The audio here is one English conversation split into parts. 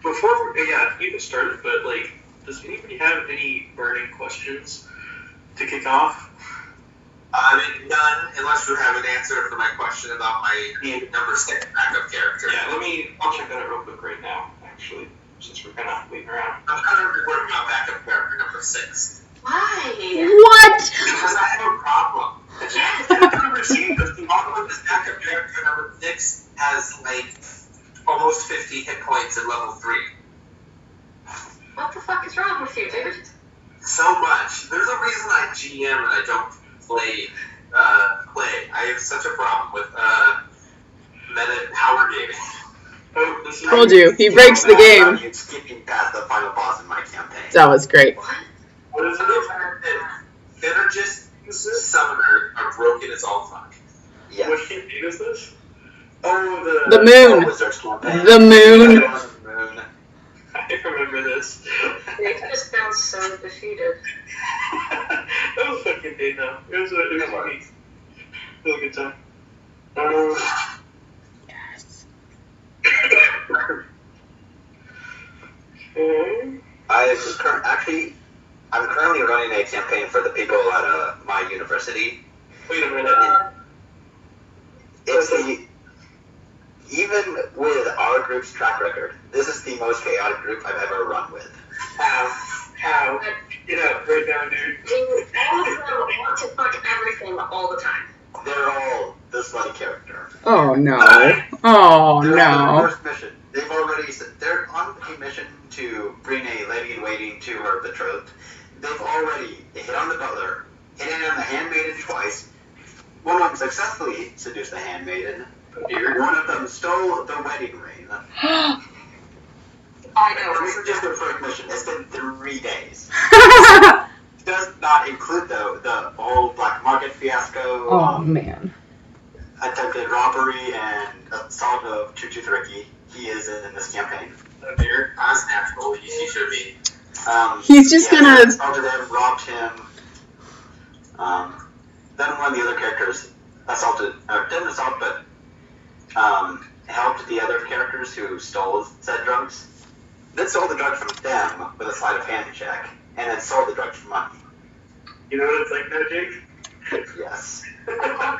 Yeah, we can start, but, like, does anybody have any burning questions to kick off? I mean, none, unless you have an answer for my question about my number 6 backup character. Yeah, I'll check that out real quick right now, actually, since we're kind of waiting around. I'm currently working on backup character number 6. Why? What? Because I have a problem. I've never seen this. The problem with this backup character number 6 has, like, almost 50 hit points at level 3. What the fuck is wrong with you, dude? So much. There's a reason I GM and I don't play. I have such a problem with meta power gaming. Told you, he breaks the game. I'm skipping past the final boss in my campaign. That was great. What is it? Synergist summoner are broken as all fuck. Yes. What campaign is this? Oh, the moon. The moon. I remember this. It just sounds so defeated. That was a fun campaign, though. It was unique. It was a good time. Yes. Okay. I'm currently running a campaign for the people at my university. Wait a minute. Even with our group's track record, this is the most chaotic group I've ever run with. How? Get out right now, dude. Dude, all of them want to fuck everything all the time. They're all the slutty character. Oh no. Oh They're no. on their first mission. They're on a mission to bring a lady in waiting to her betrothed. They've already hit on the butler, hit on the handmaiden twice. One of them successfully seduced the handmaiden. One of them stole the wedding ring. I know. This is just their first mission. It's been 3 days. Does not include, though, the whole black market fiasco. Oh man. Attempted robbery and assault of Chuchuthriki. He is in this campaign. Here, as natural, he should be. He's just gonna assaulted him, robbed him. Then one of the other characters didn't assault, but helped the other characters who stole said drugs. Then sold the drugs from them with a sleight of hand check, and then sold the drugs for money. You know what it's like now, Jake? Yes. How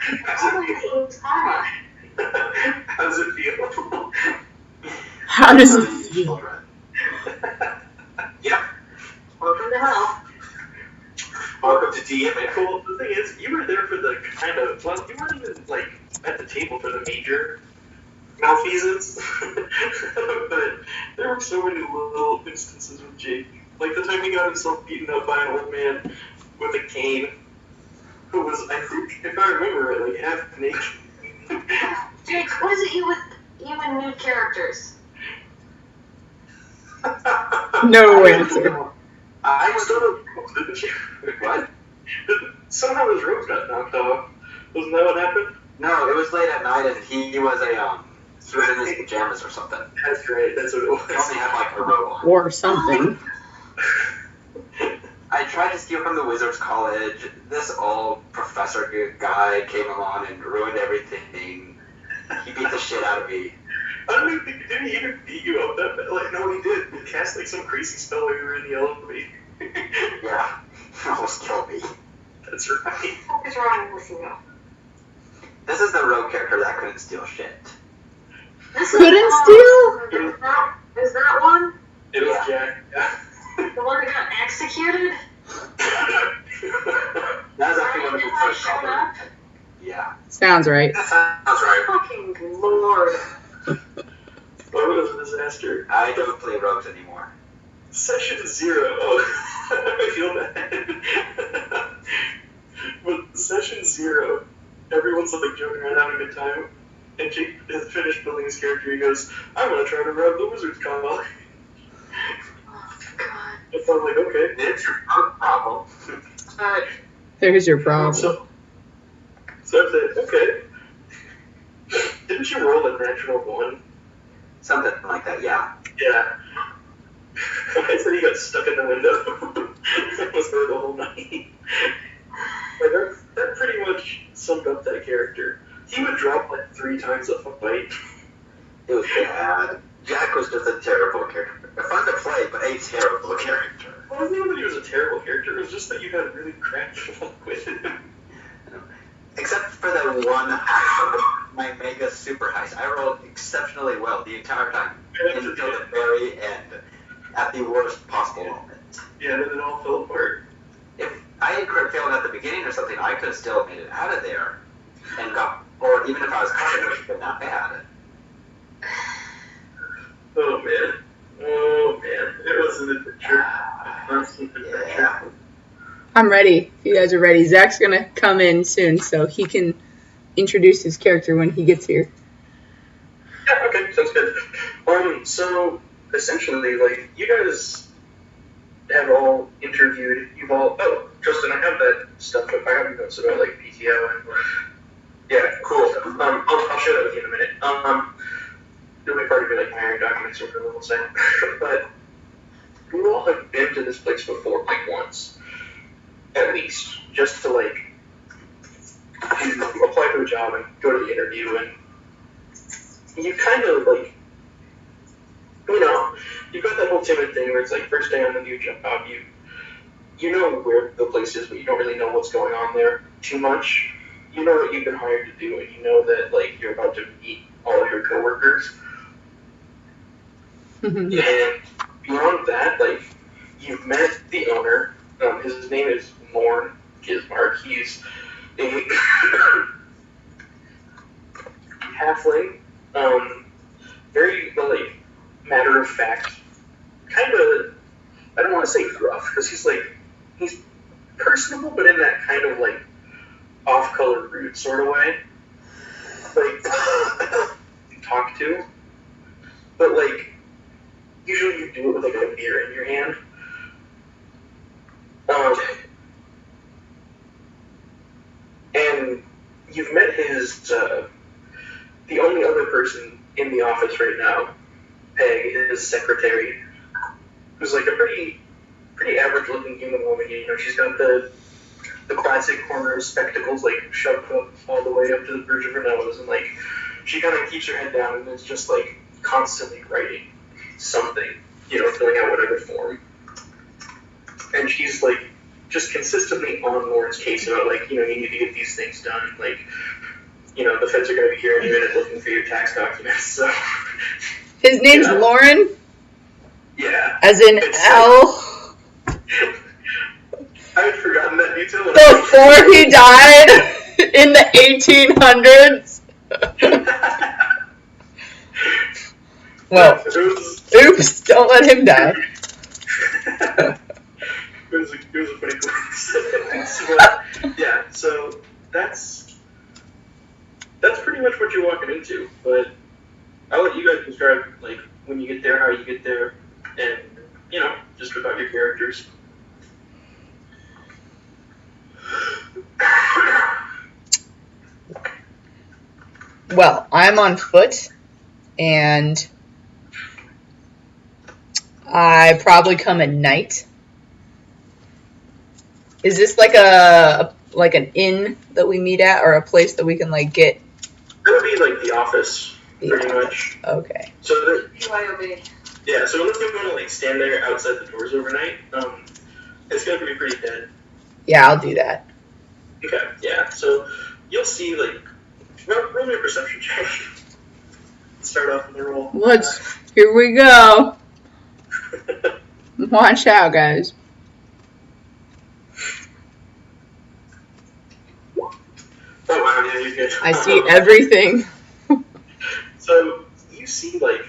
does it feel? How does it feel? Yep. Welcome to hell. Welcome to DM. Cool. The thing is, you were there for the kind of, well, you weren't even, like, at the table for the major malfeasance. But there were so many little instances with Jake. Like the time he got himself beaten up by an old man with a cane, who was, I think, if I remember it, like half naked. Jake, what is it you and nude characters? No answer. I still don't, didn't you? What? Somehow his robe got knocked off. Wasn't that what happened? No, it was late at night, and he was in his pajamas or something. That's right, that's what it was. He only had, like, a robe on. Or something. I tried to steal from the Wizards College. This old professor guy came along and ruined everything. He beat the shit out of me. I don't even think, did he even beat you up that bad? Like, no, he did. He cast, like, some crazy spell while you were in the elevator. Yeah, he almost killed me. That's right. What is wrong with you? This is the rogue character that couldn't steal shit. This Couldn't steal? Is that one? It was Jack. Yeah. The one that got executed? That was actually one of the first problems. Yeah. Sounds right. That sounds right. Fucking lord. What was a disaster? I don't play rogues anymore. Session 0. Oh, I feel bad. But session 0, everyone's like joking around having a good time. And Jake has finished building his character. He goes, I'm gonna try to rob the Wizards College. Oh, God. And so I'm like, okay. It's your problem. There's your problem. So I said, okay. Didn't you roll a natural 1? Something like that, yeah. Yeah. I said he got stuck in the window. Was there the whole night. Like, that pretty much summed up that character. He would drop like 3 times a fight. It was bad. Jack was just a terrible character. you had really crappy luck with him. Except for the one my mega super heist. I rolled exceptionally well the entire time until the very end, at the worst possible moment. Yeah, and then it all fell apart. If I had crit failed at the beginning or something, I could have still made it out of there and got, or even if I was caught, it would have been not bad. Oh man. It was an adventure. A constant adventure. Yeah. I'm ready. If you guys are ready, Zach's gonna come in soon, so he can introduce his character when he gets here. Yeah, okay, sounds good. So essentially, like, you guys have all interviewed, oh, Justin, I have that stuff, I have notes about, like, PTO and, yeah, cool. I'll share that with you in a minute. It'll be part of your, like, hiring documents or whatever we'll say. But you all have been to this place before, like, once, at least, just to, like, apply for a job and go to the interview, and you kind of, like, you know, you've got that whole timid thing where it's like first day on the new job, you know where the place is, but you don't really know what's going on there too much. You know what you've been hired to do, and you know that, like, you're about to meet all of your coworkers. And beyond that, like, you've met the owner. His name is Lorne Gizmark. He's a halfling, very, like, matter of fact, kind of, I don't want to say rough, because he's personable, but in that kind of, like, off-color rude sort of way. Like, talk to. But, like, usually you do it with, like, a beer in your hand. And you've met the only other person in the office right now, Peg, his secretary, who's like a pretty average-looking human woman. You know, she's got the classic corner spectacles, like, shoved up all the way up to the bridge of her nose, and, like, she kind of keeps her head down and is just, like, constantly writing something, you know, filling out whatever form. And she's, like, just consistently on Lauren's case about, like, you know, you need to get these things done, like, you know, the feds are going to be here any minute looking for your tax documents, so... His name's Lauren? Yeah. As in L? I had forgotten that detail. Before he died in the 1800s? Well, oops, don't let him die. It was a pretty cool but, yeah, so that's pretty much what you're walking into, but I'll let you guys describe, like, when you get there, how you get there, and, you know, just about your characters. Well, I'm on foot, and I probably come at night. Is this like an inn that we meet at, or a place that we can, like, get? That would be like the office, pretty much. Okay. So BYOB. yeah, so unless you want to, like, stand there outside the doors overnight, it's going to be pretty dead. Yeah, I'll do that. Okay, yeah, so you'll see, like, roll me a perception check. Start off with a roll. Here we go. Watch out, guys. Oh wow, yeah, you're good. I see everything. So you see, like,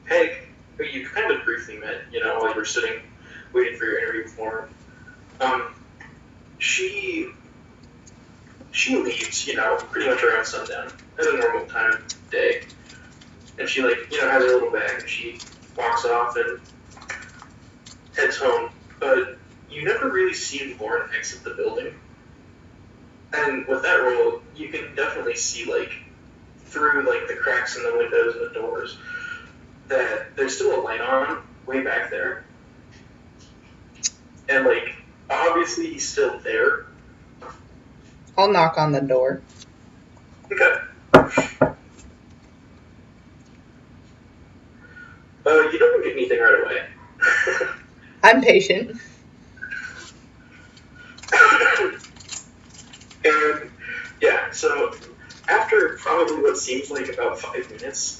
Peg, who you kind of briefly met, you know, while you were sitting waiting for your interview form. She leaves, you know, pretty much around sundown at a normal time of day, and she, like, you know, has her little bag and she walks off and heads home. But you never really see Lauren exit the building. And with that roll, you can definitely see, like, through, like, the cracks in the windows and the doors, that there's still a light on way back there. And, like, obviously he's still there. I'll knock on the door. Okay. You don't get anything right away. I'm patient. So, after probably what seems like about 5 minutes,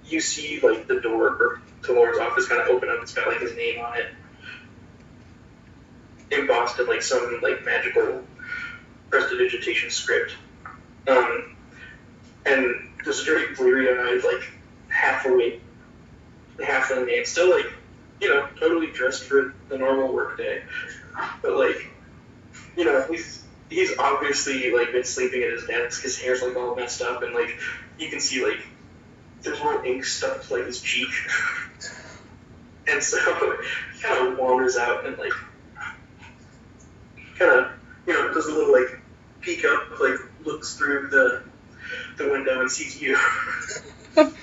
you see, like, the door to Lauren's office kind of open up. It's got, like, his name on it, embossed in, like, some, like, magical prestidigitation script. And this very bleary-eyed, like, half awake, halfling man, still, like, you know, totally dressed for the normal workday, but, like, you know, he's obviously, like, been sleeping at his desk. His hair's, like, all messed up, and, like, you can see, like, there's little ink stuck to, like, his cheek. And so he kind of wanders out and, like, kind of, you know, does a little, like, peek up, like, looks through the window and sees you. And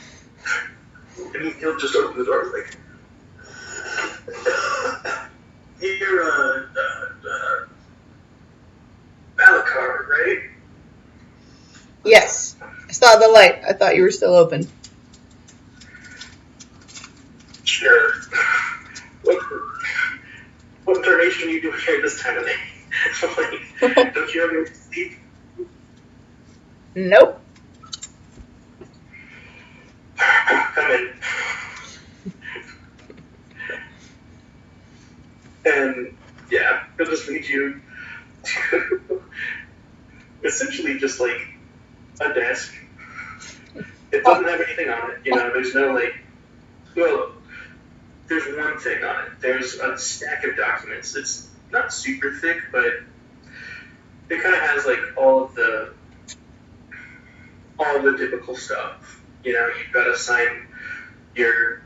he'll just open the door, like, you're, Alakarr, right? Yes. I saw the light. I thought you were still open. Sure. What tarnation are you doing here this time of day? Like, don't you ever sleep? Nope. Come in. And, yeah, he'll just lead you to essentially just, like, a desk. It doesn't have anything on it, you know, there's no, like, well, there's one thing on it. There's a stack of documents. It's not super thick, but it kind of has, like, all of the typical stuff. You know, you've got to sign your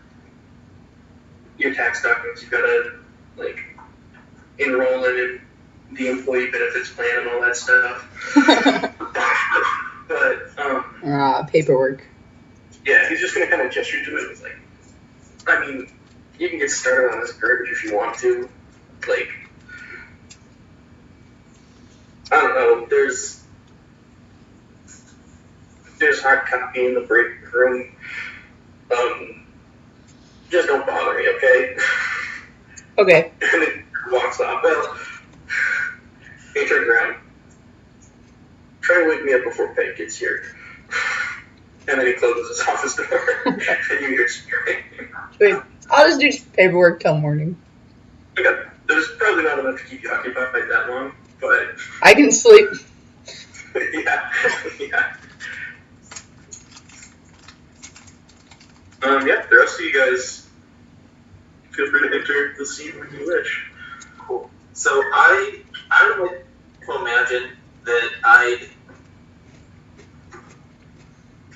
tax documents. You've got to, like, enroll in the employee benefits plan and all that stuff. But paperwork. Yeah, he's just gonna kind of gesture to it. He's like, I mean, you can get started on this garbage if you want to. Like, I don't know. There's hard copy in the break room. Just don't bother me, okay? Okay. And then walks off. Well, he turned around. Try to wake me up before Peg gets here. And then he closes his office door. And you hear screaming. Wait, I'll just do paperwork till morning. Okay. There's probably not enough to keep you occupied that long, but... I can sleep. Yeah. Yeah, the rest of you guys feel free to enter the scene when you wish. Cool. So I would like to imagine that I'd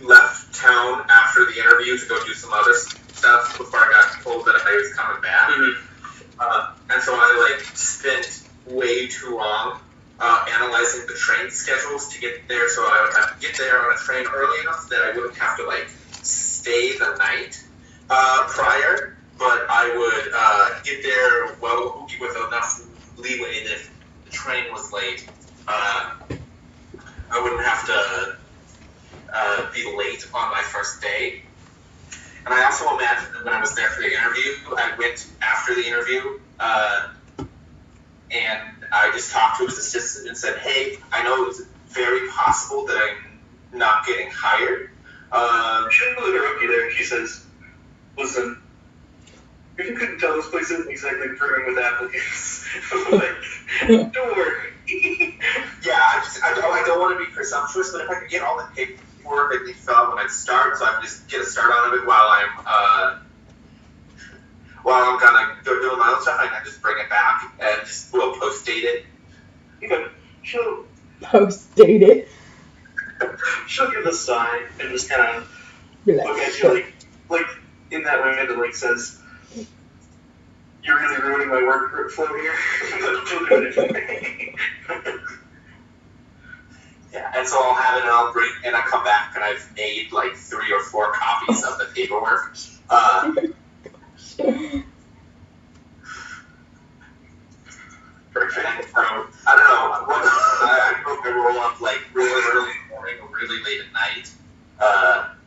left town after the interview to go do some other stuff before I got told that I was coming back. Mm-hmm. And so I spent way too long analyzing the train schedules to get there, so I would have to get there on a train early enough that I wouldn't have to stay the night prior, but I would get there with enough leeway that if the train was late, I wouldn't have to be late on my first day. And I also imagine that when I was there for the interview, I went after the interview, and I just talked to his assistant and said, hey, I know it's very possible that I'm not getting hired. She'll interrupt you there, and she says, listen, if you couldn't tell, this place isn't exactly brimming with applicants. Don't worry. Yeah, I don't want to be presumptuous, but if I could get all the paperwork I think fill out when I start, so I can just get a start on it while I'm gonna go doing my own stuff, I can just bring it back and we'll post-date it. Okay. She'll Post-date it. She'll give a sigh and just kind of Relax. look at you like in that way that says, you're really ruining my workflow here. But she'll do it anyway. Yeah, and so I'll have it and I come back and I've made 3 or 4 copies of the paperwork. Perfect. I don't know. I hope I roll up really early in the morning or really late at night.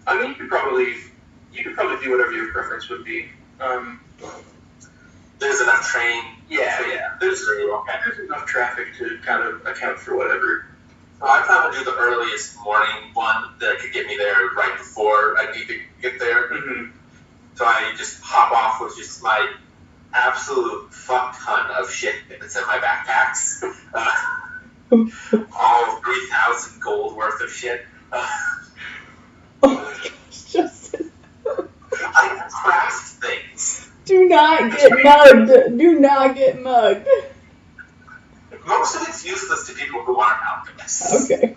I mean, you could probably do whatever your preference would be. There's enough train Yeah. There's enough traffic to kind of account for whatever. So I plan to do the earliest morning one that could get me there right before I need to get there. Mm-hmm. So I just hop off with just my absolute fuck ton of shit that's in my backpacks. All 3,000 gold worth of shit. Oh my gosh, Justin. I craft things. Do not get mugged. Do not get mugged. Most of it's useless to people who aren't alchemists. Okay.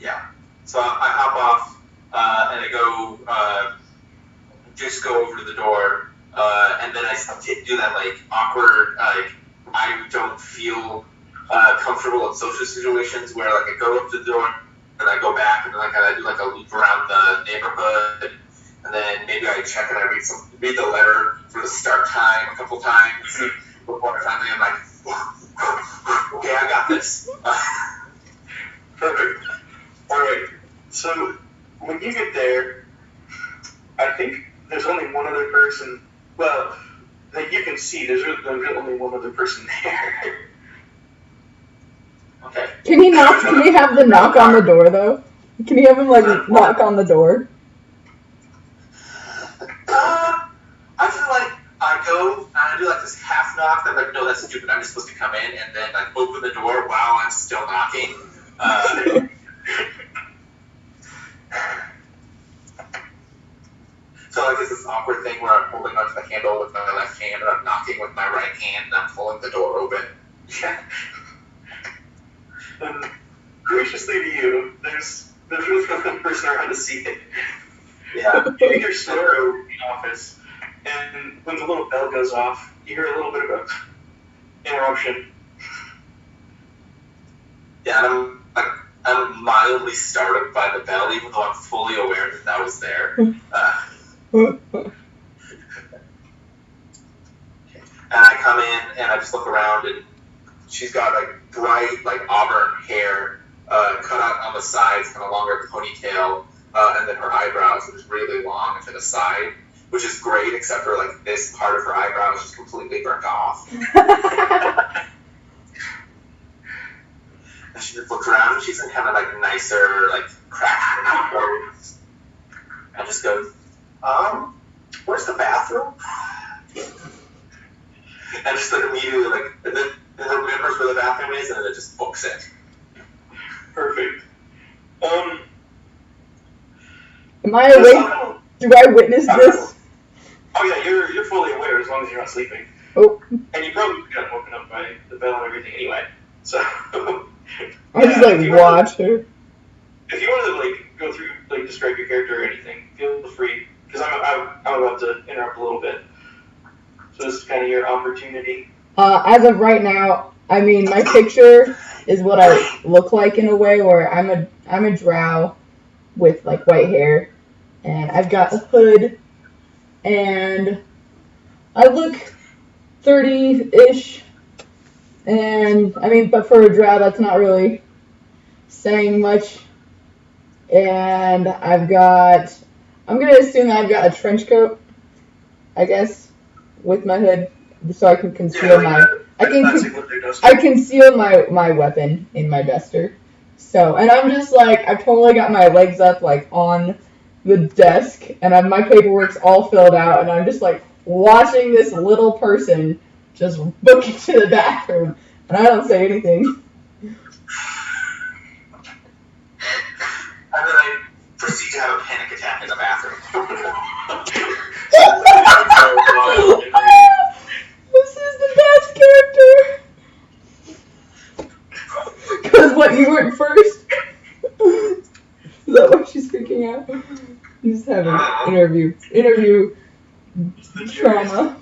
Yeah. So I hop off and I go just go over to the door and then I do that like awkward I don't feel comfortable in social situations where like I go up to the door and I go back and then like I do like a loop around the neighborhood and then maybe I check and I read the letter for the start time a couple times before finally I'm like, okay, I got this. Perfect. Alright, so when you get there, I think there's only one other person, well, that you can see, there's only one other person there. Okay. Can he have the knock on the door though? Can he have him like knock on the door? I feel like I go and I do like this half knock. I'm like, no, that's stupid. I'm just supposed to come in and then like open the door while I'm still knocking. So like it's this awkward thing where I'm holding onto the handle with my left hand and I'm knocking with my right hand and I'm pulling the door open. Yeah. Graciously to you, there's really one person around to see it. Yeah. You hear Snorro in the office, and when the little bell goes off, you hear a little bit of a interruption. Yeah, and I'm mildly startled by the bell, even though I'm fully aware that that was there. And I come in and I just look around and she's got like bright like auburn hair cut out on the sides, kind of longer ponytail, and then her eyebrows are just really long to the side, which is great except for like this part of her eyebrow is just completely burnt off. And she just looks around and she's in kind of like nicer, like cracked clothes. And just goes, where's the bathroom? And just like immediately like, and then remembers where the bathroom is and then it just books it. Perfect. Am I awake? Do I witness this? Oh yeah, you're fully aware as long as you're not sleeping. Oh. And you probably got woken up by the bell and everything anyway. So I just like watch her. If you want to like go through like describe your character or anything, feel free. Because I'm about to interrupt a little bit. So this is kind of your opportunity. As of right now, I mean my picture is what I look like in a way where I'm a drow with like white hair and I've got a hood and I look 30-ish and I mean but for a drow that's not really saying much and I'm gonna assume that I've got a trench coat, I guess, with my hood so I can conceal I conceal my weapon in my duster. So, and I'm just like, I've totally got my legs up, like, on the desk, and my paperwork's all filled out, and I'm just, like, watching this little person just book into the bathroom, and I don't say anything. And then I proceed to have a panic attack in the bathroom. This is the best character! Because what, you weren't first? Is that why she's freaking out? She's having interview trauma.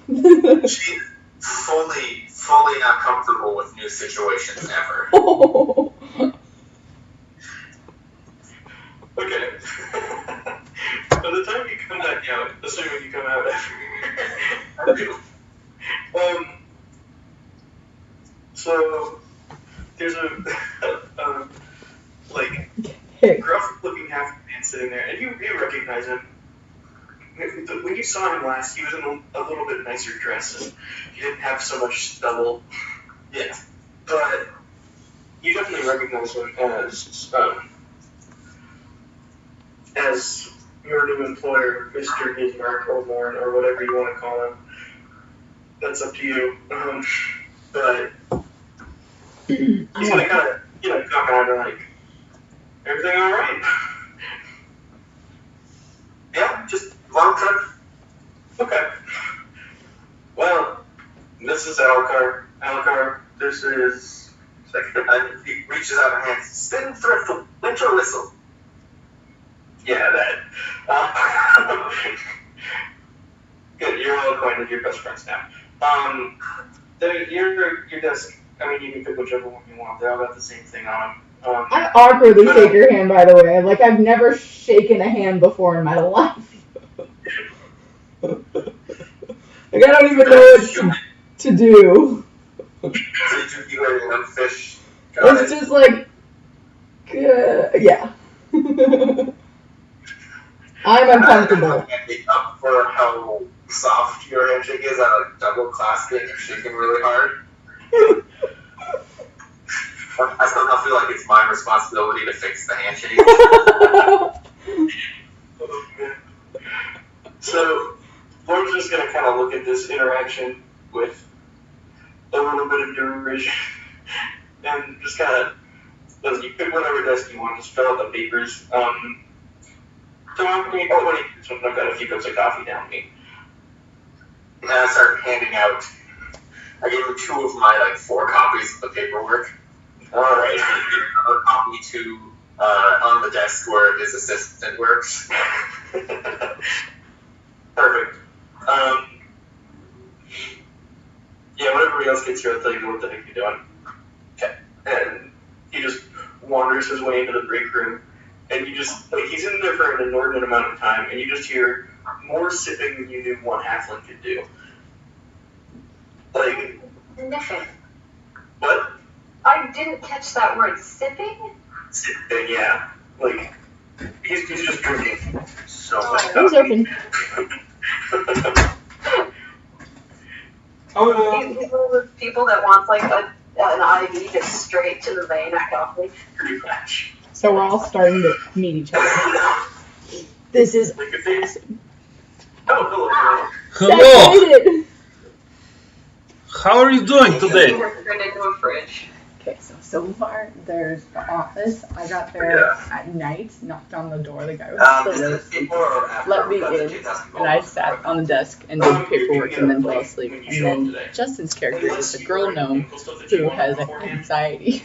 She's fully not comfortable with new situations ever. Oh. Okay. By the time you come back out, assuming you come out after. So there's a like gruff-looking half-man sitting there, and you recognize him. when you saw him last, he was in a little bit nicer dress, and he didn't have so much stubble. Yeah. But you definitely recognize him as your new employer, Mr. Gizmark Everhth, or whatever you want to call him. That's up to you. But he's gonna kind of, come out and like, everything all right? Yeah, just long trip. Okay. Well, this is Alakarr. Alakarr, this is... And he reaches out her hands. Spinthrift Winterwhistle. Yeah, that. Good, you're all acquainted, you're best friends now. Your desk, I mean, you can pick whichever one you want. They all got the same thing on them. I awkwardly shake your hand, by the way. Like, I've never shaken a hand before in my life. Like, I don't even know what to do. So you wearing one fish. It's just like, yeah. I'm uncomfortable. Up for how soft your handshake is, I like double clasping and shaking really hard. I somehow feel like it's my responsibility to fix the handshake. So, Lord's just gonna kind of look at this interaction with a little bit of derision, and just kind of, listen, you pick whatever desk you want, just fill out the papers. So I'm going to I've got a few cups of coffee down me. And I start handing out, I gave him 2 of my 4 copies of the paperwork. Alright. I give another copy to, on the desk where his assistant works. Perfect. Yeah, when everybody else gets here, I'll tell you what the heck you're doing. Okay. And he just wanders his way into the break room, and you just, he's in there for an inordinate amount of time, and you just hear more sipping than you knew one halfling could do. Sniffing. What? I didn't catch that word. Sipping? Sipping, yeah. He's just drinking so much coffee. Door's open. He's one of those people that wants an IV just straight to the vein at coffee. Pretty much. So we're all starting to meet each other. This is awesome. Oh, hello. I Hello! made it. How are you doing today? Turned into a fridge. Okay, so far there's the office. I got there at night, knocked on the door. The guy was still there. Let me in, and I sat on the desk and did paperwork and then fell asleep. And then Justin's character is a girl gnome who has anxiety.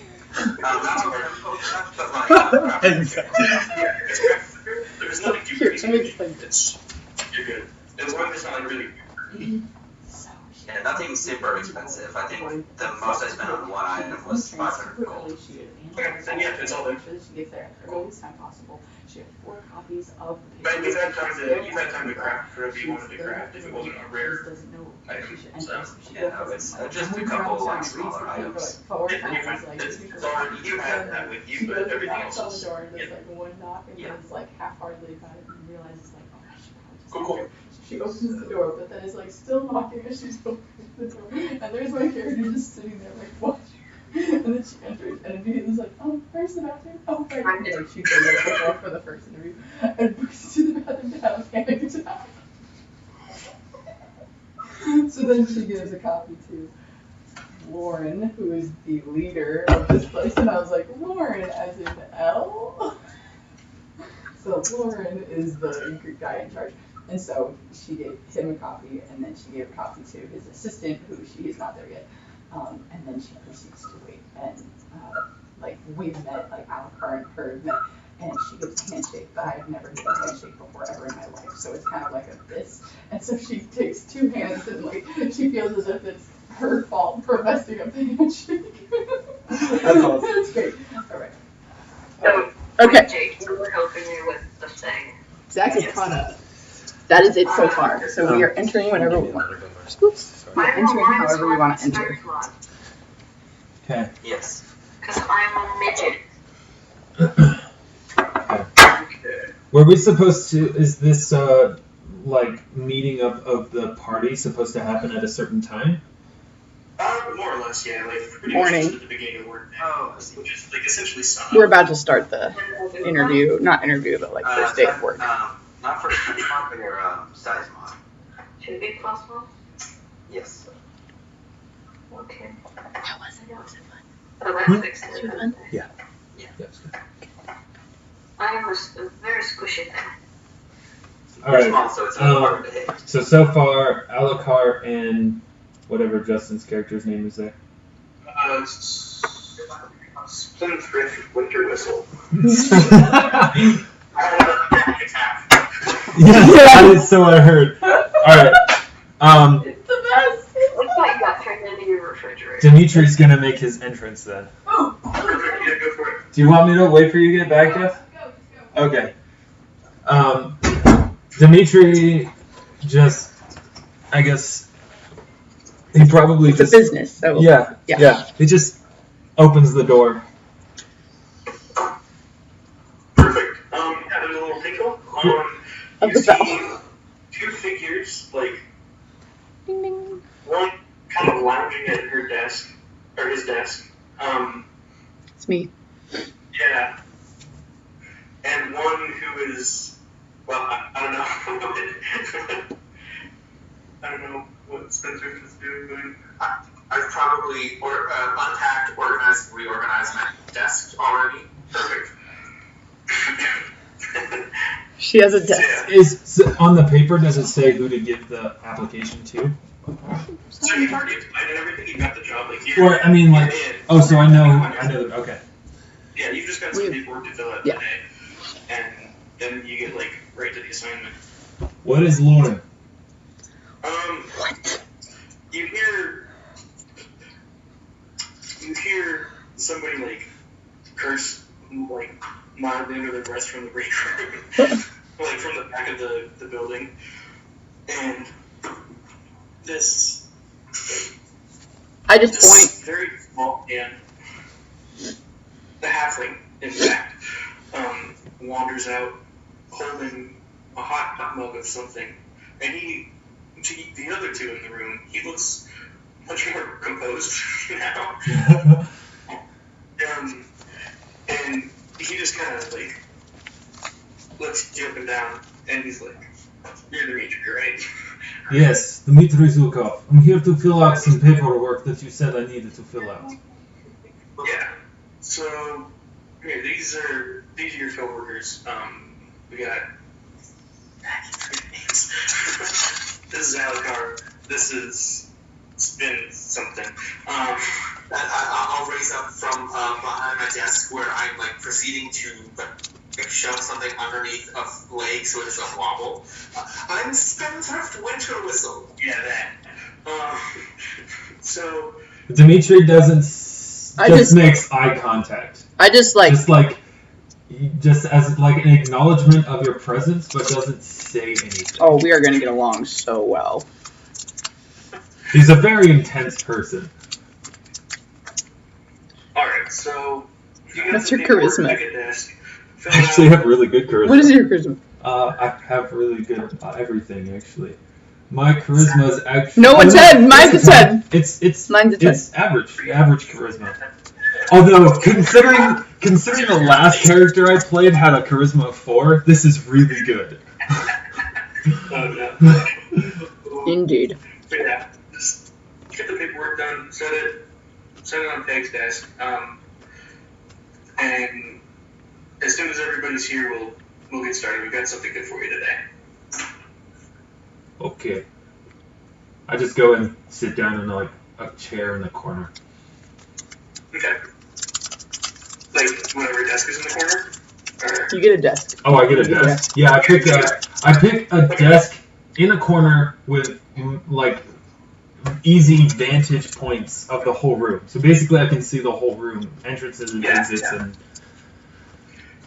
There's nothing too Here, crazy. let me explain this. You're good. As long as it's not really... Yeah, nothing super expensive. I think the most I spent on one item was 500 gold. Then yeah, it's all there. She gets there at the earliest time possible. She had 4 copies of the But paper. you've had time to craft whatever you wanted to craft if it wasn't a rare item. So, Yeah, no, it's just a couple smaller items. you have that with you, but everything else on the is... door and does yeah. one knock and Yeah. is half-heartedly about it and realizes oh, I should probably just Cool. enter. She opens the door, but then is still knocking as she's opening the door. And there's my character just sitting there watching. And then she enters and immediately is oh, where's the bathroom? Oh, right. And she's been there before for the first interview. And brings to the bathroom to have a panic attack. So then she gives a copy to Lauren, who is the leader of this place. And I was Lauren, as in L? So Lauren is the guy in charge. And so she gave him a copy, and then she gave a copy to his assistant, who she is not there yet. And then she proceeds to wait. And we've met, Alakarr and her met, and she gives a handshake, but I've never given a handshake before ever in my life. So it's kind of like a this. And so she takes 2 hands, and she feels as if it's her fault for messing up the handshake. That's awesome. It's great. All right. So, Okay. Jake, you were helping me with the thing. Zach is caught up. That is it so far. So we are entering whenever we want. Oops. We are entering however we want to enter. Okay. Yes. Because I'm a midget. Were we supposed to, is this, meeting of the party supposed to happen at a certain time? More or less, yeah. Like pretty Morning. much just at the beginning of work day, Oh, I see. which is like essentially sunup. We're about to start the interview, not interview, but like first day of work. Not for strength mod, but your size mod. Should it be plus one? Yes. Okay. How was it? Was it fun? Oh, Hmm? that's fixed. Was it fun? Yeah, it's good. I am a very squishy thing. All right. Small, so it's a little harder to hit. So far, Alakarr and whatever Justin's character's name is there. Spinthrift Winterwhistle. Yeah, that is so I heard. Alright. It's the best. Looks like you got turned into your refrigerator. Dimitrii's gonna make his entrance then. Perfect, yeah, go for it. Do you want me to wait for you to get back, Jeff? Okay. Dimitrii just, I guess, he probably It's a just... business, so Yeah. He just opens the door. Perfect. Having a little tinkle. Of You the bell. see two figures, like Ding ding. one kind of lounging at her desk, or his desk. It's me. Yeah. And one who is, well, I don't know. I don't know what Spinthrift is doing. I've probably unpacked, organized, reorganized my desk already. Perfect. She has a desk. Is on the paper, does it say who to give the application to? So you've already applied and everything, you got the job, like Or, I mean, like, in. oh, so I know, okay. Yeah, you just got some paperwork to fill out Yeah. today, and then you get, like, right to the assignment. What is Lauren? What? You hear somebody, like, curse, like, mildly under their breath from the break room, like, from the back of the building, and this I just point. very small man, the halfling, in fact, wanders out holding a hot mug of something, and to the other two in the room, he looks much more composed now. And he just kind of like looks you up and down, and he's like, "You're the ranger, right?" Yes, Dimitrii Zhukov. I'm here to fill out some paperwork that you said I needed to fill out. Yeah. So here, these are your coworkers. We got names. This is Alakarr. This is Spin something. I'll raise up from behind my desk where I'm like proceeding to like shove something underneath a leg so it doesn't wobble. I'm Spinthrift Winterwhistle. Yeah, that. So Dimitrii doesn't. I Just just- makes eye contact. I just like. Just as like an acknowledgement of your presence, but doesn't say anything. Oh, we are gonna get along so well. He's a very intense person. all right. So you got What's the your paperwork, charisma? pick a desk, fill I out- actually have really good charisma. What is your charisma? I have really good everything actually. My charisma is actually. No, it's 10. Mine's a 10. It's Mine's a 10. it's average charisma. Although considering the last character I played had a charisma of 4, this is really good. Indeed. But yeah, just get the paperwork done, set it on Peg's desk, and as soon as everybody's here, we'll get started. We've got something good for you today. Okay. I just go and sit down in like a chair in the corner. Okay. Like whatever desk is in the corner. Or You get a desk. Oh, I get a desk. Yeah, I pick a desk in a corner with like easy vantage points of the whole room. So basically, I can see the whole room, entrances and exits, and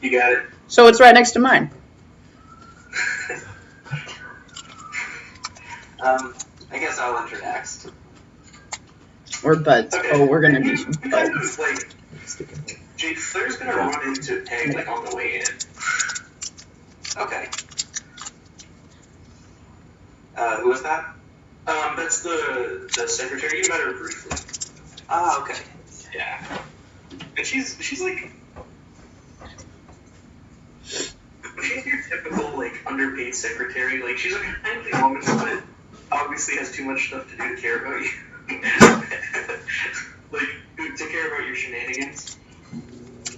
you got it. So it's right next to mine. I guess I'll enter next. Or buds. Okay. Oh, we're gonna be Kind buds. of like Jake, Claire's gonna run into Peg like on the way in. Okay. is that? That's the secretary. You met her briefly. Ah, okay. Yeah. And she's like, she's your typical like underpaid secretary. Like she's a kindly woman, but obviously has too much stuff to do to care about you. Like to care about your shenanigans.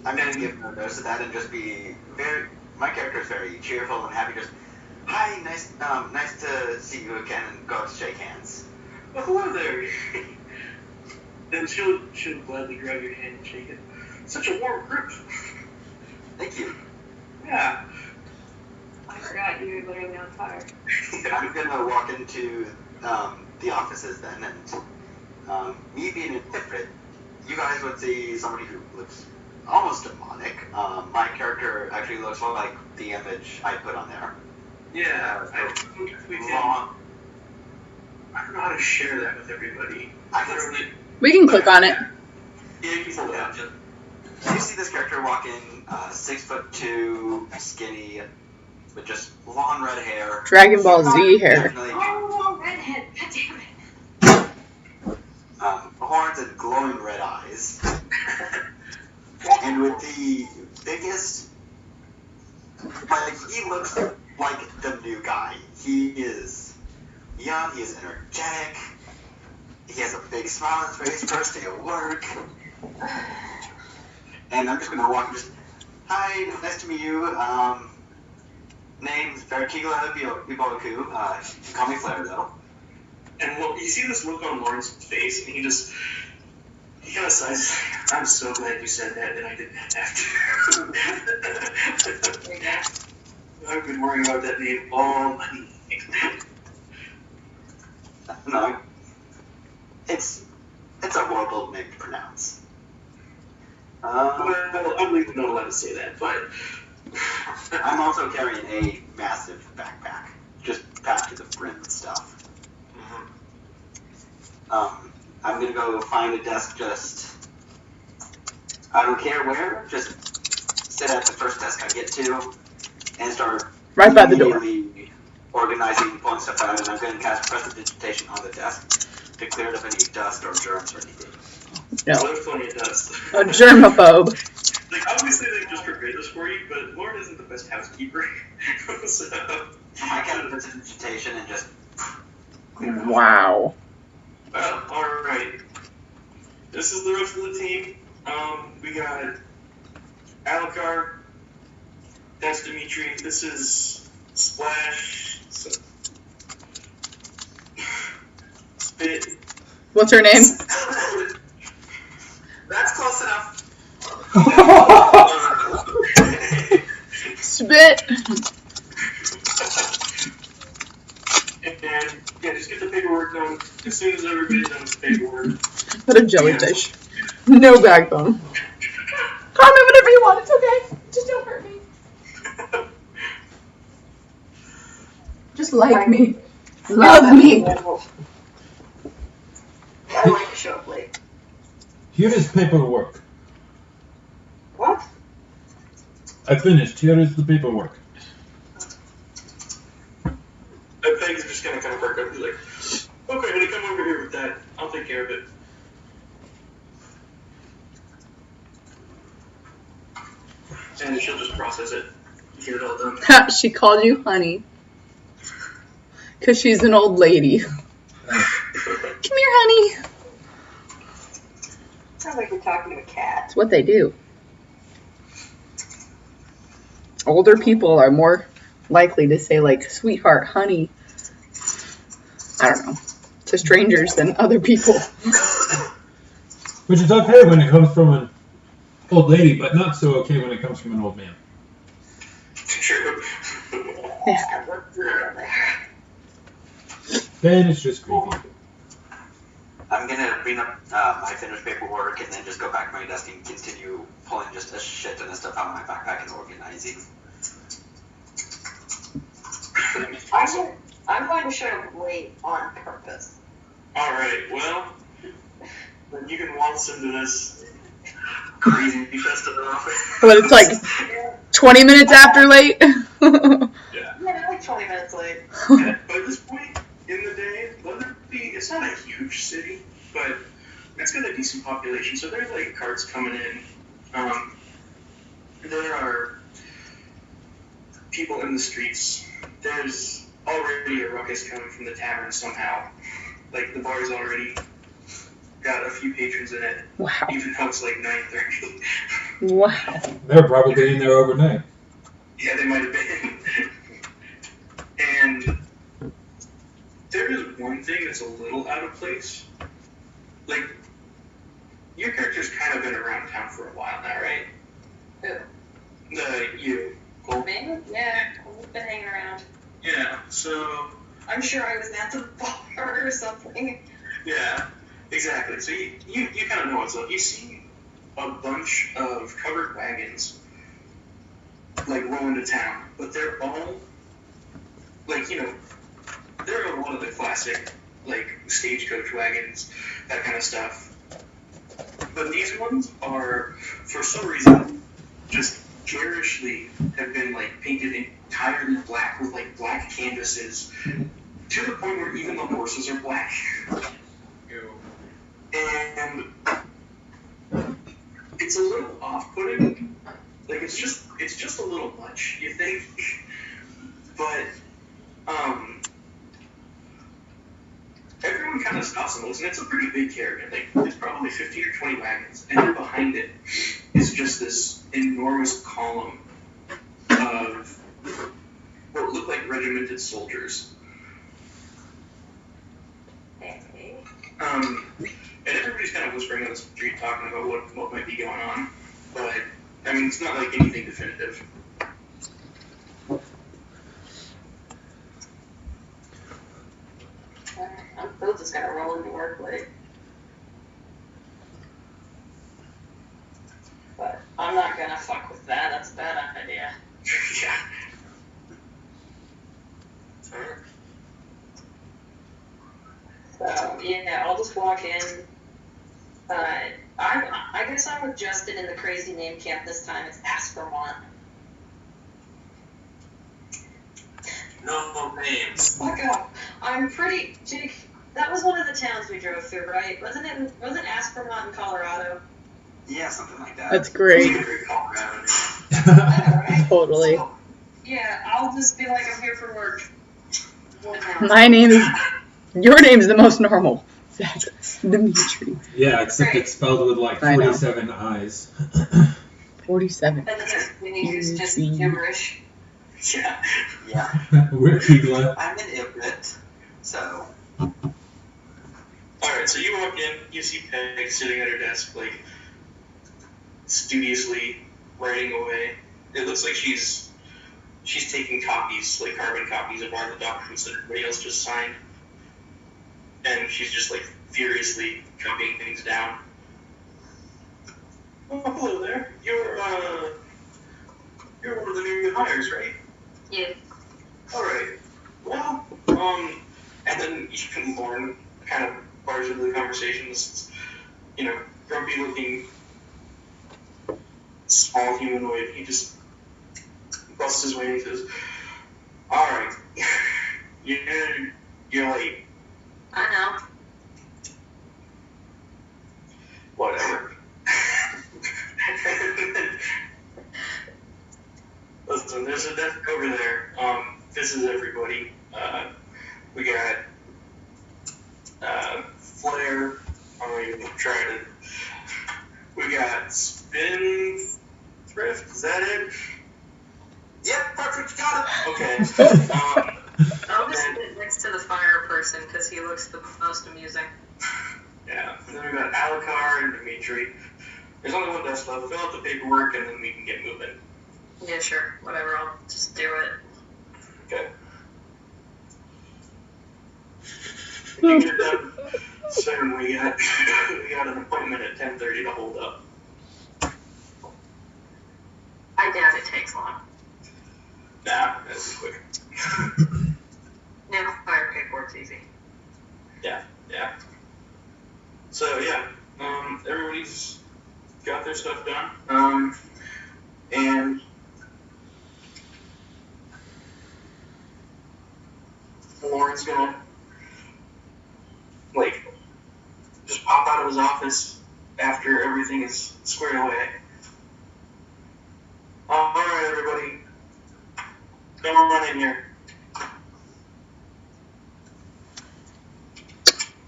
I'm gonna give no notice of that and just be very. My character is very cheerful and happy. Just, hi, nice to see you again, and go to shake hands. Well, hello there. Then she'll gladly grab your hand and shake it. Such a warm group. Thank you. Yeah. I forgot you were literally on fire. I'm gonna walk into the offices then, and me being an ifrit, you guys would see somebody who looks almost demonic. My character actually looks like the image I put on there. Yeah, I don't know how to share that with everybody. We can click on it. Yeah, you can pull it out. You see this character walk in, 6'2", skinny, with just long red hair. Dragon Ball Z hair. Oh, redhead. God damn it. Horns and glowing red eyes. And with the biggest, like, he looks like the new guy. He is young, he is energetic, he has a big smile on his face, first day of work. And I'm just gonna walk and just, hi, nice to meet you. Name's Whaerkegla Eboakeu. Call me Flair, though. And well, you see this look on Lauren's face, and he kind of sighs. I'm so glad you said that, and I didn't have to. I've been worrying about that name all night. No, it's a horrible name to pronounce. Well, I'm legally not allowed to say that, but I'm also carrying a massive backpack, just packed to the brim and stuff. I'm gonna go find a desk I don't care where, just sit at the first desk I get to and start Right by the door. immediately organizing, pulling stuff out, and I'm gonna cast prestidigitation on the desk to clear up any dust or germs or anything. No. there's plenty of dust. A germaphobe. Like, obviously they just prepared this for you, but Lauren isn't the best housekeeper. So, I cast prestidigitation and just clear it up. Wow. well, alright. This is the rest of the team. We got Alakarr, that's Dimitrii, this is Splash, Spit. What's her name? That's close enough. Spit. And yeah, just get the paperwork done as soon as everybody's done with the paperwork. What a jellyfish. No backbone. Call me whatever you want. It's okay. Just don't hurt me. Just like me. Love me. I like to show up late. Here is paperwork. What? I finished. Here is the paperwork. And Peg's just gonna kind of perk up and be like, okay, when you come over here with that, I'll take care of it. And she'll just process it, get it all done. She called you honey. Because she's an old lady. Come here, honey. Sounds like you're talking to a cat. That's what they do. Older people are more likely to say, like, sweetheart, honey. I don't know. To strangers than other people. Which is okay when it comes from an old lady, but not so okay when it comes from an old man. True. Yeah, let's do it there. Then it's just creepy. I'm gonna bring up my finished paperwork and then just go back to my desk and continue pulling just a shit ton of stuff out of my backpack and organizing. I'm going to show up late on purpose. Alright, well, then you can waltz into this crazy festival office. But it's like 20 minutes after late. Yeah. Yeah, like 20 minutes late. By this point in the it's not a huge city, but it's got a decent population. So there's like carts coming in. There are people in the streets. There's already a ruckus coming from the tavern somehow. Like the bar's already got a few patrons in it. Wow. Even though it's like 9:30. Wow. They're probably in there overnight. Yeah, they might have been. And there is one thing that's a little out of place. Like, your character's kind of been around town for a while now, right? Who? You. Cole? Me? Yeah, I've been hanging around. Yeah, so... I'm sure I was at the bar or something. Yeah, exactly. So you kind of know what's up. You see a bunch of covered wagons, like, roll into town, but they're all, like, you know, they're a lot of the classic, like, stagecoach wagons, that kind of stuff. But these ones are, for some reason, just garishly have been, like, painted entirely black with, like, black canvases, to the point where even the horses are black. And it's a little off-putting. Like, it's just a little much, you think? But, everyone kind of stops and looks, and it's a pretty big caravan. Like, it's probably 15 or 20 wagons, and then behind it is just this enormous column of what look like regimented soldiers. And everybody's kind of whispering on the street, talking about what might be going on. But, I mean, it's not like anything definitive. I'm still just gonna roll into work late. But I'm not gonna fuck with that. That's a bad idea. Yeah. So yeah, I'll just walk in. I guess I'm with Justin in the crazy name camp this time. It's Aspermont. No names. Fuck off. I'm pretty. Jake, that was one of the towns we drove through, right? Wasn't Aspermont in Colorado? Yeah, something like that. That's great. Alright. Totally. So, yeah, I'll just be like, I'm here for work. What now? My name is. Your name's the most normal. Zach. Dimitrii. Yeah, except Great. it's spelled with like I know. 47 eyes. 47. And then it's just gibberish. Yeah. Yeah. Whaerkegla. I'm an ifrit, so. Alright, so you walk in, you see Peg sitting at her desk, like, studiously writing away. It looks like she's taking copies, like carbon copies of all the documents that everybody else just signed. And she's just, like, furiously copying things down. Oh, hello there. You're one of the new hires, right? Yeah. Alright. Well, and then you can learn kind of parts of the conversation. This, you know, grumpy looking small humanoid. He just busts his way and he says, alright, you're late. I know. Whatever. Listen, there's a desk over there. This is everybody. We got Flair. I'm not even trying to. We got Spinthrift. Is that it? Yep, perfect, got it. Okay. I'll just sit next to the fire person because he looks the most amusing. Yeah. And then we got Alakarr and Dimitrii. There's only one desk left. Fill out the paperwork and then we can get moving. Yeah, sure. Whatever. I'll just do it. Okay. You get done soon. We got an appointment at 10:30 to hold up. I doubt it takes long. Nah, that's quick. Yeah, fire paperwork's easy. Yeah. So yeah, everybody's got their stuff done. And Lauren's gonna his office after everything is squared away. Alright, everybody. Don't run in here.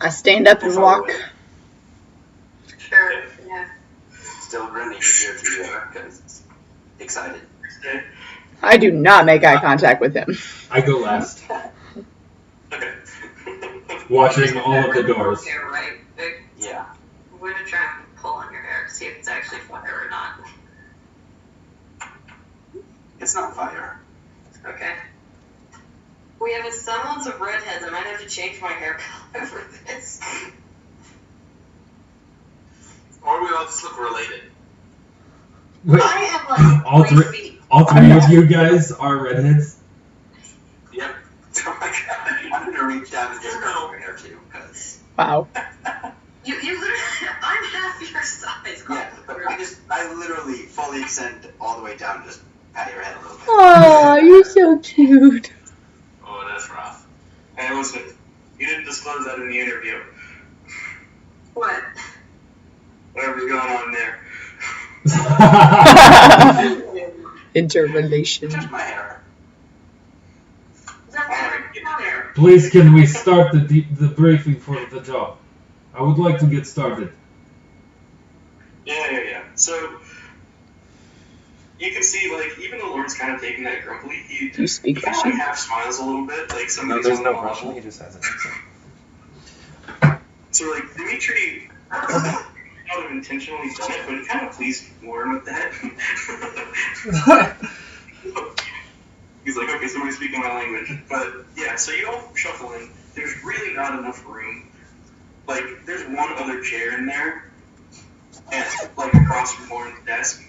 I stand up and walk. Sure, yeah. Still grinning ear to ear because excited. I do not make eye contact with him. I go last, Okay. watching all of the doors. Okay, right. Vic, Yeah. we're gonna try and pull on your hair, see if it's actually fire or not. It's not fire. Okay. We have a semblance of redheads. I might have to change my hair color for this. Or we all just look related. Wait, I am like all 3 three- feet. all three of you guys are redheads? Yep. Oh my god. I'm gonna reach down and just grab your hair too, because Wow. You literally, I'm half your size. yeah, but I literally fully extend all the way down, just pat your head a little bit. Oh, you're so cute. Oh, that's rough. Hey, listen. You didn't disclose that in the interview. What? Whatever's going on there. Interrelation. Just my hair. Alright, get in there. Please, can we start the briefing for the job? I would like to get started. Yeah. So, you can see, like, even though Lauren's kind of taking that grumpily, he You speak kind of Russian? half smiles a little bit, like No, somebody's there's on no the Russian. level. He just has an accent. So, like, Dimitrii not have intentionally done it, but it kind of pleased Lauren with that. He's like, okay, somebody's speaking my language. But, yeah, so you all shuffle in. There's really not enough room. Like, there's one other chair in there, and, like, across from Lauren's desk.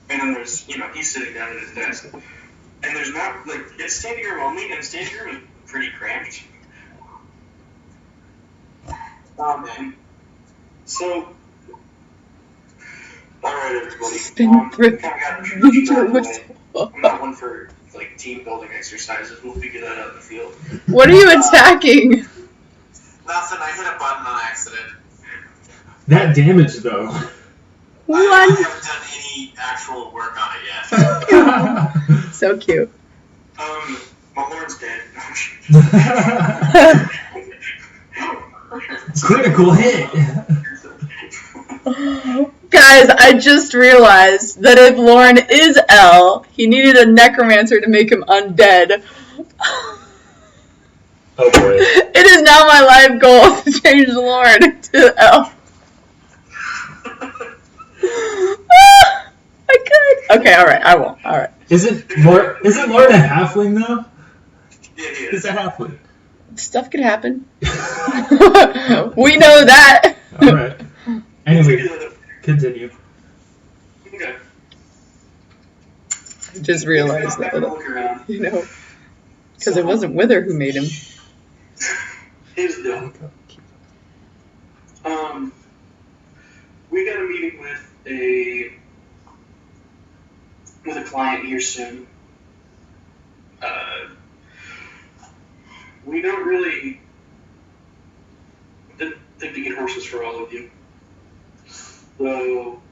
And then there's, he's sitting down at his desk. And there's not, like, it's standing room only, and standing room is pretty cramped. So, alright, everybody. Spinthrift Kinda got introductions out of the way. Winterwhistle. I'm not one for, like, team building exercises. We'll figure that out in the field. What are you attacking? Nothing, I hit a button on accident. That damage, though. I What? haven't done any actual work on it yet. So cute. My Lauren's dead. Critical hit. Guys, I just realized that if Lauren is L, he needed a necromancer to make him undead. Oh boy. It is now my life goal to change Lauren to L. I could. Okay, alright, I won't. Alright. Isn't Lauren a halfling though? Yeah, he He's is. a halfling. Stuff could happen. We know that. Alright. Anyway, continue. Okay. I just realized Back that. and look around. You know. Because it wasn't Wither who made him. Here's the deal. We got a meeting with a client here soon. We don't really didn't think to get horses for all of you. So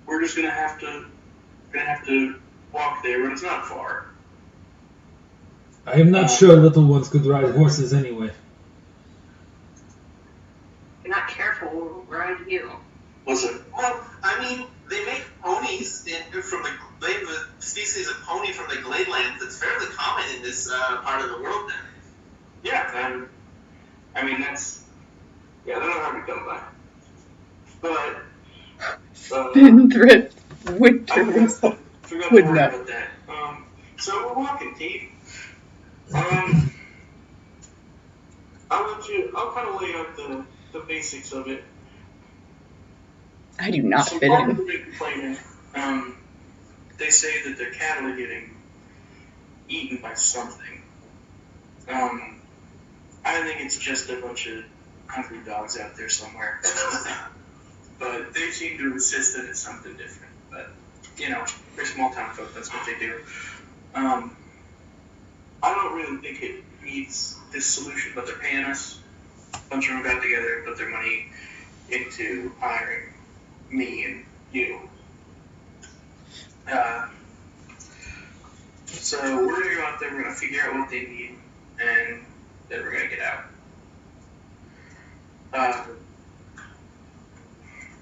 we're just gonna have to walk there, but it's not far. I am not sure little ones could ride horses anyway. If you're not careful, we'll ride you. Listen, Well, I mean, they make ponies from the species of pony from the Gladelands that's fairly common in this part of the world now. yeah, I mean that's they're not hard to come by. But Spinthrift Winterwhistle. forgot to Would worry know. about that. So we're walking, Kate. I'll kind of lay out the basics of it. I do not Some fit farmers in. have been complaining. They say that their cattle are getting eaten by something. I think it's just a bunch of hungry dogs out there somewhere. But they seem to insist that it's something different. But, they're small town folk, that's what they do. I don't really think it needs this solution, but they're paying us. A bunch of them got together, put their money into hiring me and you. So we're gonna go out there, we're gonna figure out what they need, and then we're gonna get out.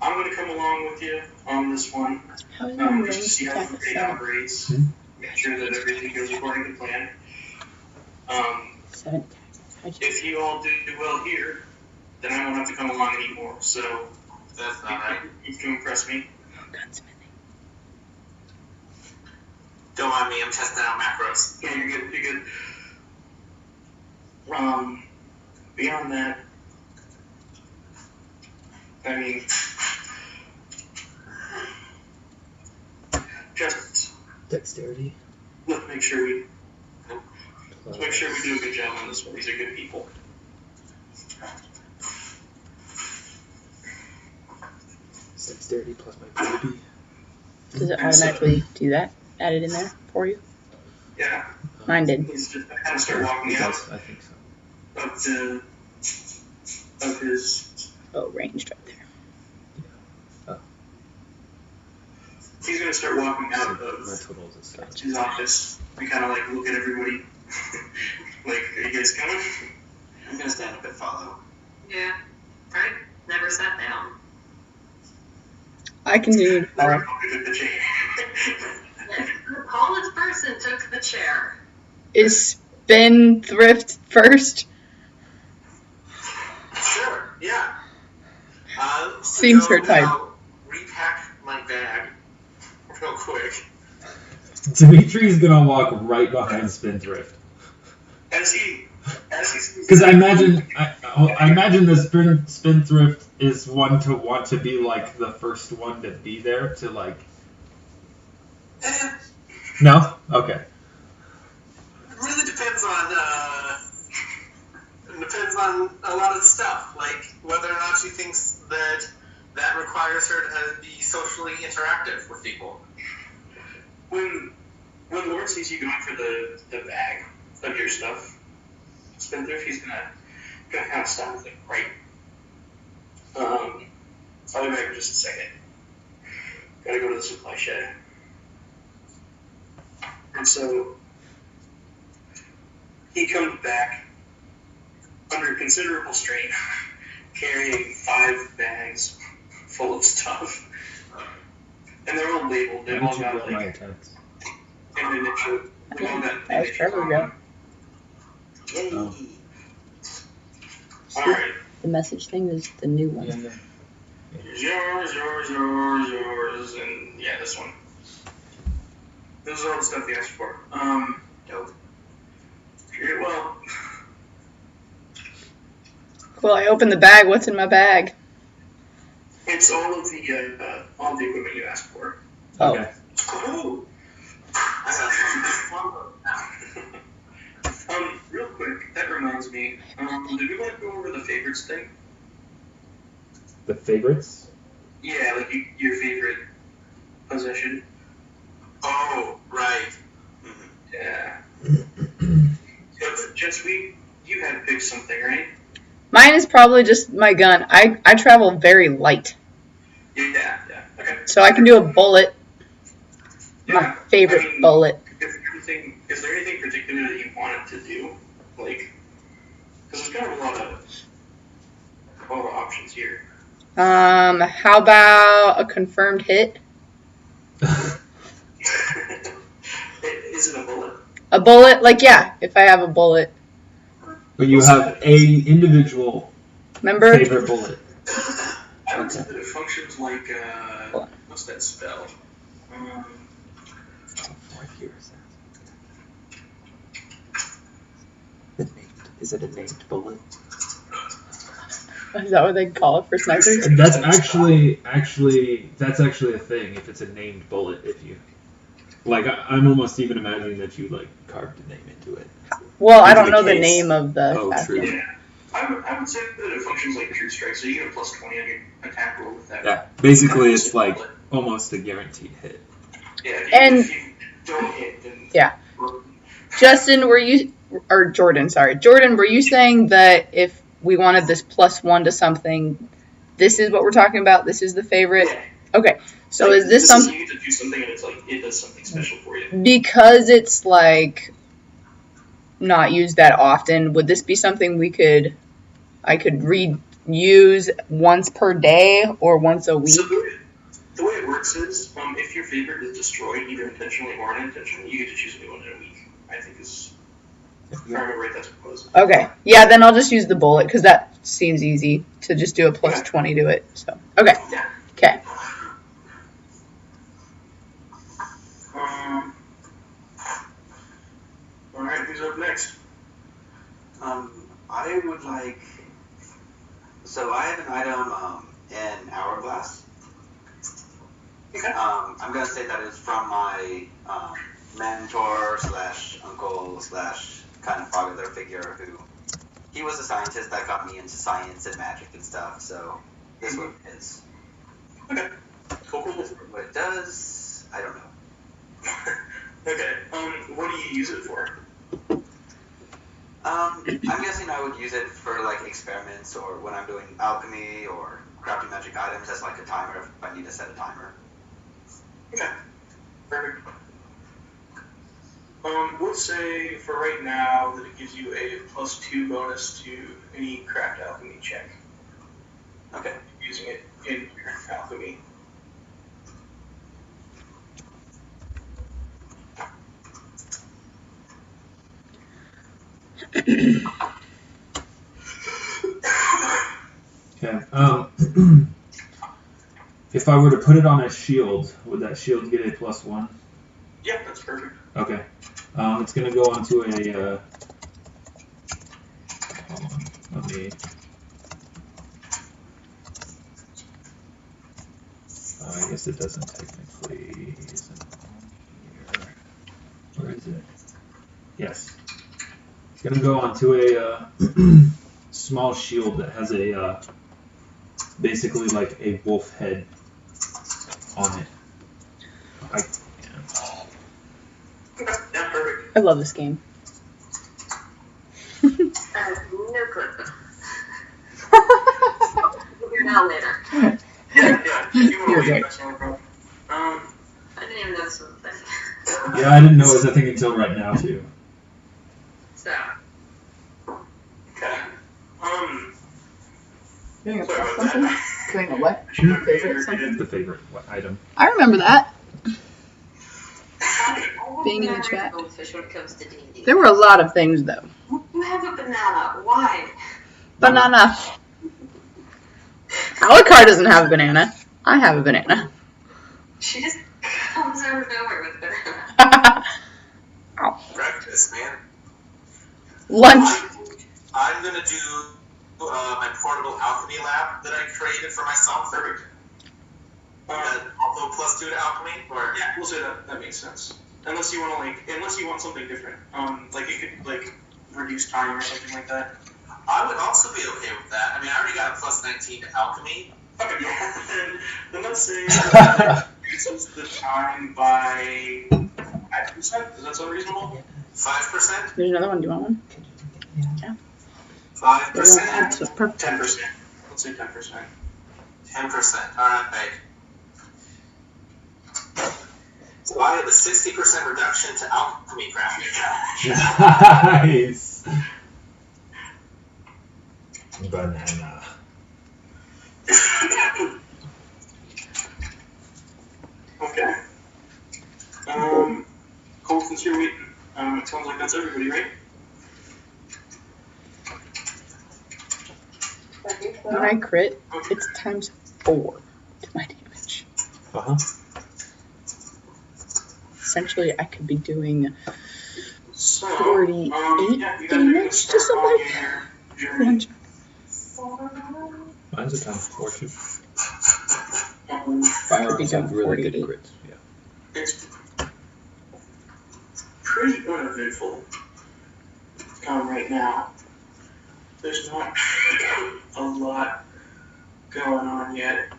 I'm gonna come along with you on this one, How is that just to see how the raid operates, make sure that everything goes according to plan. 7 attacks. If you all do well here, then I won't have to come along anymore. So That's not right. you can impress me. Gunsmithing. Don't mind me, I'm testing out macros. Yeah, you're good. You're good. Beyond that, I mean, just Dexterity. let's make sure we do a good job on this one. These are good people. Dexterity plus my baby. Does it automatically do that? Add it in there for you? Yeah. Mine did. He's just kind of start walking It out does, I think so. of his. Oh, ranged right there. He's gonna start walking out My of total is a 7. his office and kind of like look at everybody. Like, are you guys coming? I'm gonna stand up and follow. Yeah. Right? Never sat down. I continue to follow. Took the chair. The tallest person took the chair. Is Spinthrift first? Sure, yeah. Seems her type. I'll repack my bag real quick. Dimitrii's gonna walk right behind Spinthrift. As he Because I imagine the Spinthrift is one to want to be like the first one to be there to like. No? Okay. It really depends on a lot of stuff, like whether or not she thinks that requires her to be socially interactive with people. when Lord sees you going for the bag of your stuff, Spinthrift, he's gonna kind of stop and think, right. I'll be back in just a second. Gotta go to the supply shed. And so he comes back under considerable strain, carrying 5 bags full of stuff. And they're all labeled. They've all got my like attacks? an initial. They've all got That's initials Trevor on go. them. Yay! Oh. All right. The message thing is the new one. Yeah. Yours, and yeah, this one. This is all the stuff he asked for. Dope. Well, Cool, I opened the bag. What's in my bag? it's all of the equipment you asked for. Oh. Okay. Oh. Real quick, that reminds me. Did we want to go over the favorites thing? The favorites? Yeah, like your favorite possession. Oh, right. Yeah. So, Jess, you had picked something, right? Mine is probably just my gun. I travel very light. Yeah. Okay. So I can do a bullet. Yeah. My favorite I mean, bullet. Is there anything particular that you wanted to do? Like, because there's kind of a lot of options here. How about a confirmed hit? Is it a bullet? A bullet? Like, yeah, if I have a bullet. But you have a individual Remember? favorite bullet. I would say that it functions like, what's that spell? Is it a named bullet? Is that what they call it for snipers? That's actually a thing. If it's a named bullet, if you like, I'm almost even imagining that you like carved a name into it. Well, I Into don't know the case. name of the Oh, fast true. one. Yeah. I would say that it functions like true strike, so you get a plus 20 on your attack roll with that. Yeah, basically it's like almost a guaranteed hit. Yeah, And- if you don't hit, then... Yeah. Justin, Jordan, were you saying that if we wanted this +1 to something, This is what we're talking about. This is the favorite. Yeah. Okay. So Like, is this is something? you to do something and it's like it does something special for you. Because it's like not used that often, would this be something I could reuse once per day or once a week? So the way it works is, if your favorite is destroyed either intentionally or unintentionally, you get to choose a new one in a week. I think is, if I remember right, that's proposed. Okay. Yeah, then I'll just use the bullet because that seems easy to just do a plus 20 to it. So okay. Yeah. Okay. Alright, who's up next? I would like. So I have an item in Hourglass. Okay. I'm gonna say that is from my mentor slash uncle slash kind of father figure who he was a scientist that got me into science and magic and stuff. So this one is. Okay. Cool. What it does, I don't know. Okay. What do you use it for? I'm guessing I would use it for like experiments or when I'm doing alchemy or crafting magic items as like a timer if I need to set a timer. Okay. Perfect. We'll say for right now that it gives you a +2 bonus to any craft alchemy check. Okay. Using it in your alchemy. Okay. If I were to put it on a shield, would that shield get a +1? Yeah, that's perfect. Okay. It's gonna go onto a. Hold on. Let me. I guess it doesn't technically. Isn't on here. Where is it? Yes. It's gonna go onto a small shield that has a basically like a wolf head on it. Yeah, perfect. I love this game. No clue. Figure it out later. Yeah. If you want You're to wait, good. that's not a problem. I didn't even know this was a thing. Yeah, I didn't know it was a thing until right now too. So, Okay. Doing a Sorry plus about something? that. Doing a what? Favorite something? The favorite item. I remember that. I Being in the never chat. goldfish when it comes to D&D. There were a lot of things though. You have a banana. Why? Banana. Alakarr doesn't have a banana. I have a banana. She just comes out of nowhere with a banana. Ow. Breakfast, man. Lunch. I'm gonna do my portable alchemy lab that I created for myself. Perfect. Also +2 to alchemy, or Yeah, we'll say that makes sense. Unless you want something different. Like you could like reduce time or something like that. I would also be okay with that. I mean, I already got a +19 to alchemy. Okay, yeah. Then let's say that reduces the time by 5%. Does that sound reasonable? 5%. There's another one. Do you want one? 5%. That's perfect. 10%. Let's say 10%. 10%. All right. So I have a 60% reduction to alchemy crafting. Nice. Banana. Okay. Cole, since you're waiting, it sounds like that's everybody, right? When I crit, it's times 4 to my damage. Uh-huh. Essentially, I could be doing So, 48 yeah, you guys are gonna damage to start somebody. on your journey. Mine's a times 4 too. Um, Firearms have really good 48. crits. Yeah. It's pretty uneventful right now. There's not a lot going on yet.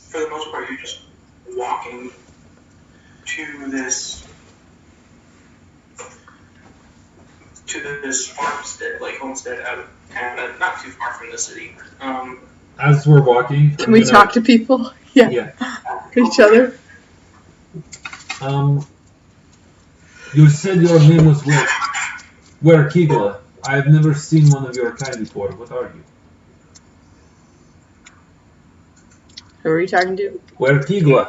For the most part, you're just walking to this to this farmstead, like homestead, out of kind of not too far from the city. As we're walking, Can we talk to people? Yeah. Each other. You said your name was Whaerkegla. I have never seen one of your kind before. What are you? Who are you talking to? Whaerkegla.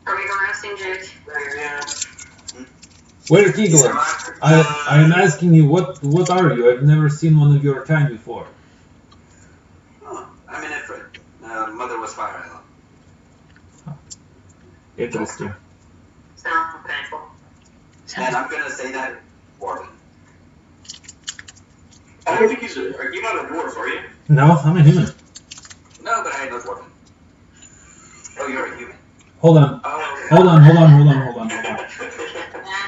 Are we harassing Jake? Yeah. Whaerkegla. I am asking you, what are you? I've never seen one of your kind before. Oh, I'm an ifrit. Mother was fire island. Interesting. Sounds painful. And I'm gonna say that Dwarven. I don't think he's a. You're not a dwarf, are you? No, I'm a human. No, but I know Dwarven. Oh, you're a human. Hold on. Oh, okay. Hold on.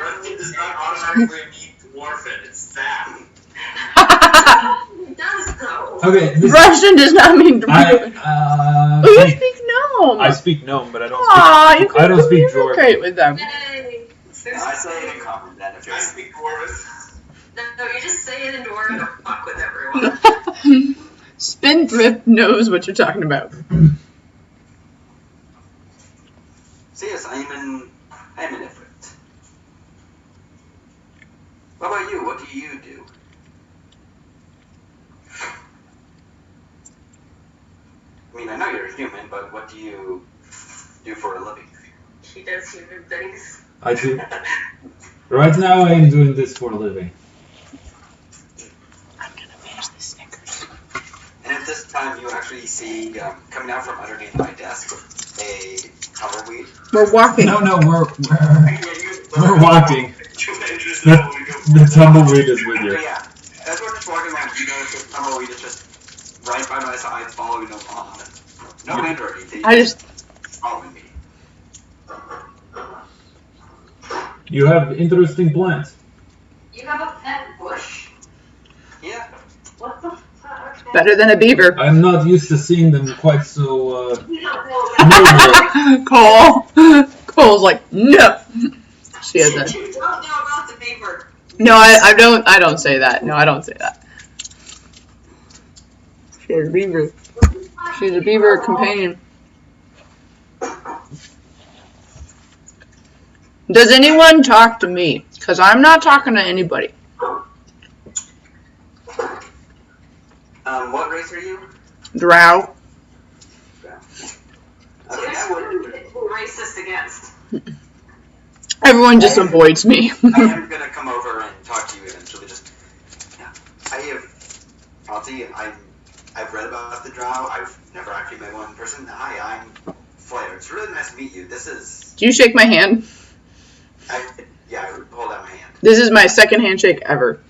Rustin does not automatically need dwarven. It's that. It does though. Okay. Russian does not mean dwarven. Oh, you hey, speak gnome. I speak gnome, but I don't Aw, speak. you can I don't speak communicate dwarven. with them. Yay. I say it in common then if I you're speak dwarven. No, you just say it in Dwarven or fuck with everyone. Spinthrift knows what you're talking about. So yes, I am an ifrit. What about you? What do you do? I mean, I know you're a human, but what do you do for a living? He does human things. I do. Right now, I am doing this for a living. I'm gonna finish the Snickers. And at this time, you actually see coming out from underneath my desk a tumbleweed. We're walking. No, we're We're walking. The tumbleweed is with So you. yeah, as we're just walking around, you notice this tumbleweed is just right by my side, following along. No hand or anything. I just. Following me. You have interesting plants. You have a pet bush? Yeah. What the fuck? Okay. Better than a beaver. I'm not used to seeing them quite so. We don't know that. Noble. Cole's like, no. She has a. You don't know about the beaver. No, I don't say that. No, I don't say that. She has a beaver. She's a beaver companion. Does anyone talk to me? Because I'm not talking to anybody. What race are you? Drow. Okay, that would. Racist against. Everyone just avoids me. I am gonna come over and talk to you eventually. Just, yeah. I'll tell you, I've read about the drow. I've never actually met one in person. Hi, I'm Flair. It's really nice to meet you. This is. Do you shake my hand? I hold out my hand. This is my second handshake ever.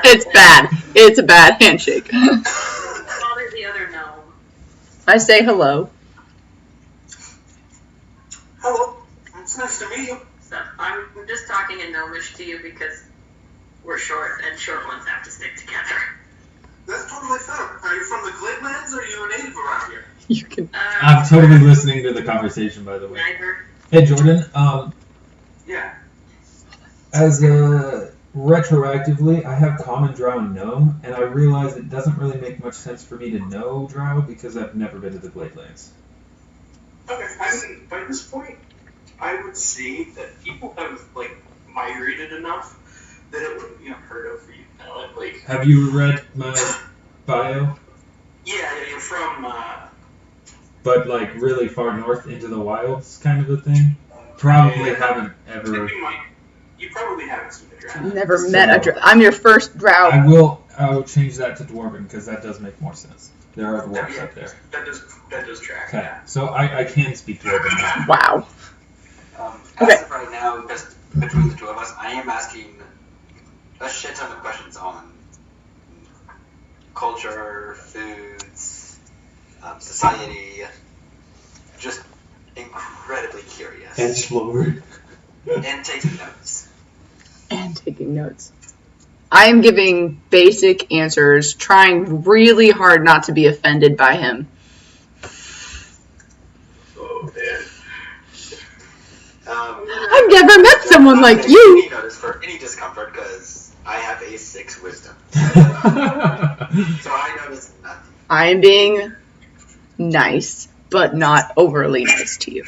It's bad. It's a bad handshake. Father the other gnome. I say hello. Hello. It's nice to meet you. So I'm just talking in gnomish to you because we're short and short ones have to stick together. That's totally fair. Are you from the Glitlands or are you a native around here? You can. I'm totally listening to the conversation, by the way. Neither. Hey, Jordan. Yeah. As retroactively, I have common drow and gnome, and I realize it doesn't really make much sense for me to know drow because I've never been to the Glitlands. Okay. I mean, by this point, I would say that people have migrated enough that it wouldn't be unheard of for you to know it. Like, Have you read my bio? yeah, you're from. But really far north into the wilds, kind of a thing. Probably haven't ever. You probably haven't seen the drow. Never met a drow. I'm your first drow. I will change that to dwarven because that does make more sense. There are dwarves up there. That does track. Okay, Yeah. so I can speak dwarven now. Wow. As of right now, just between the two of us, I am asking a shit ton of questions on culture, foods, society. Just incredibly curious. Edgelord. And taking notes. And taking notes. I am giving basic answers, trying really hard not to be offended by him. Oh man. I've never met Someone like Take you. any notice for any discomfort because I have a 6 wisdom. So I notice nothing. I am being nice, but not overly nice to you.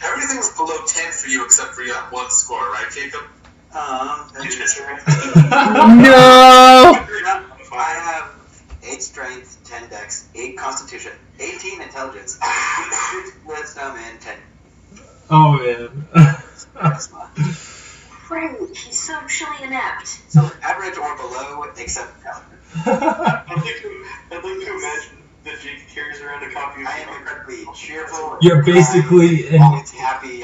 Everything was below 10 for you except for that one score, right, Jacob? That's right. No! I have 8 strength, 10 dex, 8 constitution, 18 intelligence, 6 wisdom, and 10 Oh man. charisma. Frank, he's socially inept. So average or below, except intelligence. I'd like to imagine that Jake carries around a copy of I am incredibly cheerful. You're basically in- always happy.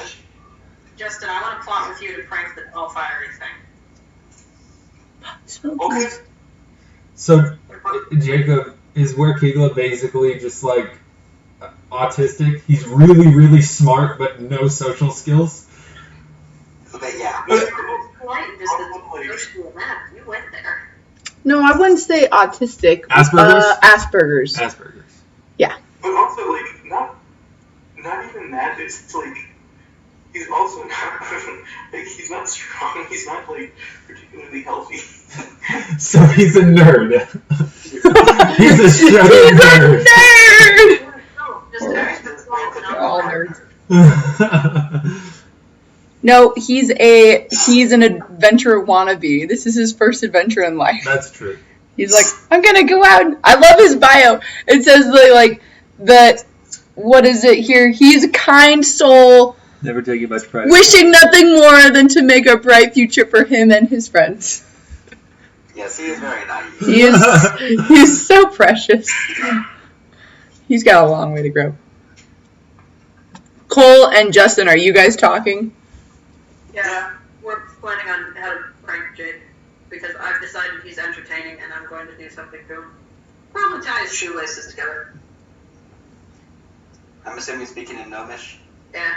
Justin, I want to plot with you to prank the all fiery thing. Okay. So, Jacob, is Whaerkegla basically just like autistic? He's really, really smart, but no social skills? But yeah. Polite and just socially inept. You went there. No, I wouldn't say autistic. Asperger's? Asperger's. Asperger's. But also, like, not even that. It's like he's also not like he's not strong. He's not like particularly healthy. So he's a nerd. He's a shredded nerd. No, just that's We're all nerds. nerd. No, he's an adventurer wannabe. This is his first adventure in life. That's true. He's like, I'm gonna go out. I love his bio. It says that what is it here? He's a kind soul, Never taking much pride. wishing nothing more than to make a bright future for him and his friends. Yes, he is very naive. He's so precious. He's got a long way to grow. Cole and Justin, are you guys talking? Yeah, we're planning on how to prank Jake because I've decided he's entertaining and I'm going to do something to him. Probably tie his shoelaces together. I'm assuming speaking in Gnomish. Yeah.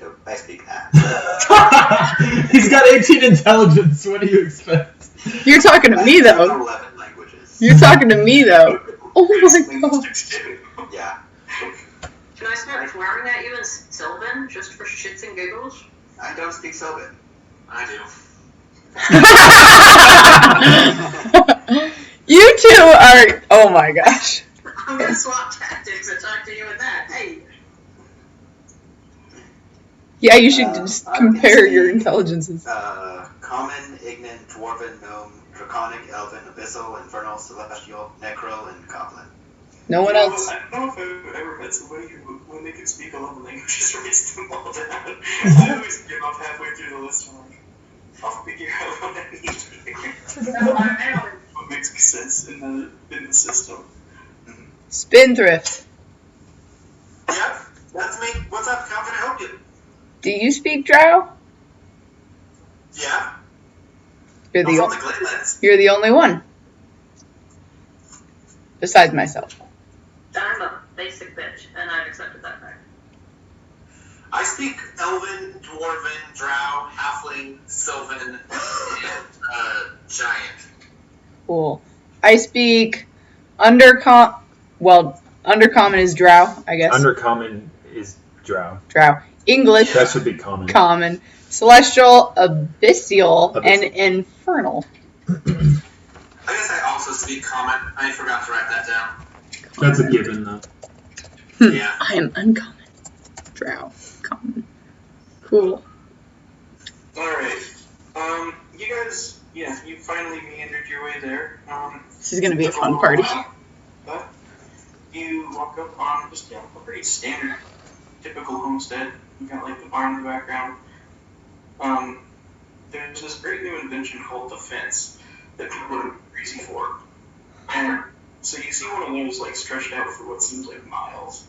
So I speak that. He's got 18 intelligence. What do you expect? You're talking to me, though. 11 languages. You're talking to me, though. Oh my god. Linguistics too. Yeah. Can I start swearing at you in Sylvan just for shits and giggles? I don't speak Sylvan. I do. You two are. Oh my gosh. I'm gonna swap tactics and talk to you with that. Hey. Yeah, you should just compare your intelligences. Common, Ignan, Dwarven, Gnome, Draconic, Elven, Abyssal, Infernal, Celestial, Necro, and Goblin. No one else. I don't know if I've ever met somebody who, when they can speak 11 languages, writes them all down. I always give up halfway through the list. I'm like, I'll figure out what I need here. What makes sense in the system. Spinthrift. Yeah, that's me. What's up? How can I help you? Do you speak drow? Yeah. You're I'm the from only. the Glenlands. You're the only one. Besides myself. I'm a basic bitch, and I've accepted that fact. I speak Elven, Dwarven, Drow, Halfling, Sylvan, and Giant. Cool. I speak undercommon is drow, I guess. Undercommon is drow. Drow. English. That should be common. Common. Celestial, abyssal, and infernal. I guess I also speak Common. I forgot to write that down. That's a given, though. Yeah. I am uncommon. Drow. Common. Cool. Alright. You guys, yeah, you finally meandered your way there. This is gonna be a fun party. But you walk up on just a pretty standard, typical homestead. You got like the barn in the background. There's this great new invention called the fence that people are crazy for. And so you see one of those like stretched out for what seems like miles.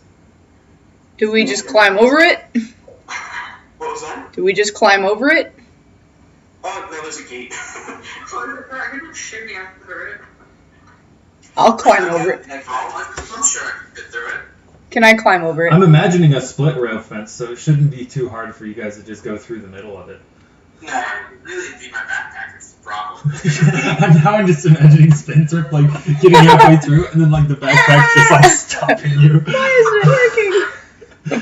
Do we just climb over it? What was that? Do we just climb over it? Oh, no, there's a gate. I can shimmy after it. I'll climb over it. I'm sure I can get through it. Can I climb over it? I'm imagining a split rail fence, so it shouldn't be too hard for you guys to just go through the middle of it. No, really, it'd be my backpack that's the problem. Now I'm just imagining Spinthrift like getting halfway through, and then like the backpack's just like stopping you. Why isn't it working?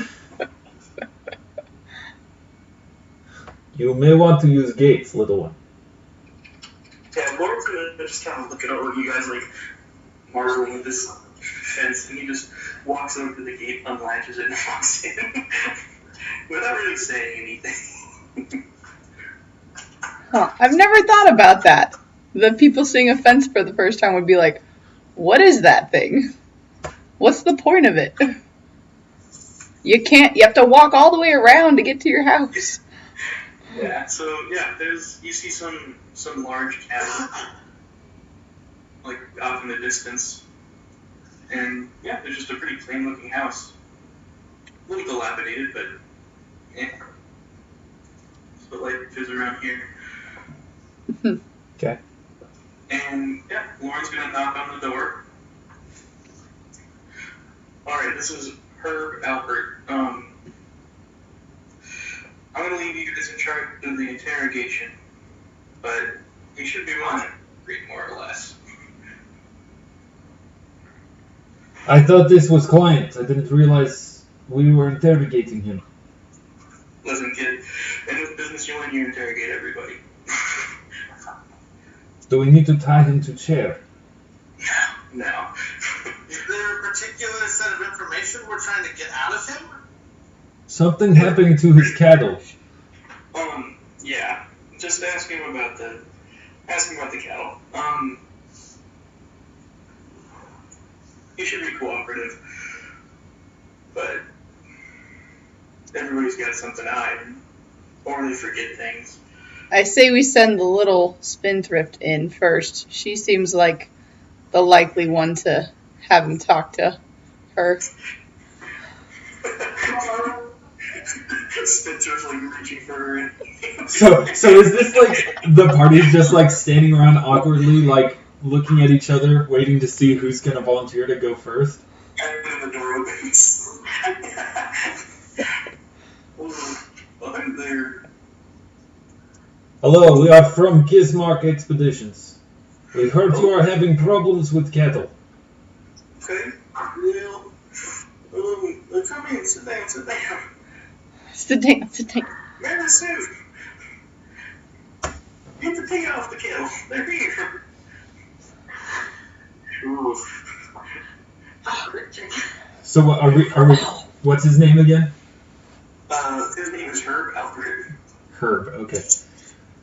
You may want to use gates, little one. Yeah, Lauren's gonna just kind of look at all of you guys like marveling at this fence, and he just walks over to the gate, unlatches it, and walks in without really saying anything. Huh. I've never thought about that. The people seeing a fence for the first time would be like, what is that thing? What's the point of it? You have to walk all the way around to get to your house. Yeah, so yeah, you see some large cattle like off in the distance. And yeah, there's just a pretty plain looking house. A little dilapidated, but yeah. That's what life is around here. Okay. And yeah, Lauren's gonna knock on the door. Alright, this is Herb Albert. I'm gonna leave you guys in charge of the interrogation, but you should be wondering, more or less. I thought this was client. I didn't realize we were interrogating him. Listen, kid, in this business you want you interrogate everybody. Do we need to tie him to chair? No. Is there a particular set of information we're trying to get out of him? Something happened to his cattle. Yeah. Just ask him about the cattle. He should be cooperative. But everybody's got something to hide. Or they forget things. I say we send the little spendthrift in first. She seems like the likely one to have him talk to her. Spendthrift like reaching for her. So is this like the party's just like standing around awkwardly, like looking at each other, waiting to see who's gonna volunteer to go first? And then the door opens. Behind there. Hello, we are from Gizmark Expeditions. We heard you are having problems with cattle. Okay. Well, come in, sit down. Sit down. Man, soon. Get the tea off the kettle. They're here. So are we? What's his name again? His name is Herb Albert. Herb. Okay.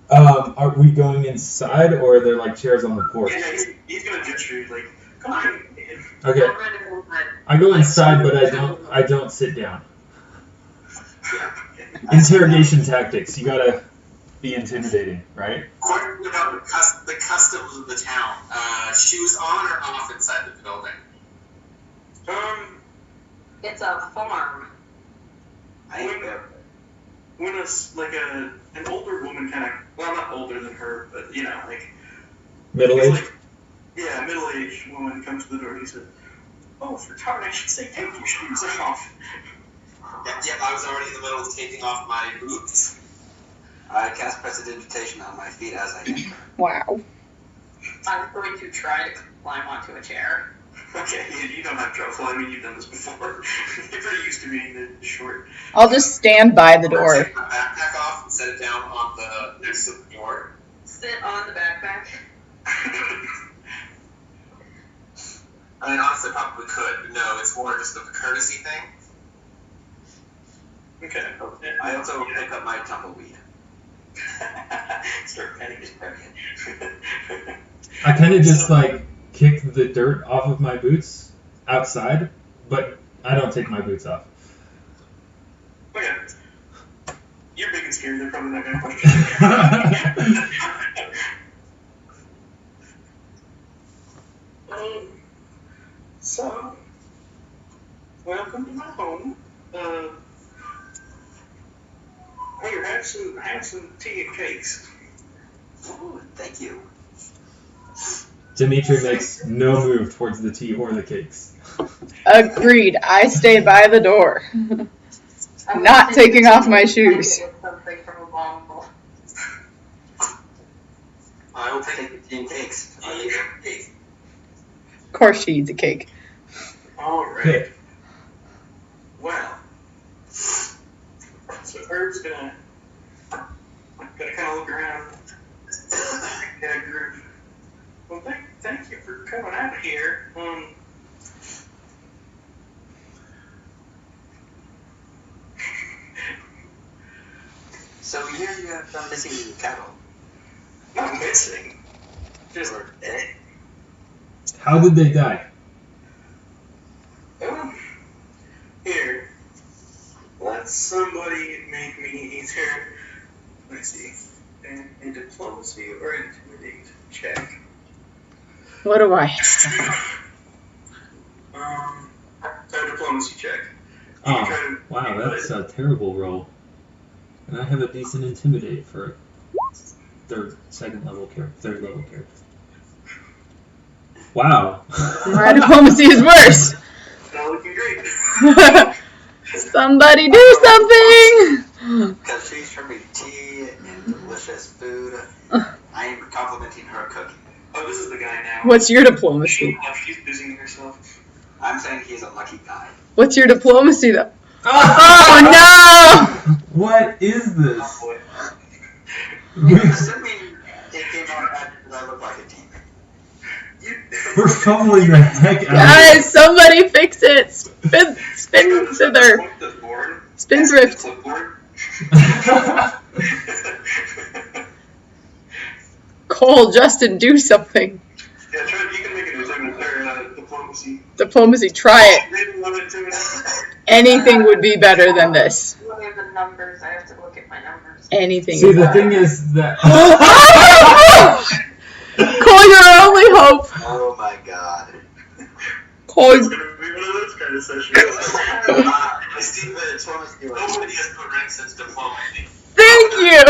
Are we going inside, or are there like chairs on the porch? Yeah, he's gonna gesture like, come on. Okay. I go inside, but I don't sit down. Interrogation tactics. You gotta be intimidating, right? Question about the customs of the town. Shoes on or off inside the building? It's a farm. When an older woman kind of, well, not older than her, but you know, like Middle-aged? like, yeah, middle-aged woman comes to the door and he said, "Oh, for tarn, I should say take your shoes off." Yeah, I was already in the middle of taking off my boots. I cast prestidigitation on my feet as I enter. Wow. I'm going to try to climb onto a chair. Okay, you don't have trouble. I mean, you've done this before. You're pretty used to being this short. I'll just stand by the I'm gonna door. take my backpack off and set it down on the next to the door. Sit on the backpack. I mean, honestly, probably could, but no, it's more just a courtesy thing. Okay. I also pick up my tumbleweed. Start petting his pregnant. I kind of just like kick the dirt off of my boots outside, but I don't take my boots off. Okay. You're big and scary. They're probably not going to question you. So, welcome to my home. Here, have some tea and cakes. Ooh, thank you. Dimitrii makes no move towards the tea or the cakes. Agreed. I stay by the door. Not taking off my shoes. Something from a bottle. I will take the tea and cakes. Of course she eats a cake. Alright. Well. So Herb's gonna Gonna kind of look around. Yeah, group. Well, thank you for coming out here. So we hear you have some missing cattle. Not missing. Just dead. How did they die? Here. Let somebody make me either, let's see, a diplomacy or intimidate check. What do I? A diplomacy check. You can try Oh, to wow, that's a terrible roll. And I have a decent intimidate for a third level character. Wow. My diplomacy is worse. Not looking great. Somebody do something! Because she's serving tea and delicious food. I am complimenting her cooking. Oh, this is the guy now. What's your diplomacy? She's busying herself. I'm saying he's a lucky guy. What's your diplomacy though? Oh no! What is this? Oh boy. Assuming it came out after I look like a demon. We're fumbling the heck out of it. Guys, somebody fix it! Spinthrift. Spinthrift. Cole, Justin, do something. Yeah, you can make an diplomacy. Diplomacy, try it. Maybe one intimidate. Anything would be better than this. What are the numbers? I have to look at my numbers. Anything. See, is the better. thing is that... Cole, your only hope. Oh my god. Cole, It's gonna be one of those kind of sessions. I see the diplomacy. Nobody has put ranks as diplomacy. thank you.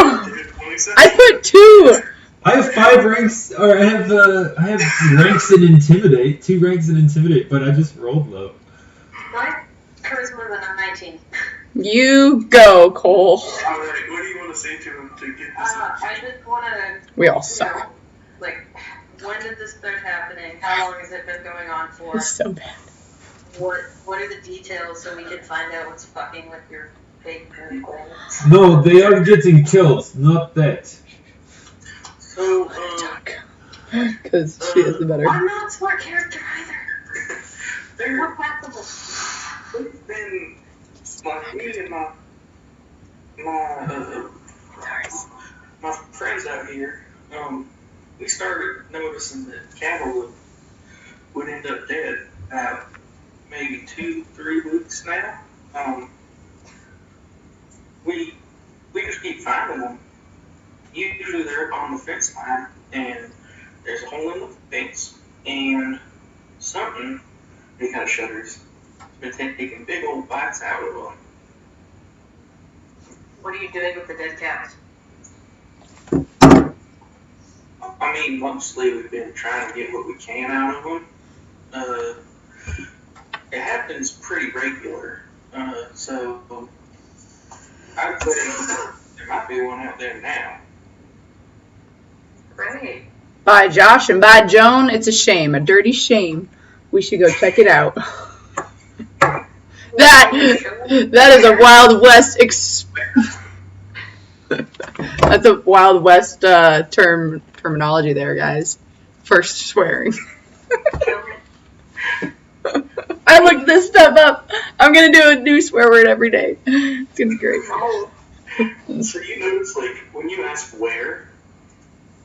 I put 2. I have 5 ranks, or I have ranks in Intimidate, 2 ranks in Intimidate, but I just rolled low. My charisma is a 19. You go, Cole. Alright, what do you want to say to him to get this? I just want to, We all suck. like, when did this start happening? How long has it been going on for? It's so bad. What are the details so we can find out what's fucking with your fake moon goals? No, they are getting killed, not that. So, Because she is the better. I'm not a smart character either. We're passable. There's been, like, me and my friends out here, we started noticing that cattle would end up dead about maybe 2-3 weeks now. We just keep finding them. Usually they're up on the fence line, and there's a hole in the fence, and something, and he kind of shudders, has been taking big old bites out of them. What are you doing with the dead cows? I mean, mostly we've been trying to get what we can out of them. It happens pretty regular, so I'd say there might be one out there now. Great. By Josh and by Joan, it's a shame, a dirty shame. We should go check it out. That is a Wild West That's a Wild West terminology there, guys. First swearing. I looked this stuff up. I'm gonna do a new swear word every day. It's gonna be great. So you notice, like, when you ask where,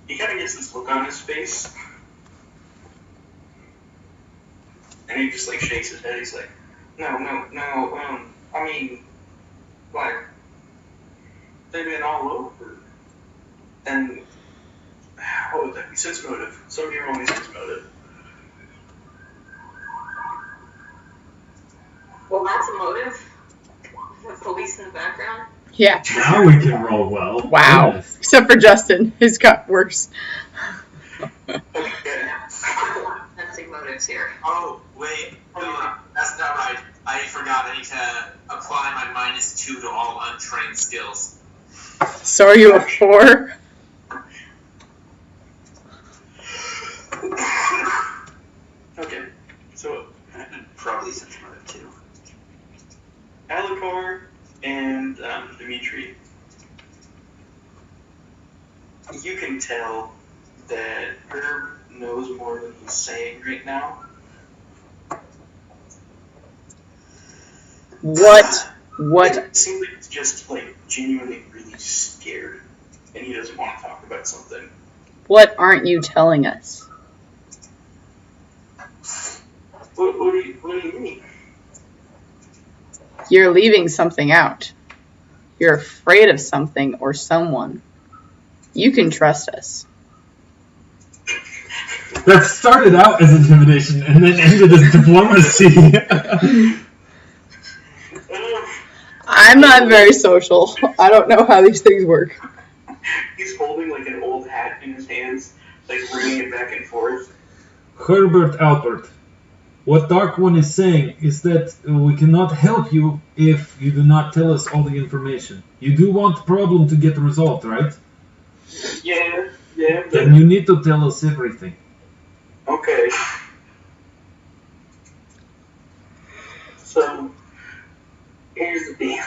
he kind of gets this look on his face, and he just, like, shakes his head. He's like, no, I mean, like, they've been all over. And, what would that be? Sense motive. Some of you are only sense motive. Well, that's a motive. With police in the background. Yeah. Now we can roll well. Wow. Goodness. Except for Justin. His got worse. Okay. Sensing motives here. Oh, wait. That's not right. I forgot. I need to apply my -2 to all untrained skills. So are you a 4? Okay. So, Probably since motive too. Alakarr and Dimitrii. You can tell that Herb knows more than he's saying right now. What? It seems like he's just like genuinely really scared, and he doesn't want to talk about something. What aren't you telling us? What do you mean? You're leaving something out. You're afraid of something or someone. You can trust us. That started out as intimidation and then ended as diplomacy. I'm not very social. I don't know how these things work. He's holding like an old hat in his hands, like ringing it back and forth. Herbert Albert, what Dark One is saying is that we cannot help you if you do not tell us all the information. You do want the problem to get resolved, right? Yeah. Then you need to tell us everything. Okay. So, here's the deal.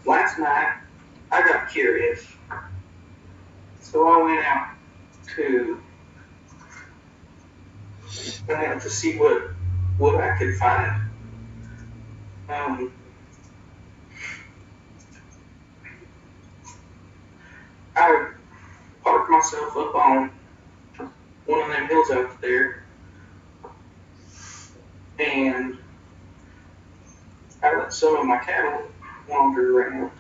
Last night, I got curious. So I went out to see what I could find. I parked myself up on one of them hills out there, and I let some of my cattle wander around,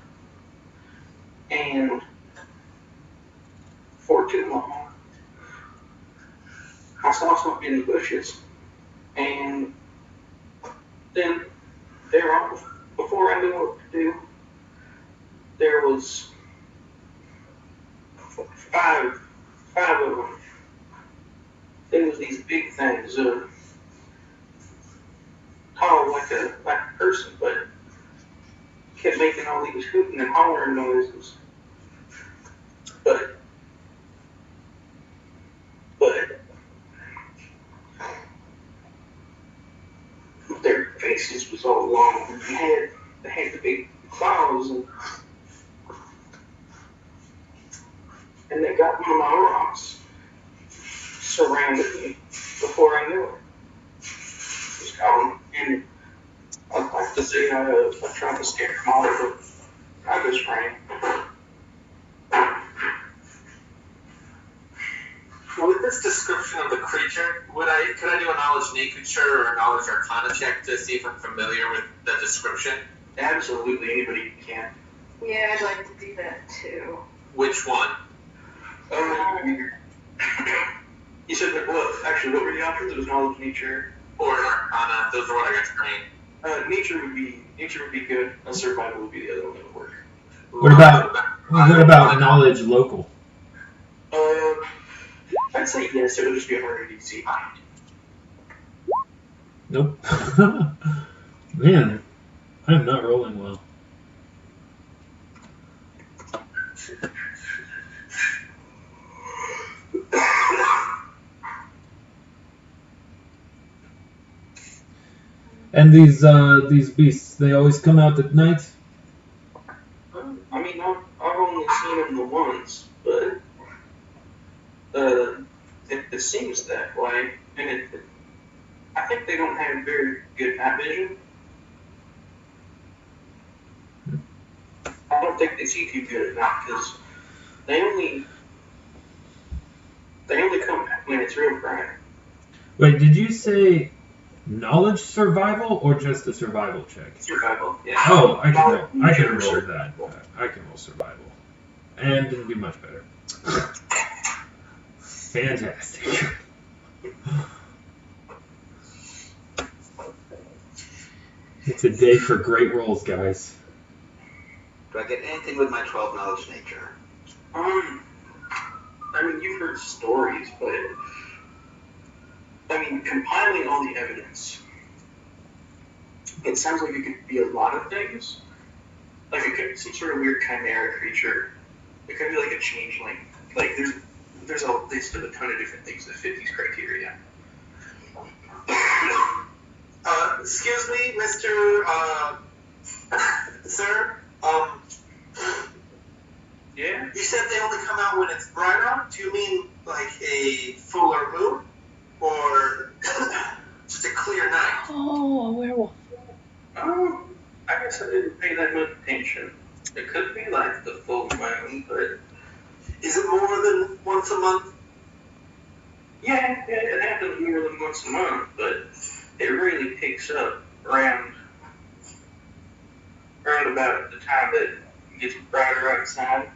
and for too long, I saw something in the bushes, and then before I knew what to do, there was five of them. There was these big things, tall like a person, but kept making all these hooting and hollering noises. But their faces was all long, and they had the big claws, and they got one of my rocks surrounded me before I knew it. It was gone, and I'd like to say I tried to scare them all, but I just ran. With this description of the creature, could I do a knowledge nature or a knowledge arcana check to see if I'm familiar with the description? Absolutely, anybody can. Yeah, I'd like to do that too. Which one? You said that, actually, what were the options? It was knowledge, nature, Or an arcana. Those are what I got trained. nature would be good. And survival would be the other one that would work. What about knowledge local? I'd say yes. It would just be a harder DC. Nope. Man, I'm not rolling well. And these beasts, they always come out at night? I mean, I've only seen them the once, but it seems that way, and I think they don't have very good night vision. I don't think they see too good at night because they only come out when it's real bright. Wait, did you say knowledge survival or just a survival check? Survival, yeah. Oh, I can roll that. I can roll survival. And it'll be much better. Fantastic. It's a day for great rolls, guys. Do I get anything with my 12 knowledge nature? I mean, you've heard stories, but I mean, compiling all the evidence, it sounds like it could be a lot of things. Like it could be some sort of weird chimera creature. It could be like a changeling. Like there's a list of a ton of different things that fit these criteria. Excuse me, Mr. Sir? Yeah? You said they only come out when it's bright out? Do you mean like a fuller moon? Or just a clear night? Oh, a werewolf. Oh, I guess I didn't pay that much attention. It could be like the full moon, but Is it more than once a month? yeah, it happens more than once a month, but it really picks up around about the time that it gets brighter outside.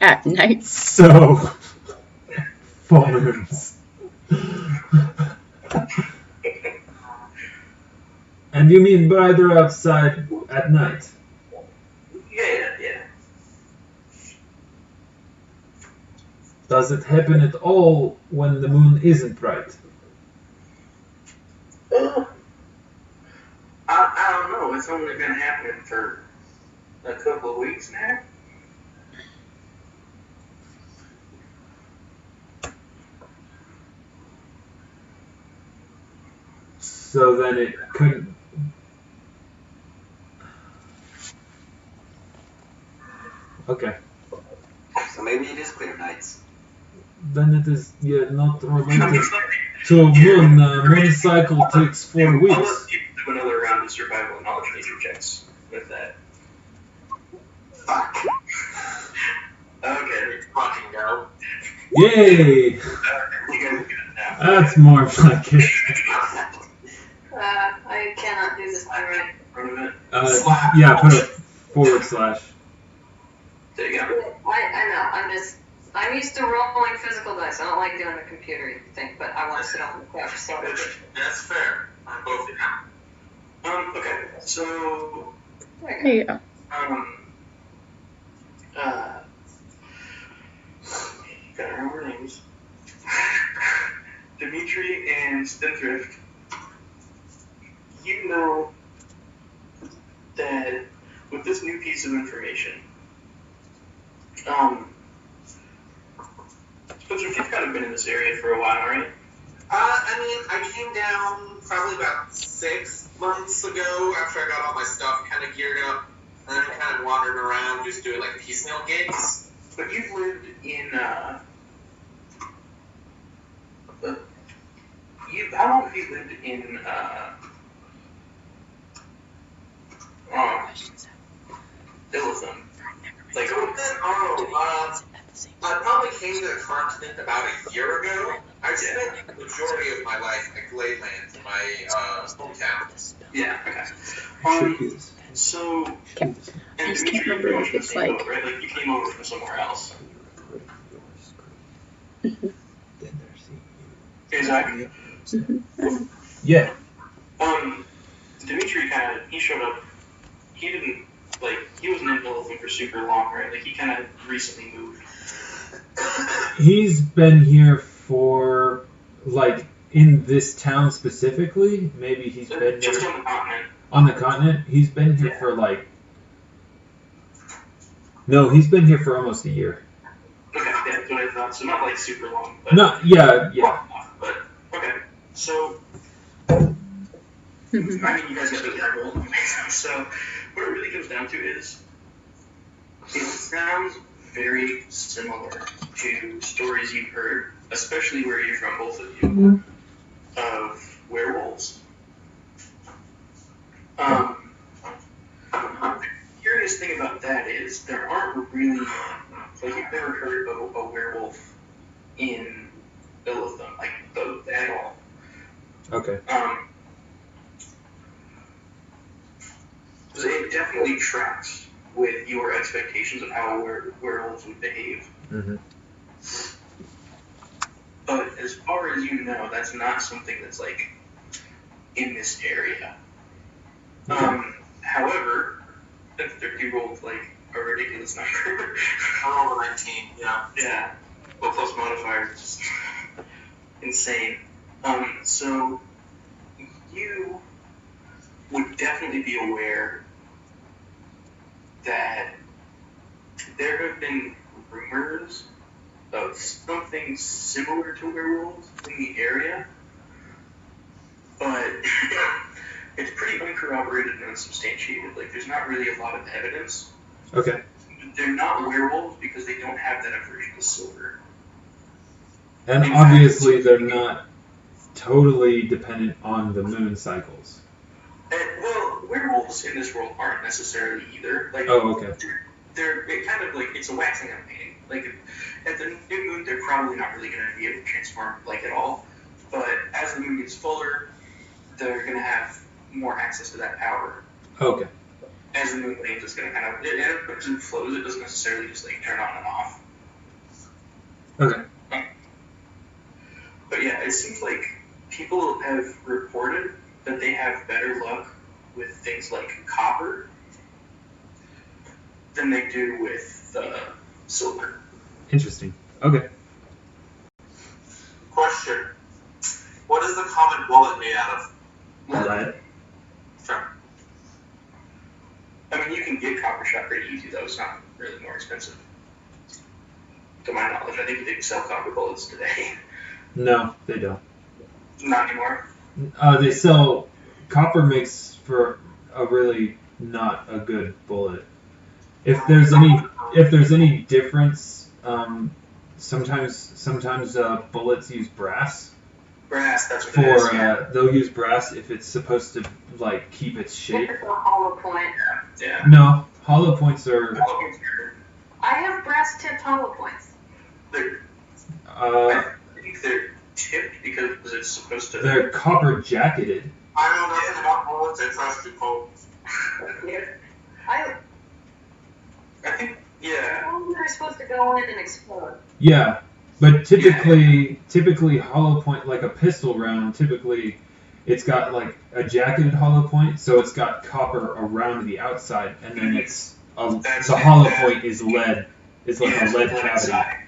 At night. So, full moons. And you mean brighter outside at night? Yeah. Does it happen at all when the moon isn't bright? I don't know. It's only been happening for a couple of weeks now. So then it couldn't... Okay. So maybe it is clear nights. Then it is not related to a moon. Moon cycle takes 4 I'll weeks. let you do another round of survival and knowledge nature checks with that. Fuck. Okay. Fucking go. Yay! You guys get it now. That's more like it. I cannot do this thing right. Front of it. Yeah, put a /. There you go. I know. I'm used to rolling physical dice. I don't like doing a computer thing, but I want to sit on the couch, so. That's fair. I'm both in. Okay. So, There you go. gotta remember names. Dimitrii and Spinthrift. You know that with this new piece of information, Spinthrift, you've kind of been in this area for a while, right? I came down probably about 6 months ago after I got all my stuff kind of geared up, and then kind of wandered around just doing like piecemeal gigs. But you've lived in, how long have you lived in, Ilitham? Like, I probably came to the continent about a year ago. I spent the majority of my life at Gladelands, my hometown. yeah, okay. So, and I just Dimitrii, can't you're remember pretty what much in the it's same like. boat, right? Like, you came over from somewhere else. Hey, Zach? Yeah. Dimitrii he showed up, he wasn't in Ilitham for super long, right? Like, he kind of recently moved. He's been here for, like, in this town specifically. Maybe he's been Just here on the continent. on the continent. He's been here for, like... No, he's been here for almost a year. Okay, yeah, that's what I thought. So not, like, super long, but... No, yeah. But, okay. So, I mean, you guys got really high roll. So, what it really comes down to is, it sounds very similar to stories you've heard, especially where you're from, both of you, of werewolves. The curious thing about that is there aren't really, like, you've never heard of a werewolf in Ilitham, like, at all. Okay. It definitely tracks with your expectations of how werewolves would behave. Mm-hmm. But as far as you know, that's not something that's, like, in this area. However, you rolled, like, a ridiculous number. I rolled a 19, yeah. Yeah. Well, plus modifier, just insane. So, you would definitely be aware that there have been rumors of something similar to werewolves in the area, but it's pretty uncorroborated and unsubstantiated. Like, there's not really a lot of evidence. Okay. They're not werewolves because they don't have that aversion to silver. And obviously they're not totally dependent on the moon cycles. Well, werewolves in this world aren't necessarily either. Like, Oh, okay. They're it kind of like, it's a waxing and waning. Like, at the new moon, they're probably not really going to be able to transform, like, at all. But as the moon gets fuller, they're going to have more access to that power. Okay. As the moon wanes, it's going to kind of, it flows. It doesn't necessarily just, like, turn on and off. Okay. But yeah, it seems like people have reported that they have better luck with things like copper than they do with silver. Interesting. Okay. Question. What is the common bullet made out of? Lead. Sure. I mean, you can get copper shot pretty easy, though. It's not really more expensive. To my knowledge, I think they sell copper bullets today. No, they don't. Not anymore. They sell copper makes for a really not a good bullet. If there's any difference, sometimes bullets use brass. Brass, that's what it is. Yeah. They'll use brass if it's supposed to like keep its shape. It's a hollow point. Yeah. No, hollow points are. I have brass tipped hollow points. I think they're tipped because it's supposed to. They're copper jacketed. I know nothing about bullets. I trust you, folks. I think, yeah. They're supposed to go in and explode. Yeah, but typically hollow point, like a pistol round, typically it's got like a jacketed hollow point, so it's got copper around the outside, and then the hollow point is lead. It's like a lead cavity. Side.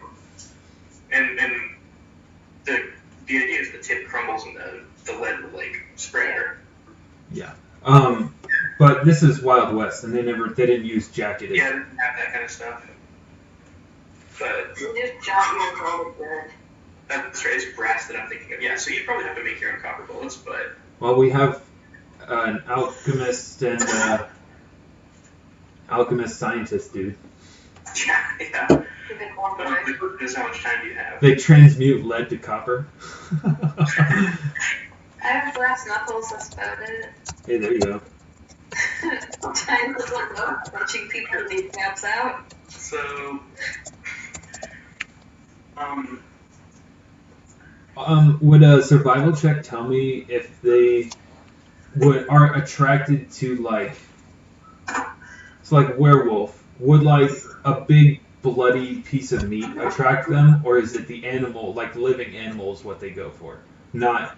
And the idea is the tip crumbles and the lead will like spread. Yeah. But this is Wild West, and they didn't use jacketed. Yeah, they didn't have that kind of stuff. But You just jot your roll good. that's right, it's brass that I'm thinking of. Yeah, so you probably have to make your own copper bullets, but Well, we have an alchemist and alchemist scientist dude. yeah. Keep it warm, The right? question is, how much time do you have? They transmute lead to copper. I have brass knuckles, that's about it. Hey, there you go. Tiny little note, punching people with these caps out. So, Would a survival check tell me if they are attracted to like, it's like werewolf? Would like a big bloody piece of meat attract them, or is it the animal, like living animals, what they go for? Not.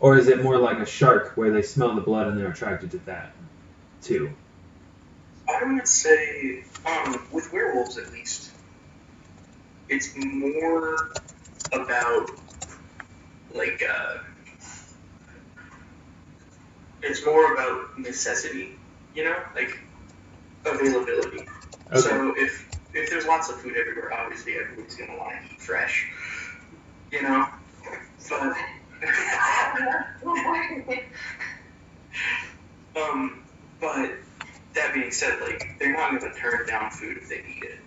Or is it more like a shark where they smell the blood and they're attracted to that, too? I would say, with werewolves at least, it's more about, like, it's more about necessity, you know? Like, availability. Okay. So if there's lots of food everywhere, obviously everybody's going to want to eat fresh, you know? But... but that being said, like, they're not going to turn down food if they eat it.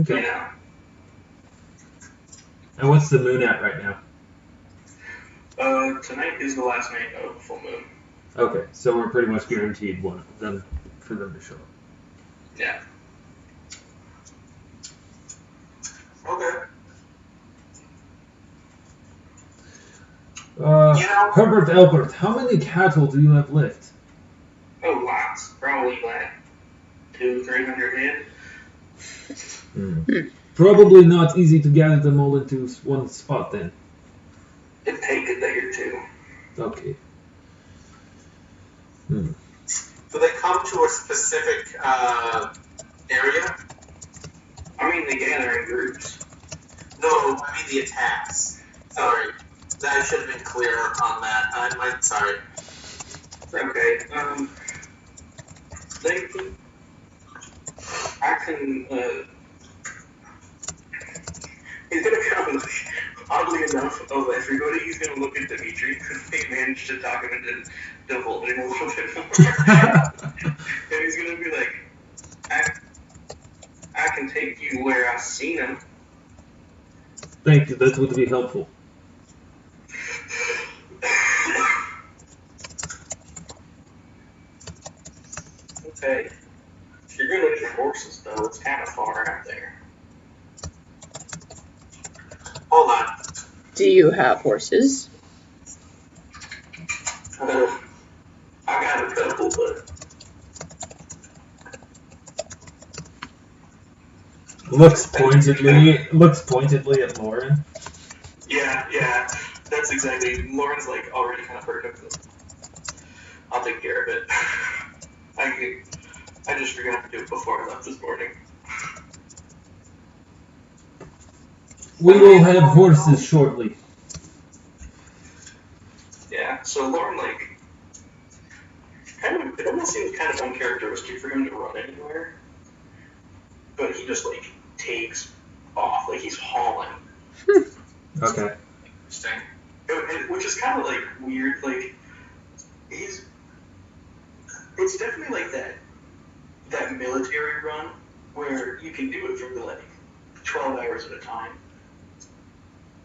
Okay. You know? And what's the moon at right now? Tonight is the last night of full moon. Okay, so we're pretty much guaranteed one of them for them to show up. Yeah. Okay. Herbert Albert, how many cattle do you have left? Oh, lots. Probably like 200-300 head. Probably not easy to gather them all into one spot then. It'd take a day or two. Okay. Do they come to a specific area? I mean, they gather in groups. No, I mean the attacks. Sorry. I should have been clear on that. Sorry. Okay, I can, he's gonna come Oddly enough, of everybody, he's going to look at Dimitrii because they managed to talk him into divulging a little bit more. And he's going to be like, I can take you where I've seen him. Thank you, that would be helpful. Okay. If you're going to get horses, though, it's kind of far out there. Hold on. Do you have horses? I got a couple, but... Looks pointedly at Lauren. Yeah, that's exactly. Lauren's like already kind of heard of them. I'll take care of it. I just forgot to do it before I left this morning. We will have horses shortly. Yeah, so Lauren, like, it almost seems kind of uncharacteristic for him to run anywhere. But he just, like, takes off, like he's hauling. Okay. Interesting. Which is kind of, like, weird, like, it's definitely like that military run where you can do it for, like, 12 hours at a time.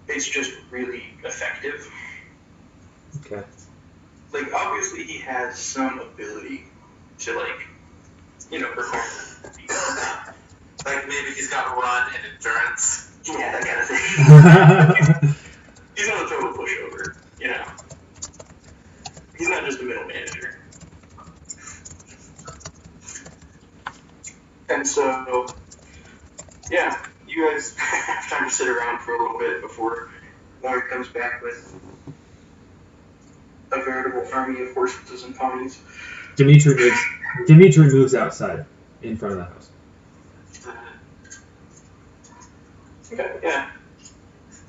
It's just really effective. Okay. Like, obviously he has some ability to, like, perform. Like maybe he's got run and endurance. Yeah, that kind of thing. He's not a total pushover, He's not just a middle manager. And so, yeah, you guys have time to sit around for a little bit before Lauren comes back with a veritable army of horses and ponies. Dimitrii moves outside in front of the house. Okay, yeah.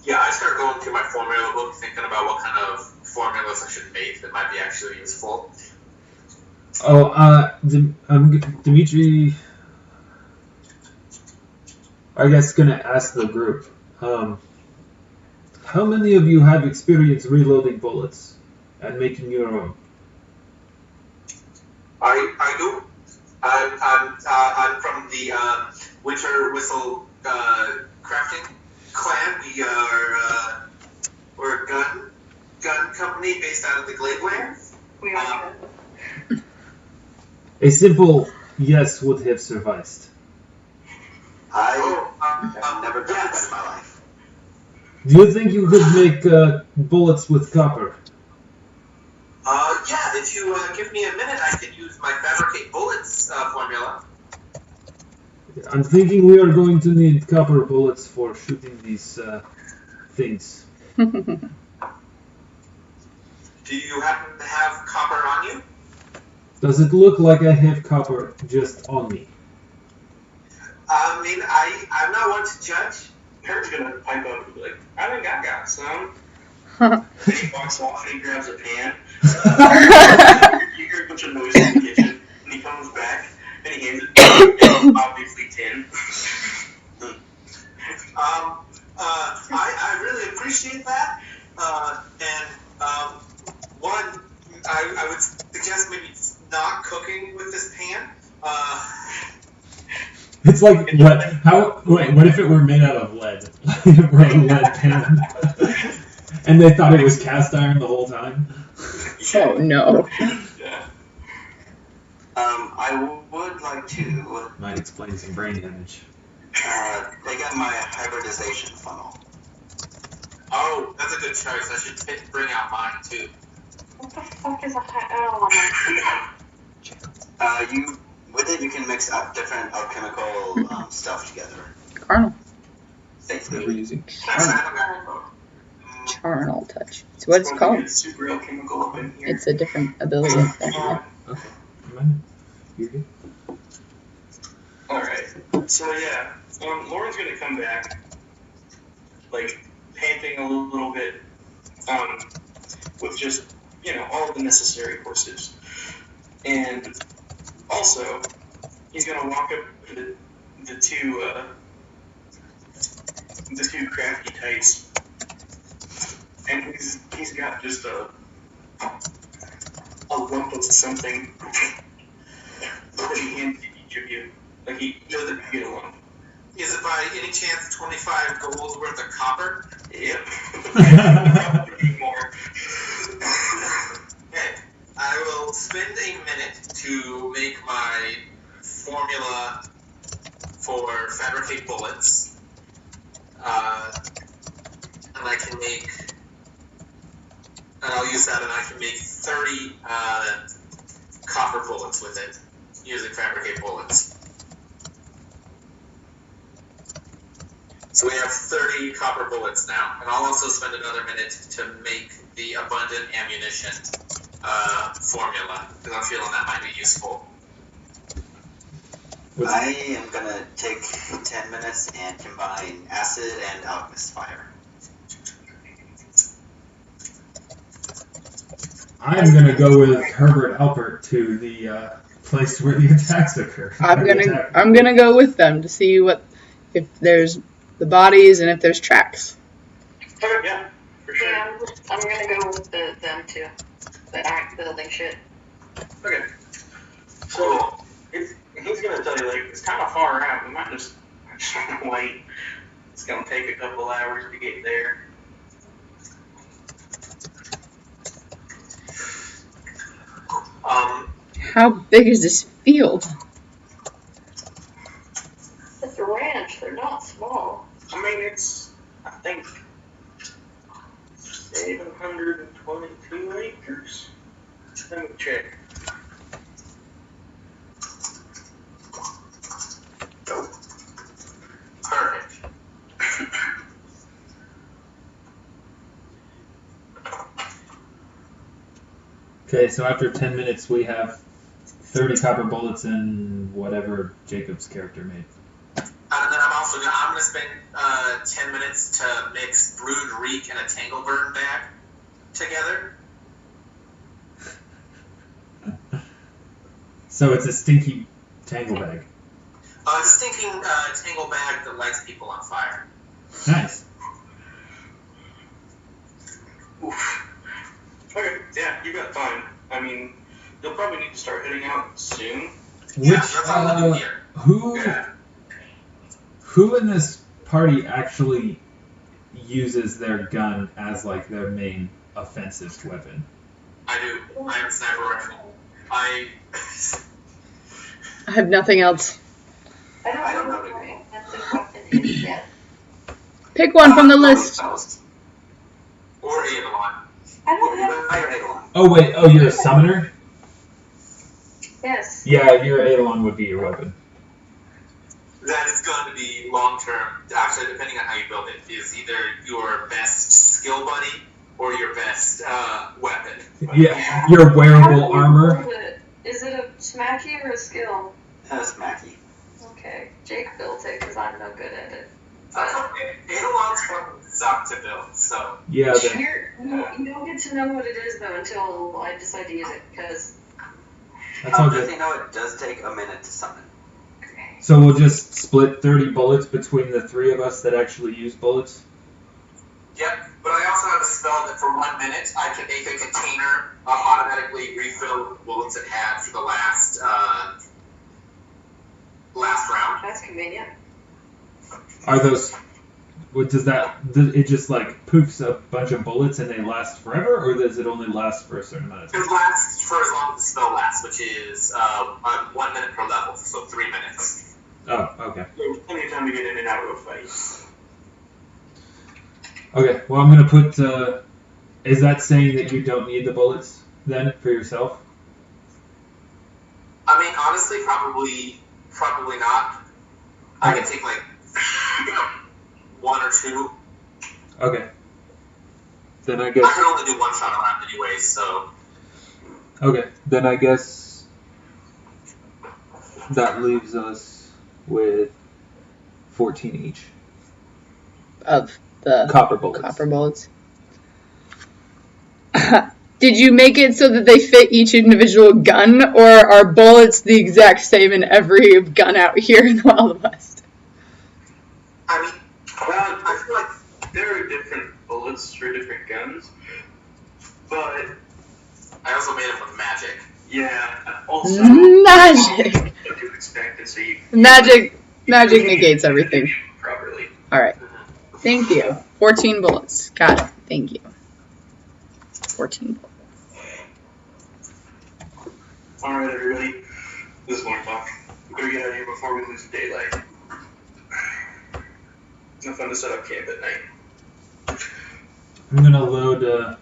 Yeah, I start going through my formula book, thinking about what kind of formulas I should make that might be actually useful. Dimitrii, I guess, gonna ask the group. How many of you have experience reloading bullets and making your own? I do. I'm from the Winterwhistle crafting clan. We're a gun company based out of the Gladeware. We are. A simple yes would have sufficed. I've never done that in my life. Do you think you could make bullets with copper? Yeah, if you give me a minute, I could use my fabricate bullets formula. I'm thinking we are going to need copper bullets for shooting these things. Do you happen to have copper on you? Does it look like I have copper just on me? I mean, I'm not one to judge. Kurt's gonna pipe up and be like, I think I got some. Then he walks off and he grabs a pan. You hear a bunch of noise in the kitchen, and he comes back and he hands it to you. It's obviously tin. I really appreciate that. One, I would suggest maybe not cooking with this pan. It's like what if it were made out of lead? We're a lead pan. And they thought it was cast iron the whole time? Oh no. Yeah. I would like to Might explain some brain damage. take out my hybridization funnel. Oh, that's a good choice. I should bring out mine too. What the fuck is a eidolon? With it, you can mix up different alchemical stuff together. Carnal. Safely. We're using Charnel touch. It's what it's called. It's super alchemical up in here. It's a different ability. Okay. You're good. Alright. So yeah, Lauren's gonna come back, like, panting a little bit, with just, all of the necessary horses. And also, he's gonna walk up to the two crafty types and he's got just a lump of something that he hands to each of you. Like he doesn't get a lump. Is it by any chance 25 gold worth of copper? Yep. More. Okay. I will spend a minute to make my formula for fabricate bullets. And I can make, and I'll use that, and I can make 30 copper bullets with it, using fabricate bullets. So we have 30 copper bullets now, and I'll also spend another minute to make the abundant ammunition formula, because I'm feeling that might be useful. I am gonna take 10 minutes and combine acid and alchemist fire. I'm gonna go with Herbert Alpert to the place where the attacks occur. I'm gonna go with them to see if there's the bodies and if there's tracks. Okay, yeah, for sure. Yeah, I'm gonna go with them too. That aren't building shit. Okay. So he's gonna tell you like it's kind of far out. We might just wait. It's gonna take a couple hours to get there. How big is this field? It's a ranch. They're not small. I mean, it's I think 722 acres. Let me check. Nope. Perfect. Okay, so after 10 minutes, we have 30 copper bullets and whatever Jacob's character made. And then I'm gonna spend 10 minutes to mix brewed reek and a tangleburn bag together. So it's a stinky tangle bag. It's a stinking tangle bag that lights people on fire. Nice. Oof. Okay, yeah, you got time. I mean, you'll probably need to start heading out soon. Which, that's all I'm looking here. who in this party actually uses their gun as, like, their main offensive weapon? I do. I have a sniper rifle. I I have nothing else. I don't know what my offensive weapon is yet. Pick one from the list. Or eidolon. I don't have. Fire eidolon. Oh, wait, you're a summoner? Yes. Yeah, your eidolon would be your weapon. That is going to be long term. Actually, depending on how you build it, is either your best skill buddy or your best weapon. Yeah, your wearable armor. Is it a smacky or a skill? Smacky. Okay, Jake built it because I'm no good at it. That's okay. Eidolons fucking suck to build, so. Yeah, You don't get to know what it is though until I decide to use it because. that's all Just good. you know, it does take a minute to summon. So we'll just split 30 bullets between the three of us that actually use bullets? Yep, but I also have a spell that for 1 minute I can make a container automatically refill the bullets it had for the last round. That's convenient. Are those... What does that... It just, like, poofs a bunch of bullets and they last forever? Or does it only last for a certain amount of time? It lasts for as long as the spell lasts, which is 1 minute per level, so 3 minutes. Oh, okay. There's plenty of time to get in and out of a fight. Okay, well, I'm going to put... is that saying that you don't need the bullets, then, for yourself? I mean, honestly, probably not. I can take, like, 1 or 2. Okay. Then I I guess... can only do 1 shot around anyway, so... Okay, then I guess... That leaves us with 14 each. Of the Copper bullets. Copper bullets. Did you make it so that they fit each individual gun, or are bullets the exact same in every gun out here in the Wild West? I mean, I feel like there are different bullets bullets for different guns. But I also made them with magic. yeah, also Magic. what to expect, and so you Magic negates everything. properly. Alright. Thank you. 14 bullets. Got it. Thank you. 14 bullets. All right, everybody. This is one talk. We gotta get out of here before we lose daylight. No fun to set up camp at night. I'm gonna load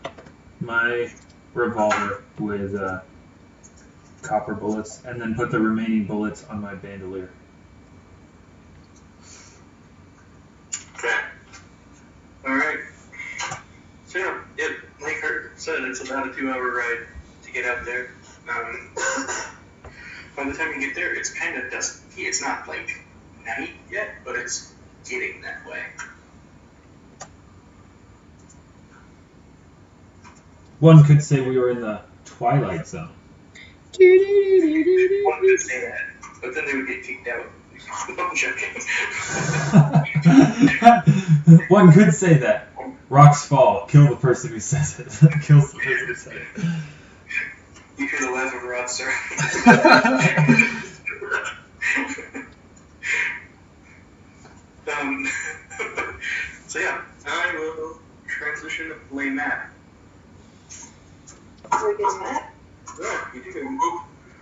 my revolver with copper bullets, and then put the remaining bullets on my bandolier. Okay. All right. So yeah, like Kurt said, it's about a 2-hour ride to get out there. By the time you get there, it's kind of dusky. It's not like night yet, but it's getting that way. One could say we were in the Twilight Zone. One could say that, but then they would get kicked out. I'm joking. One could say that. Rocks fall. Kill the person who says it. Kills the person who said it. You hear the laugh of Rod, sir. So yeah, I will transition to play map. Where is that? Yeah, you do.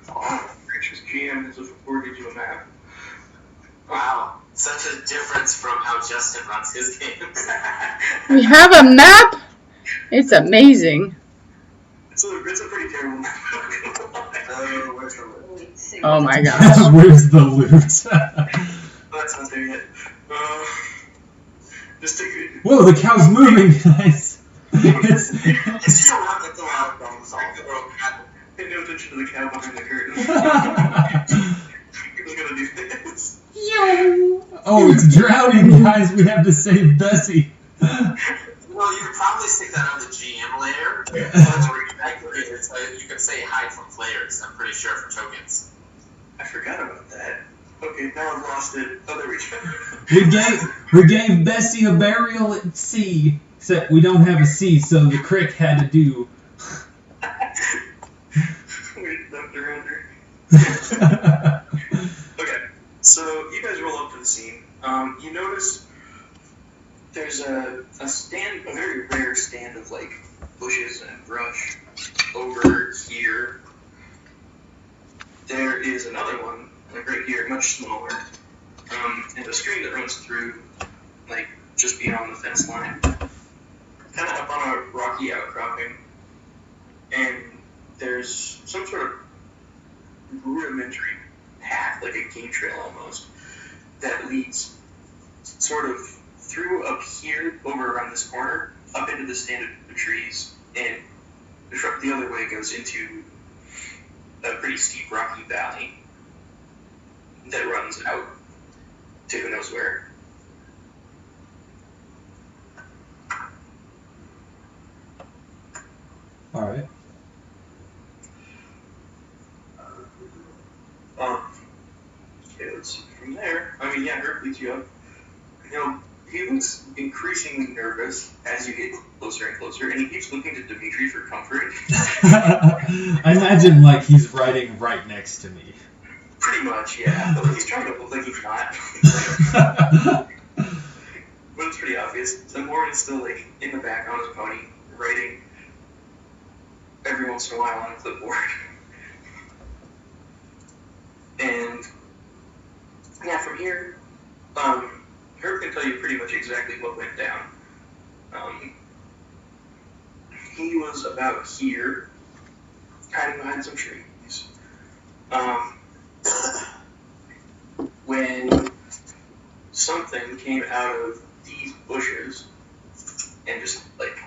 Oh, gracious GM has afforded you a map. Wow, such a difference from how Justin runs his games. We have a map? It's amazing. It's a pretty terrible map. Where's the loot? Oh my gosh. Where's the loot? That's not there yet. Just take it. Whoa, the cow's moving, guys. It's just a lot that's a lot of things. Pay no attention to the cow behind the curtain. Who's gonna do this? Oh, it's drowning, guys. We have to save Bessie. Well, you could probably stick that on the GM layer. So you could say hide from players, I'm pretty sure, for tokens. I forgot about that. Okay, now I've lost it. Oh, there we go. We gave Bessie a burial at sea. Except we don't have a sea, so the crick had to do. We dumped her under. Okay, so you guys roll up to the scene. You notice there's a very rare stand of like bushes and brush over here. There is another one, like right here, much smaller, and a stream that runs through, like just beyond the fence line, kind of up on a rocky outcropping, and there's some sort of rudimentary path, like a game trail almost, that leads sort of through up here, over around this corner, up into the stand of trees, and the other way goes into a pretty steep rocky valley that runs out to who knows where. Alright. Okay, let's see from there. I mean, yeah, Herb leads you up. You know, he looks increasingly nervous as you get closer and closer, and he keeps looking to Dimitrii for comfort. I imagine like he's riding right next to me. Pretty much, yeah. But he's trying to look like he's not. But it's pretty obvious. So Morgan is still like in the back on his pony, writing every once in a while on a clipboard. And yeah, from here, Herb can tell you pretty much exactly what went down. He was about here, hiding behind some trees, when something came out of these bushes and just like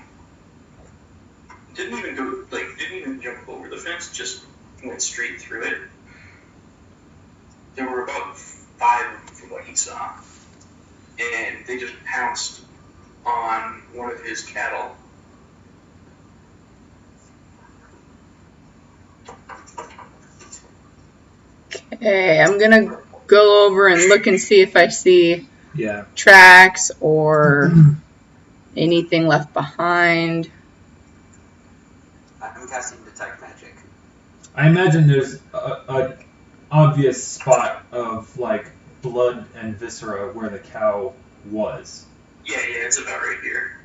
didn't even jump over the fence, just went straight through it. There were about 5 of them from what he saw, and they just pounced on one of his cattle. Okay, I'm gonna go over and look and see if I see Yeah. tracks or Anything left behind? I'm casting Detect Magic. I imagine there's a obvious spot of like blood and viscera where the cow was. Yeah, it's about right here.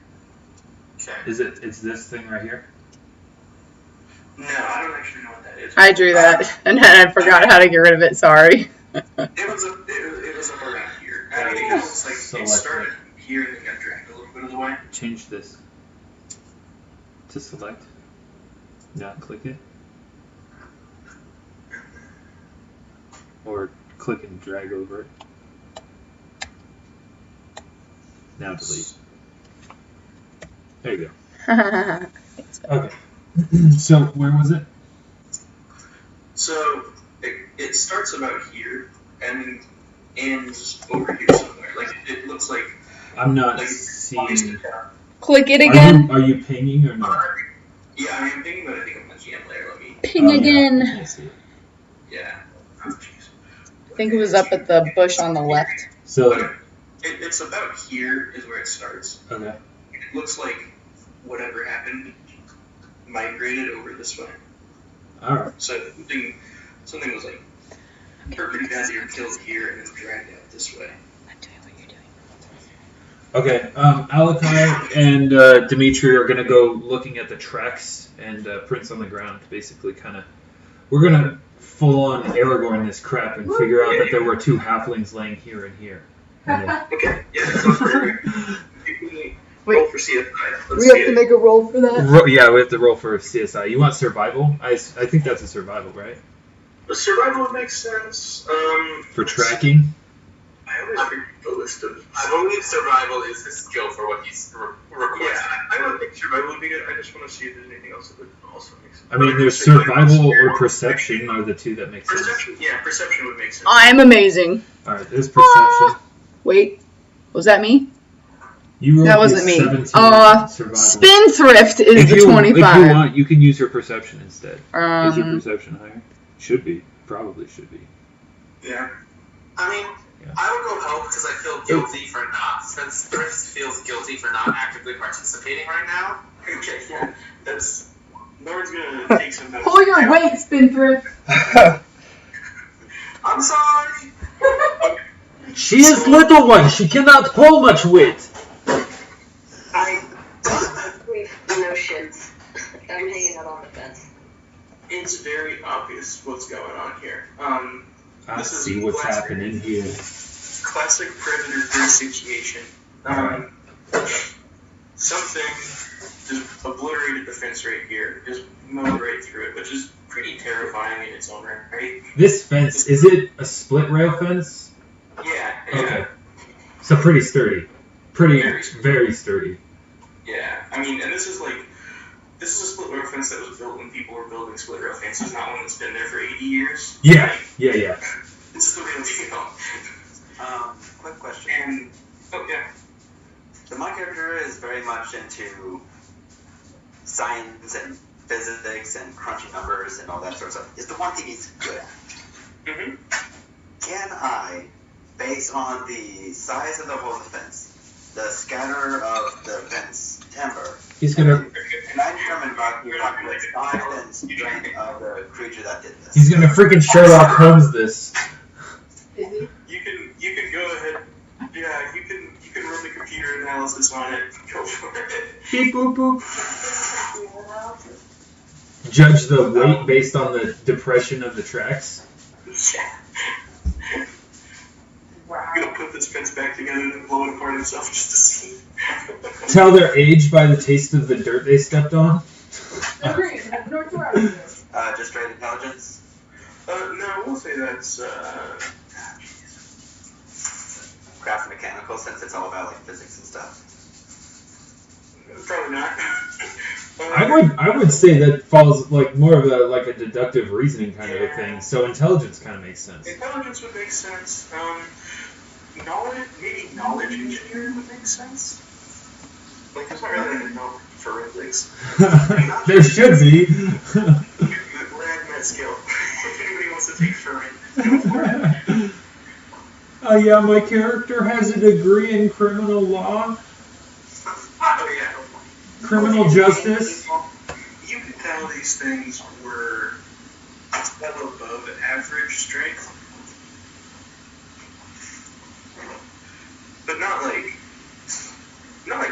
Okay. It's this thing right here? No, I don't actually know what that is. I drew that, and then I forgot how to get rid of it. Sorry. It was up around here. I mean, it looks like Select it started here and then got dragged a little bit of the way. Change this to select. Not click it. Or click and drag over it. Now delete. There you go. Okay. So where was it? So it starts about here and ends over here somewhere. Like it looks like. I'm not like, seeing. Click it again. Are you pinging or not? Yeah, I am thinking, but I think I'm on GM layer. Let me. Ping again. Yeah, I can't see it. Yeah. Oh, jeez. I think it was up at the bush on the left. So It's about here is where it starts. okay. It looks like whatever happened migrated over this way. All right. So something was like pretty bad here, killed here, and then dragged out this way. I'm doing what you're doing. Okay. Alakarr and Dimitrii are gonna go looking at the tracks and prints on the ground. Basically, we're gonna full on Aragorn this crap and figure out that there were two halflings laying here and here. And then- Okay, yeah, that's not perfect. You can roll for CSI. Let's We see have to it. make a roll for that. Yeah, we have to roll for CSI. You want survival? I think that's a survival, right? The survival makes sense. For tracking? I always forget the list of. I believe survival is his skill for what he's requesting. Yeah, I don't think survival would be good. I just want to see if there's anything else that would also make sense. I mean, there's survival or perception are the two that make sense. Perception, yeah, perception would make sense. I'm amazing. All right, there's perception. Wait, was that me? You rolled That wasn't me. 17 survival. Spinthrift is If the you 25. want, you can use your perception instead. Is your perception higher? Should be. Probably should be. Yeah. I mean, Yeah. I would go help because I feel guilty for not, since Thrift feels guilty for not actively participating right now. Okay, yeah. That's. Norman's gonna take some notes. Pull your weight, Spinthrift. I'm sorry! She is little one. She cannot pull much weight. I no shits. I'm hanging out on the fence. It's very obvious what's going on here. I This is see what's classic. happening here. Classic predator situation. Something just obliterated the fence right here, just mowed right through it, which is pretty terrifying in its own right. This fence, is it a split rail fence? Yeah. Okay. So pretty sturdy. Very sturdy. Yeah. I mean, and this is a split rail fence that was built when people were building split rail fences, not one that's been there for 80 years. Yeah. Yeah. It's the real deal. Quick question. And, oh yeah. So my character is very much into science and physics and crunchy numbers and all that sort of stuff. Is the one thing he's good at. Mm-hmm. Can I, based on the size of the whole fence, the scatter of the fence timber, He's gonna can I determine about the approximate size and strength of the creature that did this? he's gonna freaking Sherlock Holmes this. You can go ahead. Yeah, you can run the computer analysis on it. Go for it. Beep boop boop. Judge the weight based on the depression of the tracks. Yeah. I'm gonna put this fence back together and blow it apart itself just to see. Tell their age by the taste of the dirt they stepped on. Just straight intelligence? No, we'll say that's Craft mechanical, since it's all about like physics and stuff. probably not. I would say that falls like more of a deductive reasoning kind of a thing. So intelligence kind of makes sense. Intelligence would make sense. Knowledge engineering would make sense. Like, there's not really any knowledge forensics. There should be. Rad med skill. If anybody wants to take forensics, go for it. Yeah, my character has a degree in criminal law. criminal justice. You could tell these things were well above average strength, but not like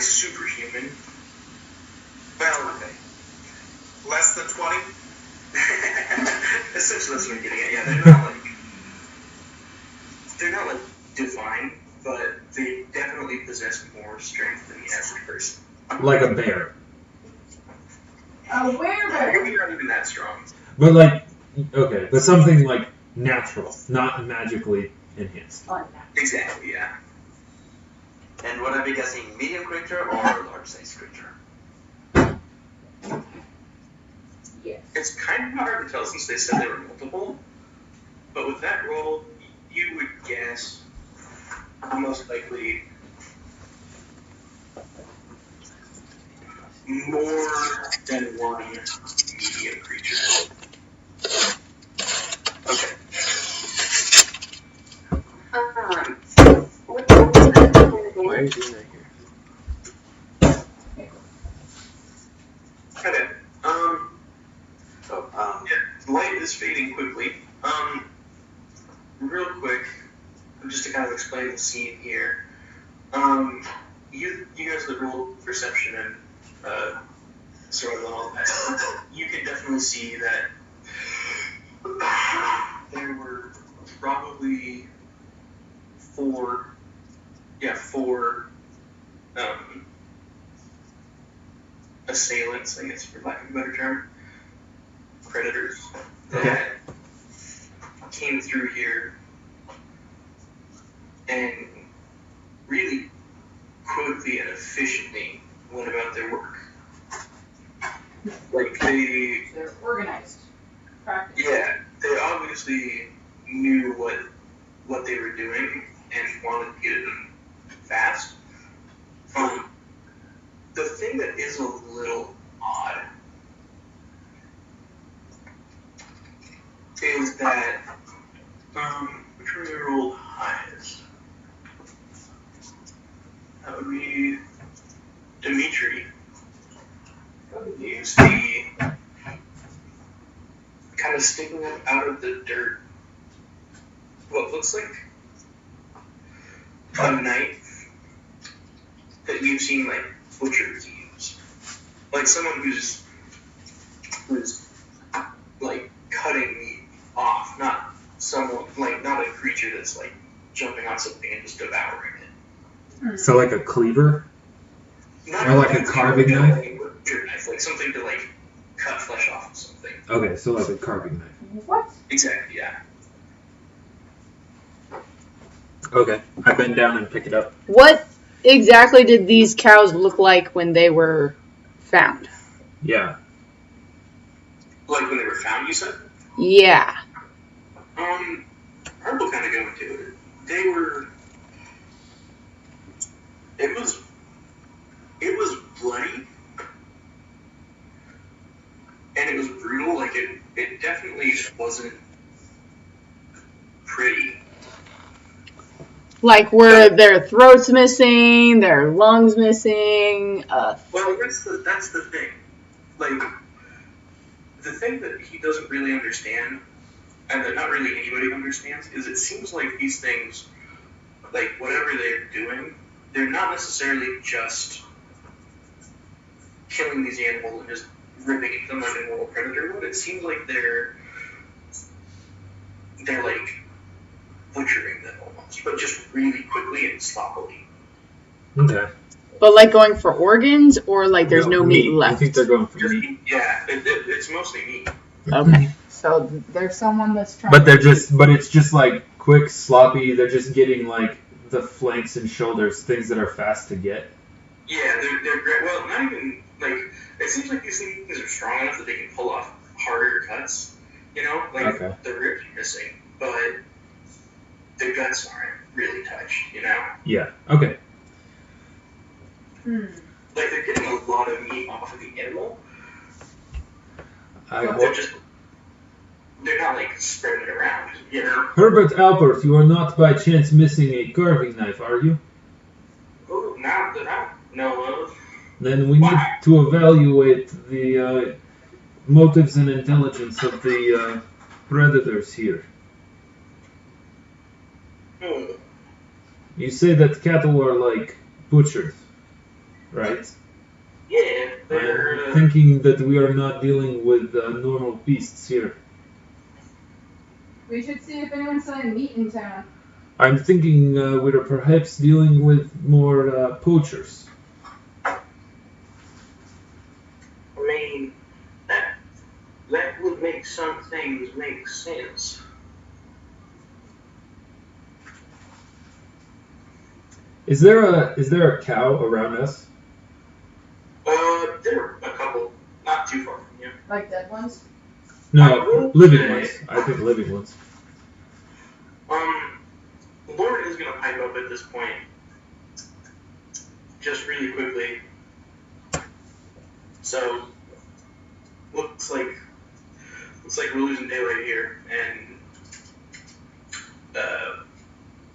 superhuman. Well, okay. Less than 20? Essentially, that's what I'm getting at. Yeah, they're not like divine, but they definitely possess more strength than the average person. Like a bear. A werebear. You're not even that strong. But like, okay, but something like natural, not magically enhanced. Exactly, yeah. And would I be guessing medium creature or large size creature? Yes. It's kind of hard to tell since they said they were multiple, but with that roll, you would guess most likely more than one medium creature. Okay. Why are you doing that here? Okay. Yeah, light is fading quickly. Real quick, just to kind of explain the scene here. You guys that rolled perception and survival and all that, you can definitely see that there were probably four assailants, I guess, for lack of a better term, predators, that came through here and really quickly and efficiently went about their work. Like They're organized. Practice. yeah, they obviously knew what they were doing and wanted to get it done fast. The thing that is a little odd is that which one we rolled highest? That would be Dimitrii. Use the kind of sticking up out of the dirt what looks like a knife that you've seen like butchers use. Like someone who's like cutting meat off, not someone like not a creature that's like jumping on something and just devouring it. So like a cleaver? Not Or like a carving knife? Like a butcher knife, like something to like cut flesh off of something. Okay, so like a carving knife. What? Exactly, yeah. Okay, I bend down and pick it up. What exactly did these cows look like when they were found? Yeah. Like when they were found, you said? Yeah. I will kind of go into it. They were. It was bloody, and it was brutal. Like it definitely wasn't pretty. Like, were their throats missing, their lungs missing? Well, that's the thing. Like, the thing that he doesn't really understand, and that not really anybody understands, is it seems like these things, like, whatever they're doing, they're not necessarily just killing these animals and just ripping at them like a normal predator would. It seems like they're like butchering them almost, but just really quickly and sloppily. Okay. But like going for organs, or like there's no meat I left? think they're going for Just, meat. yeah, it's mostly meat. Okay. So there's someone that's trying. But it's just like quick, sloppy. They're just getting like the flanks and shoulders, things that are fast to get. Yeah, they're great. Well, not even like it seems like these things are strong enough that they can pull off harder cuts. You know, like Okay. the ribs are missing, but the guts aren't really touched. You know, Yeah. Okay. like they're getting a lot of meat off of the animal. I But they're not like spreading it around. You know. Herbert Albert, you are not by chance missing a carving knife, are you? Oh, not that I know of. then we need to evaluate the motives and intelligence of the predators here. You say that cattle are like butchered, right? Yeah, they're... I'm thinking that we are not dealing with normal beasts here. We should see if anyone's selling meat in town. I'm thinking we're perhaps dealing with more poachers. I mean, that would make some things make sense. Is there a cow around us? There are a couple, not too far from you. Like dead ones? No, living ones. I think living ones. Lord is gonna pipe up at this point. Just really quickly. So, looks like we're losing daylight here, and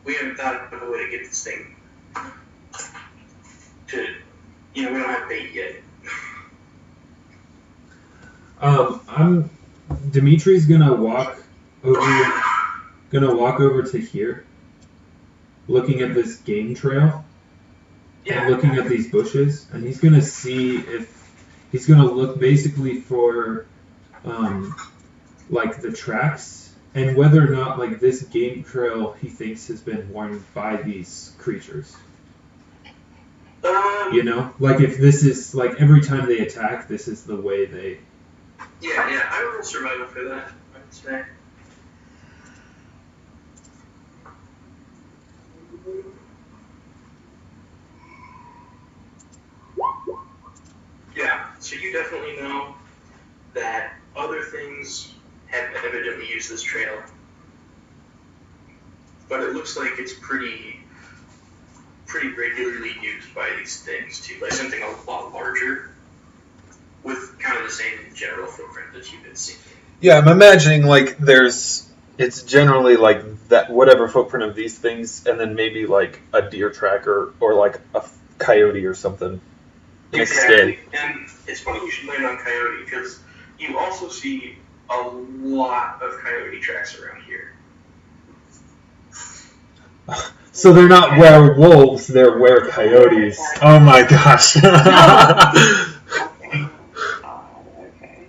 we haven't thought of a way to get this thing to, we don't have bait yet. Dimitrii's gonna walk over to here, looking at this game trail, and looking at these bushes, and he's gonna see if he's gonna look basically for like the tracks and whether or not like this game trail he thinks has been worn by these creatures. Like if this is like every time they attack, this is the way they. Yeah, I roll survival for that, I'd say. Yeah, so you definitely know that other things have evidently used this trail. But it looks like it's pretty regularly used by these things too, by something a lot larger, with kind of the same general footprint that you've been seeing. Yeah, I'm imagining like it's generally like that whatever footprint of these things, and then maybe like a deer tracker or like a coyote or something. Exactly, and it's funny you should land on coyote because you also see a lot of coyote tracks around here. So they're not werewolves, they're werecoyotes. Oh my gosh. Okay.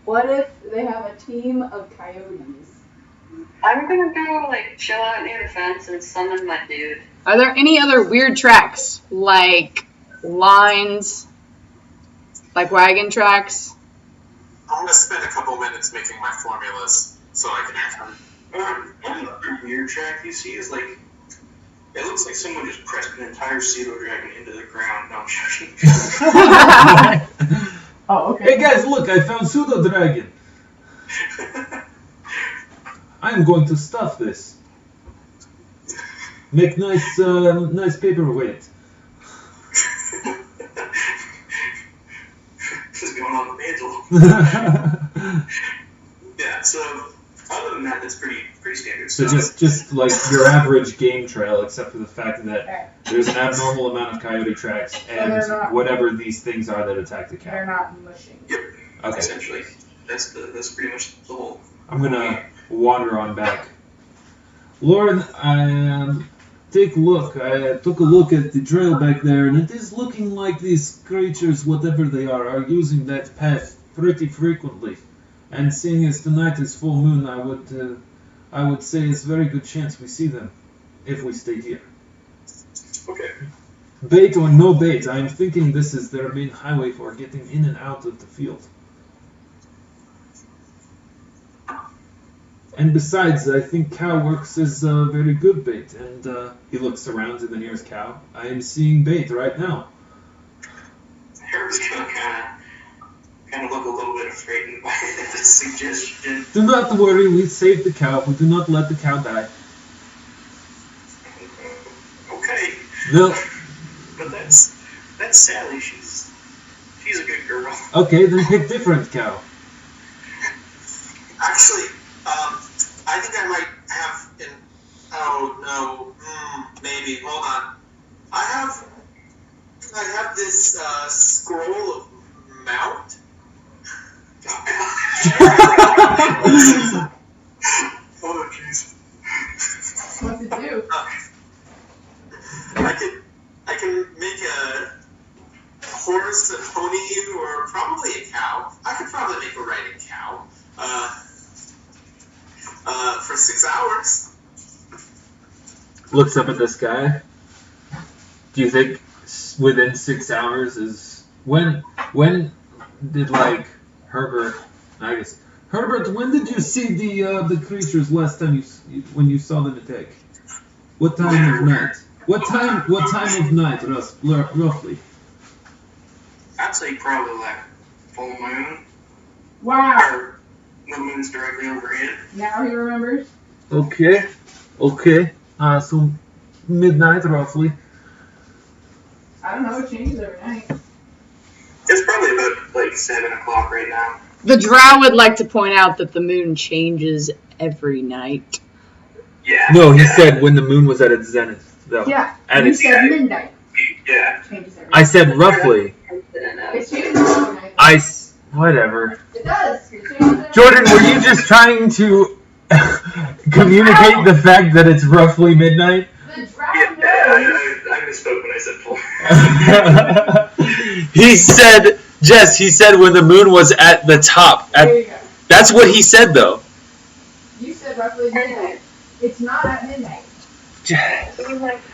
What if they have a team of coyotes? I'm gonna go, like, chill out near the fence and summon my dude. Are there any other weird tracks? Like lines? Like wagon tracks? I'm gonna spend a couple minutes making my formulas so I can actually. Any weird track you see is like, it looks like someone just pressed an entire pseudo dragon into the ground. No, I'm joking. Oh, okay. Hey guys, look, I found pseudo dragon. I'm going to stuff this. Make nice paperweight. This is going on the mantle. Yeah, so other than that, it's pretty standard So stuff. just like your average game trail, except for the fact that there's an abnormal amount of coyote tracks and whatever these things are that attack the cow. They're not mushing. Yep. Okay. Essentially, that's pretty much the whole. I'm gonna wander on back. Lord, take a look. I took a look at the trail back there, and it is looking like these creatures, whatever they are using that path pretty frequently. And seeing as tonight is full moon, I would say it's a very good chance we see them if we stay here. Okay. Bait or no bait, I am thinking this is their main highway for getting in and out of the field. And besides, I think cow works as a very good bait. And he looks around to the nearest cow. I am seeing bait right now. Harold's gonna kind of look a little bit frightened by this suggestion. Do not worry, we saved the cow. We do not let the cow die. Okay. No. But that's Sally. She's a good girl. Okay, then pick different cow. Actually, I think I might have maybe. Hold on. I have this scroll of mount. Oh, jeez. What's it do? I can make a horse, a pony, or probably a cow. I could probably make a riding cow. For 6 hours. Looks up at the sky. Do you think within 6 hours is when did like Herbert? I guess Herbert. When did you see the creatures last time when you saw them attack? What time of night? What time of night, roughly? I'd say probably like full moon. Wow. Or the moon's directly overhead. Now he remembers. Okay. So midnight, roughly. I don't know. It changes every night. It's probably about like 7 o'clock right now. The drow would like to point out that the moon changes every night. Yeah. No, he said when the moon was at its zenith. Though. Yeah. At You its, said midnight. Yeah. Changes every I said roughly. It changes every night. Whatever. It does. It changes every Jordan, were you just trying to communicate the fact that it's roughly midnight? The drow Yeah, knows. I misspoke when I said full. He said, Jess, he said when the moon was at the top. There you go. That's what he said, though. You said roughly midnight. It's not at midnight.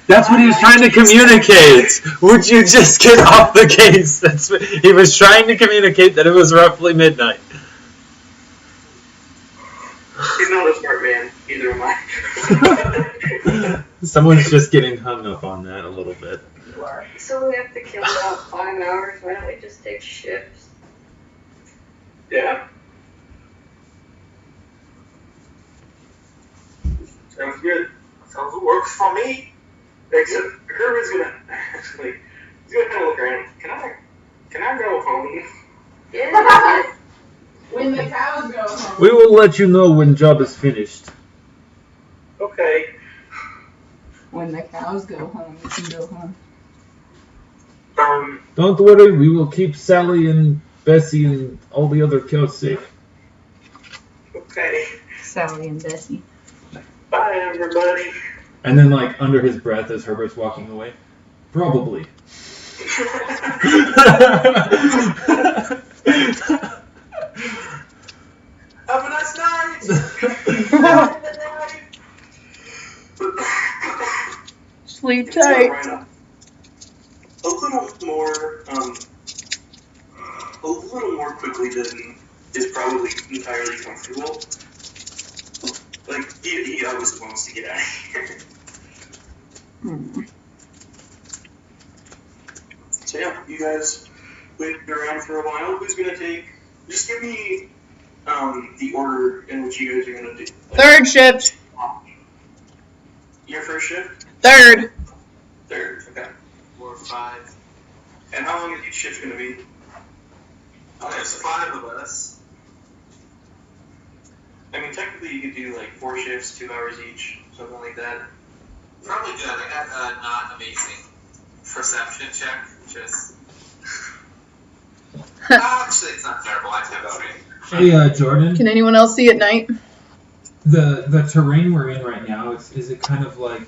That's what he was trying to communicate. Would you just get off the case? That's what he was trying to communicate, that it was roughly midnight. He's not a smart man. Either am I. Someone's just getting hung up on that a little bit. You are. So we have to kill about 5 hours. Why don't we just take shifts? Yeah. Sounds good. Sounds works for me. Except Herbert's gonna actually, he's gonna kind of look around. Can I go home? Yeah. When the cows go home. We will let you know when job is finished. Okay. When the cows go home, you can go home. Don't worry, we will keep Sally and Bessie and all the other cows safe. Okay. Sally and Bessie. Bye, everybody. And then, like, under his breath as Herbert's walking away, probably. Have a nice night. Sleep tight. A little more quickly than is probably entirely comfortable. Like, he obviously wants to get out of here. So yeah, you guys wait around for a while. Who's gonna take? Just give me the order in which you guys are gonna do. Third shift. Your first shift. Third. Third. Okay. 4 or 5. And how long is each shift gonna be? There's 5 of us. I mean, technically you could do like 4 shifts, 2 hours each, something like that. Probably good. I got a not amazing perception check. Just actually, it's not terrible. I have a Hey, Jordan, Can anyone else see at night? the terrain we're in right now, is it kind of like,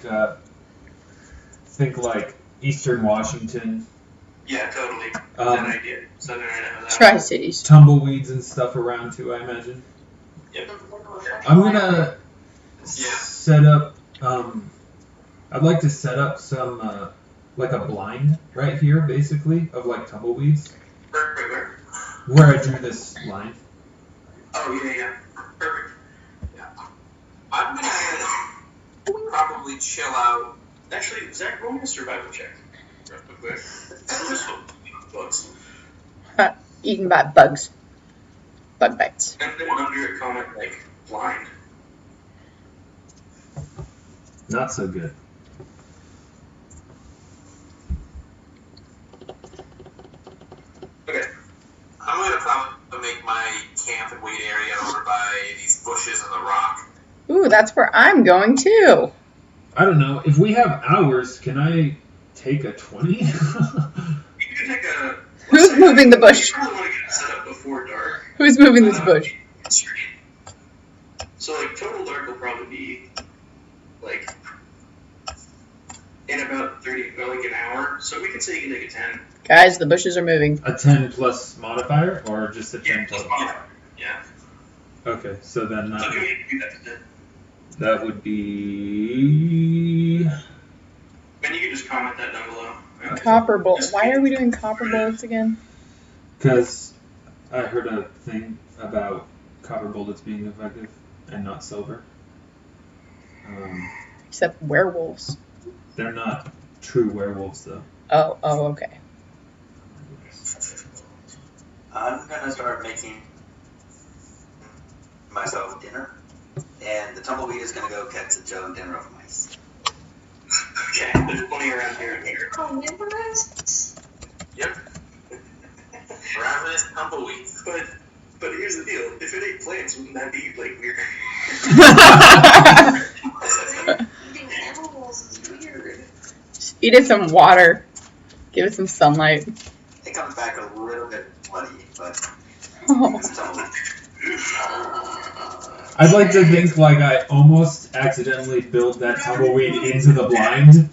think like Eastern Washington, Yeah, totally. That idea. Southern Idaho. Tri-Cities. tumbleweeds and stuff around too, I imagine? Yep. I'm gonna Yeah. set up, I'd like to set up some, like a blind right here, basically, of like tumbleweeds, Where? where I drew this line. Oh, yeah. Perfect. Yeah. I'm gonna probably chill out. Actually, Zach, roll me a survival check. Real quick. Bugs. Eaten by bugs. Bug bites. And then under it, comment like blind. Not so good. Okay. I'm gonna probably make my camp and wait area over by these bushes and the rock. Ooh, that's where I'm going too. I don't know, if we have hours, can I take a 20? You can moving the bush? You probably want to get it set up before dark. Who's moving this bush? So, like, total dark will probably be, like, in about 30, like, an hour. So we can say you can take a 10. Guys, the bushes are moving. A 10 plus modifier, or just a 10 plus? Yeah. Okay, so then So do we do that to 10? that would be... And you can just comment that down below. Copper bolt. Why are we doing copper bullets again? Because I heard a thing about copper bullets being effective and not silver. Except werewolves. They're not true werewolves, though. Oh, okay. I'm gonna start making myself dinner, and the tumbleweed is gonna go catch a Joe and dinner of mice. Okay, there's plenty around here. Oh, Nimbarest? Yep. Ravenous tumbleweed. But here's the deal. If it ate plants, wouldn't that be, like, weird? Eating animals is weird. Just feed it some water. Give it some sunlight. It comes back a little bit bloody, but Oh. it's a tumbleweed. I'd like to think like I almost accidentally built that tumbleweed into the blind.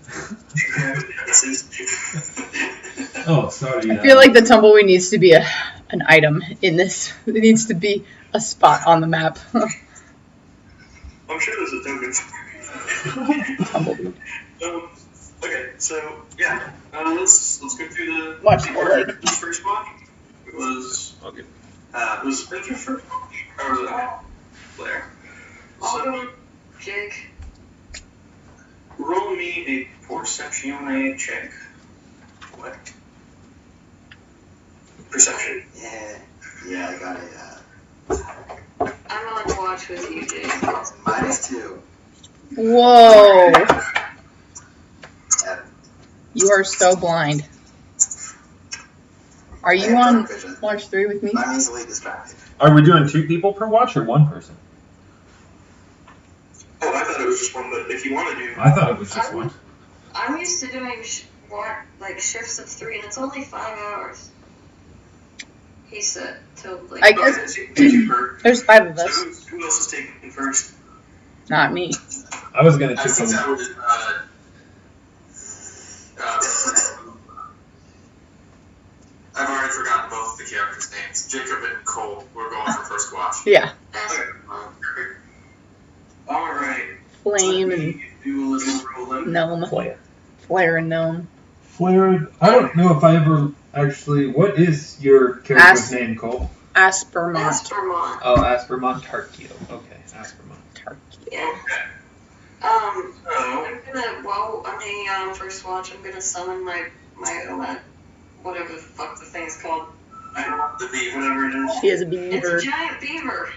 Oh, sorry. I feel like the tumbleweed needs to be an item in this. It needs to be a spot on the map. I'm sure there's a token. Tumbleweed. Okay, so yeah, let's go through the Watch the order. leg. The first watch was Spinthrift first watch, or was it Blair? I'll So go with Jake. roll me a perception check. What? Perception. Yeah, I got I'm on watch with you, Jake. a -2. Whoa. Yeah. You are so blind. Are I you have on dark vision. watch 3 with me? I'm easily distracted. Are we doing 2 people per watch or 1 person? Oh, I thought it was just one, but if you want to do, I thought it was just one. I'm used to doing shifts of 3, and it's only 5 hours. He said till like. I guess there's 5 of So us. who else is taking first? Not me. I was gonna I choose think someone. that was, I've already forgotten both the characters' names. Jacob and Cole were going for first watch. Yeah. All right. Flame Let and me do a little rolling. gnome. Flare and gnome. Flared. I don't know if I ever actually. What is your character's name, Cole? Aspermont Aspermont. Oh, Aspermont Tarkio. Okay, Aspermont. Tarkio. Yeah. Oh. I'm gonna, while on the first watch, I'm gonna summon my whatever the fuck the thing's called. The beaver, whatever it is. She has a It's beaver. a giant beaver.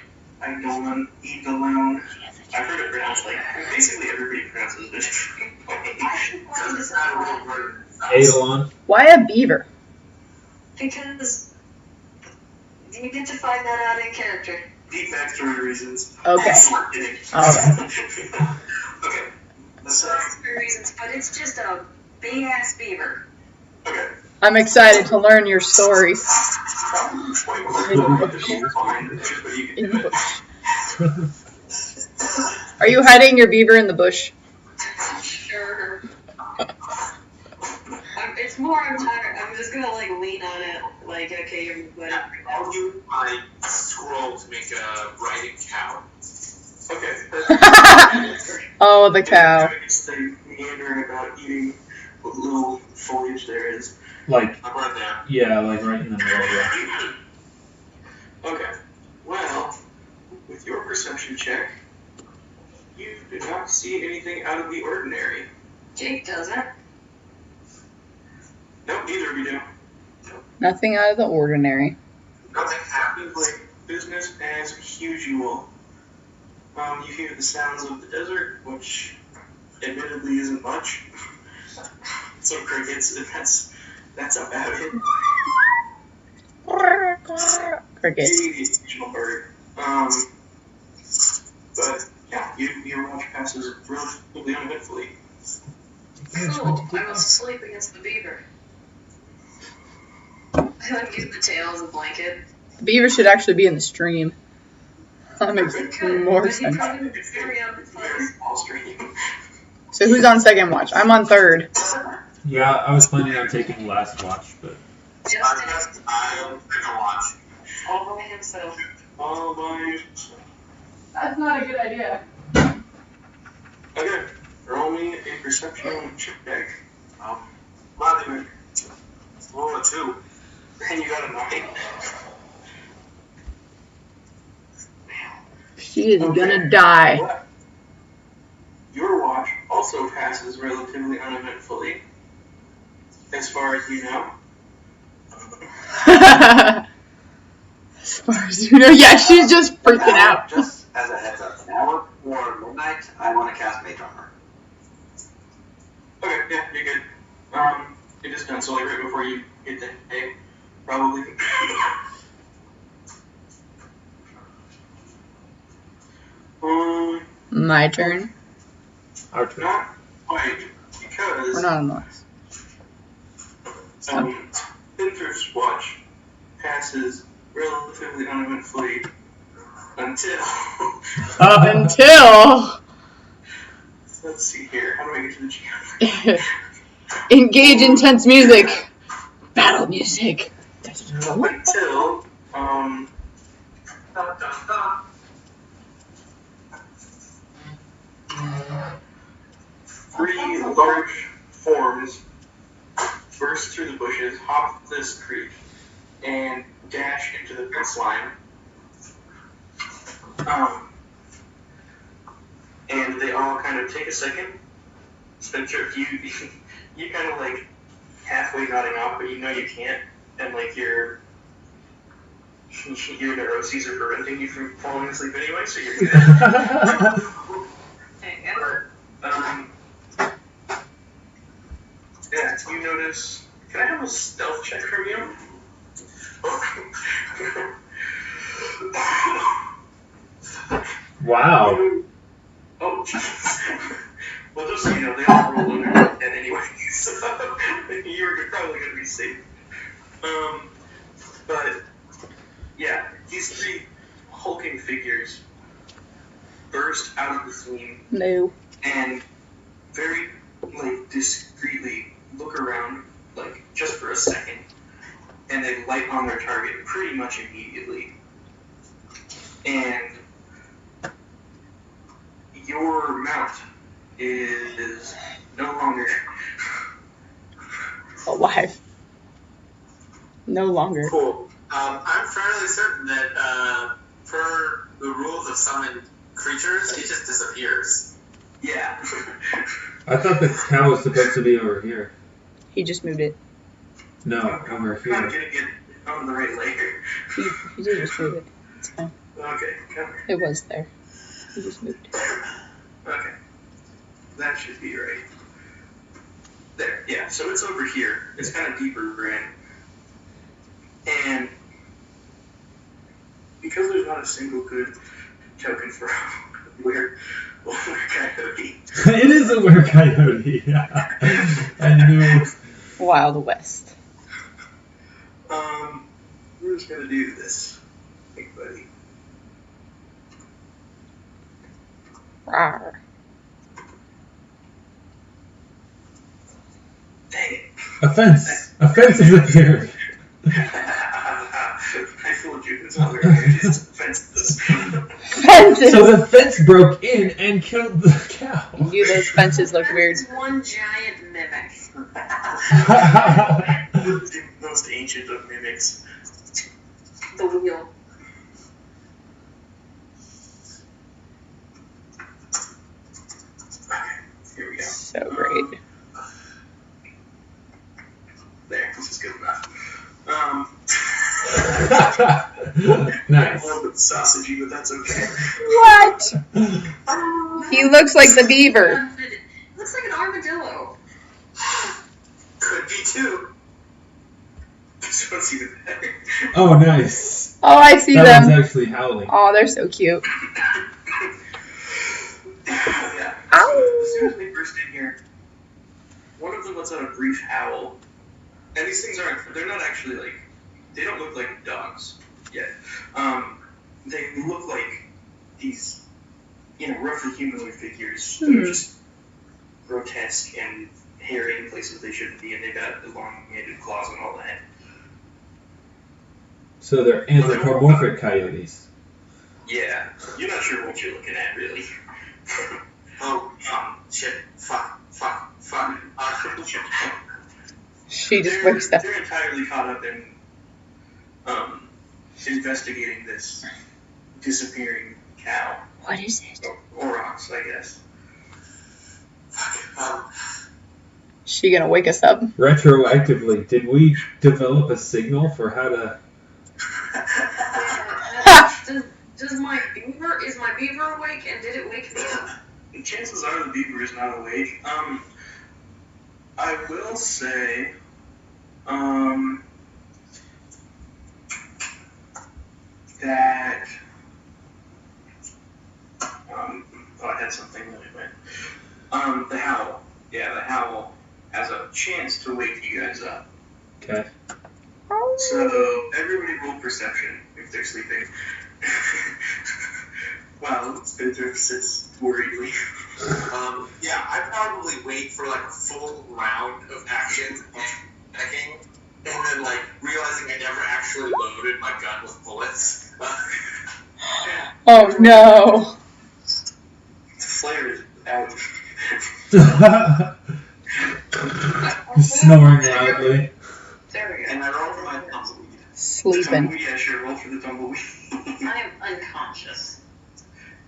Eidolon. I've heard it pronounced like basically everybody pronounces it differently. Because it's not a real word. Eidolon. Why a beaver? Because you get to find that out in character. Deep backstory reasons. Okay. Not kidding. Okay. So, For reasons, but it's just a big ass beaver. okay. I'm excited to learn your story. In the bush. Are you hiding your beaver in the bush? Sure. It's more I'm tired. I'm just gonna like lean on it, like okay, you're good. I'll use my scroll to make a writing cow. Okay. Oh, the cow. They meandering about eating what little foliage there is. Like, I'm right there. yeah, like right in the middle. Yeah. Okay. Well, with your perception check, you do not see anything out of the ordinary. Jake doesn't. Nope, neither of you do. Nothing out of the ordinary. Nothing happened. Like business as usual. You hear the sounds of the desert, which admittedly isn't much. Some crickets, and that's about it. Cricket. Maybe the occasional bird. But yeah, your watch passes relatively uneventfully. Cool. I was asleep against the beaver. I like use the tail as a blanket. The beaver should actually be in the stream. That makes more But he sense. probably would carry out his Very life. small stream. So who's on second watch? I'm on third. Yeah, I was planning on taking last watch, but Just I'm gonna watch. all by himself. All by. That's not a good idea. Okay, roll me a perception check. Vladimir. Roll a 2. And you got a 9. She is gonna die. But your watch also passes relatively uneventfully, as far as you know. As far as you know, yeah, she's just freaking out. Just as a heads up, an hour before midnight, I want to cast Mage Armor. Okay, yeah, you're good. You're just done, so like right before you hit the hay, probably. My turn. our turn. Not quite, because We're not on the list. Spinthrift's watch passes relatively uneventfully until. Until Let's see here. How do I get to the GM? engage intense music. Battle music. Until three large forms burst through the bushes, hop this creek, and dash into the fence line. And they all kind of take a second. Spencer, you kind of like halfway nodding off, but you know you can't, and like your neuroses are preventing you from falling asleep anyway, so you're good. Yeah, you notice. Can I have a stealth check from you? Wow. Oh, Jesus. Well, just so you know, they all rolled under 10 anyway, so you're probably going to be safe. But, yeah, these three hulking figures burst out of the scene No. and very, like, discreetly look around, like, just for a second, and they light on their target pretty much immediately. And your mount is no longer Alive. No longer. Cool. I'm fairly certain that per the rules of summoned creatures, it just disappears. yeah. I thought the cow was supposed to be over here. He just moved it. No, over Kind of here. getting it on the right layer. He did just move it. It's fine. Okay, come here. It was there. He just moved it. Okay. That should be right. There, yeah, so it's over here. It's kind of deeper in. And because there's not a single good token for where coyote. It is a Whaerkegla. Yeah. I knew. Wild West. We're just gonna do this. Hey, buddy. Rawr. Dang it. A fence. A fence is appeared. I fooled you. It's not just fences. Fences! So the fence broke in and killed the cow. You, those fences look weird. It's one giant mimic. The most ancient of mimics. The wheel. Okay, here we go. So great. There, this is good enough. Nice. A little bit sausagey, but that's okay. What? He looks like the beaver. It looks like an armadillo. Could be two. This one's even better. Oh, nice. Oh, I see That one's them. actually howling. Oh, they're so cute. Yeah. Ow. As soon as they burst in here, one of them lets out a brief howl. And these things they're not actually like they don't look like dogs yet. They look like these, roughly humanoid figures that are just grotesque and hairy in places they shouldn't be, and they've got elongated claws and all that. So they're anthropomorphic coyotes. Yeah, you're not sure what you're looking at, really. Shit, fuck. She just wakes up. They're entirely caught up in investigating this disappearing cow. What is it? Or ox, I guess. She gonna wake us up? Retroactively, did we develop a signal for how to... Is my beaver awake, and did it wake me up? Chances are the beaver is not awake. I will say, that, I had something that I went. The howl. Yeah, the howl has a chance to wake you guys up. Okay. So, everybody roll perception if they're sleeping. Wow, Spinthrift sits worriedly. Yeah, I probably wait for like a full round of actions and checking, and then like realizing I never actually loaded my gun with bullets. Oh no! The flare is out. Snoring loudly. There we go. And I roll for my tumbleweed. Sleeping. Tumbleweed, yeah, sure, roll for the tumbleweed. I am unconscious.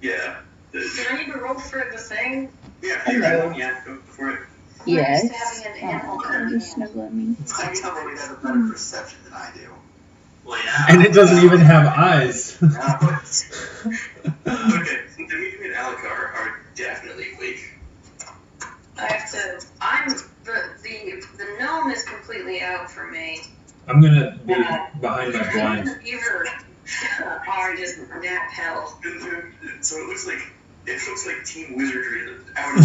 Yeah. Do I need to roll for the thing? Yeah, Hello. yeah, go for it. Yes. I'm used to having an animal come You in. snuggle at me. My tumbleweed has a better perception than I do. Well, yeah. And it doesn't even have eyes. Okay, so Dimitrii and Alakarr are definitely weak. The gnome is completely out for me. I'm gonna be behind my The blind. beaver are just nap hell. So it looks like Team Wizardry out of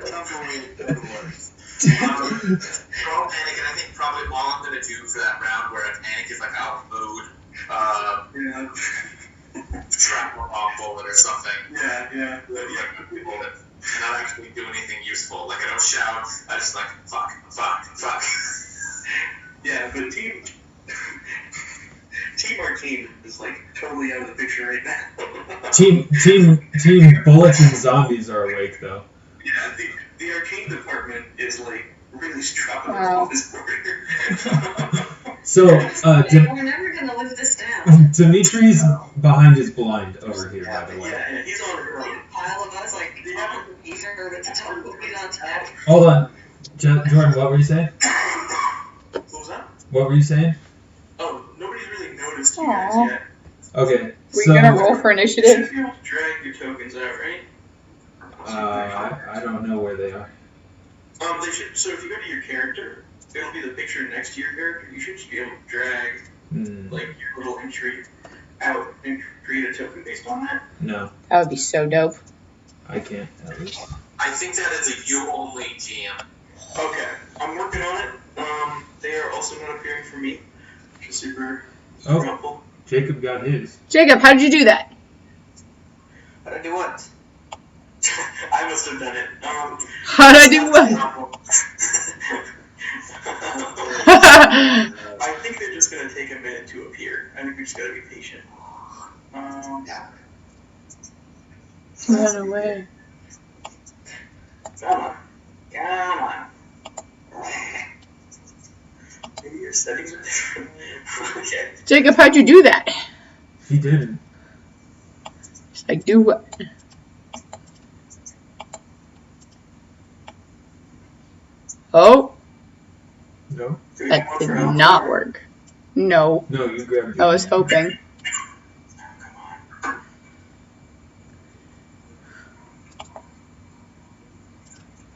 Tumbleweed is the worst. They're all panicking. I think probably all I'm gonna do for that round where I panic is like out of mode, trap a bomb bullet or something. Yeah. Bullet. And not actually do anything useful. Like I don't shout. I just like fuck. Yeah, but Team Arcane is like totally out of the picture right now. Team bullets and zombies are awake though. Yeah, the Arcane department is like really struggling with this border. So, We're never gonna live this down. Dimitrii's behind his blind over here, by the way. Yeah, he's on the road. Pile of us like on the beaver with the tumbleweed on top. Hold on. Jordan, what were you saying? What was that? What were you saying? Oh, nobody's really noticed you guys yet. Okay, We're gonna roll for You initiative? should be able to drag your tokens out, right? I don't know where they are. They should. So if you go to your character, it'll be the picture next to your character. You should just be able to drag like your little entry out and create a token based on that. No, That would be so dope. I can't. At least. I think that is a you-only GM. Okay, I'm working on it. They are also not appearing for me, which is super helpful. Jacob got his. Jacob, how did you do that? How do I do what? I must have done it. How did I do what? I think they're just gonna take a minute to appear. I think we just gotta be patient. Yeah. Run away. Come on. Maybe your settings are different. Okay. Jacob, how'd you do that? He didn't. Just like, do what? Oh, No. Do we that have one did for Alakarr? not work. No, No, you grabbed it. I was hoping. Come on.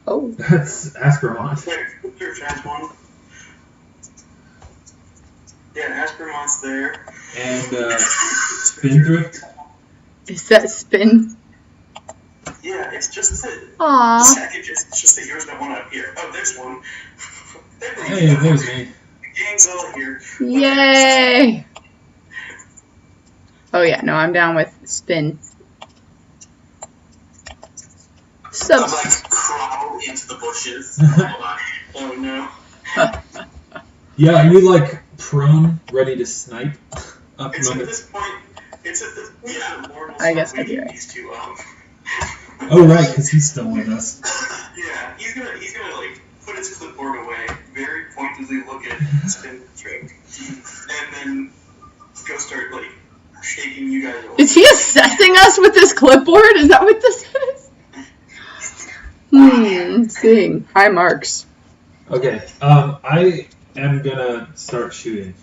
Oh, That's Aspermont. Wait, search as one. Yeah, Aspermont's there. And Spinthrift. is that spin? Yeah, it's just that Aww. it's just that yours don't want to appear. Oh, there's one. Hey, there's me. Gang's all here. Yay! Oh yeah, no, I'm down with spin. So. I'm like crawl into the bushes. Hold on. Oh no. Yeah, are you like prone, ready to snipe? Up It's from at under? this point. It's at this point that the mortals I guess are I'd be leading right. these two up. Oh right, because he's still with us. Yeah, he's gonna like put his clipboard away, very pointedly look at Spinthrift, and then go start like shaking you guys away. Is he assessing us with this clipboard? Is that what this is? Seeing high marks. Okay, I am gonna start shooting.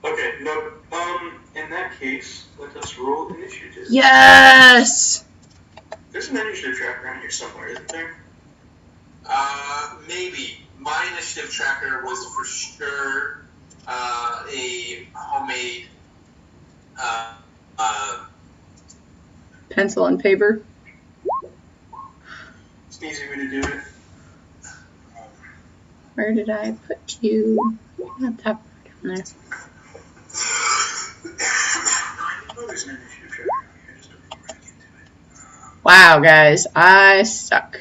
Okay, no, in that case, let us roll initiative. Yes. There's an initiative tracker around here somewhere, isn't there? Maybe. My initiative tracker was for sure a homemade Pencil and paper. It's an easy way to do it. Where did I put you? Not that far down there. I know there's an initiative tracker around here, I just don't know where to get to it. Wow, guys, I suck.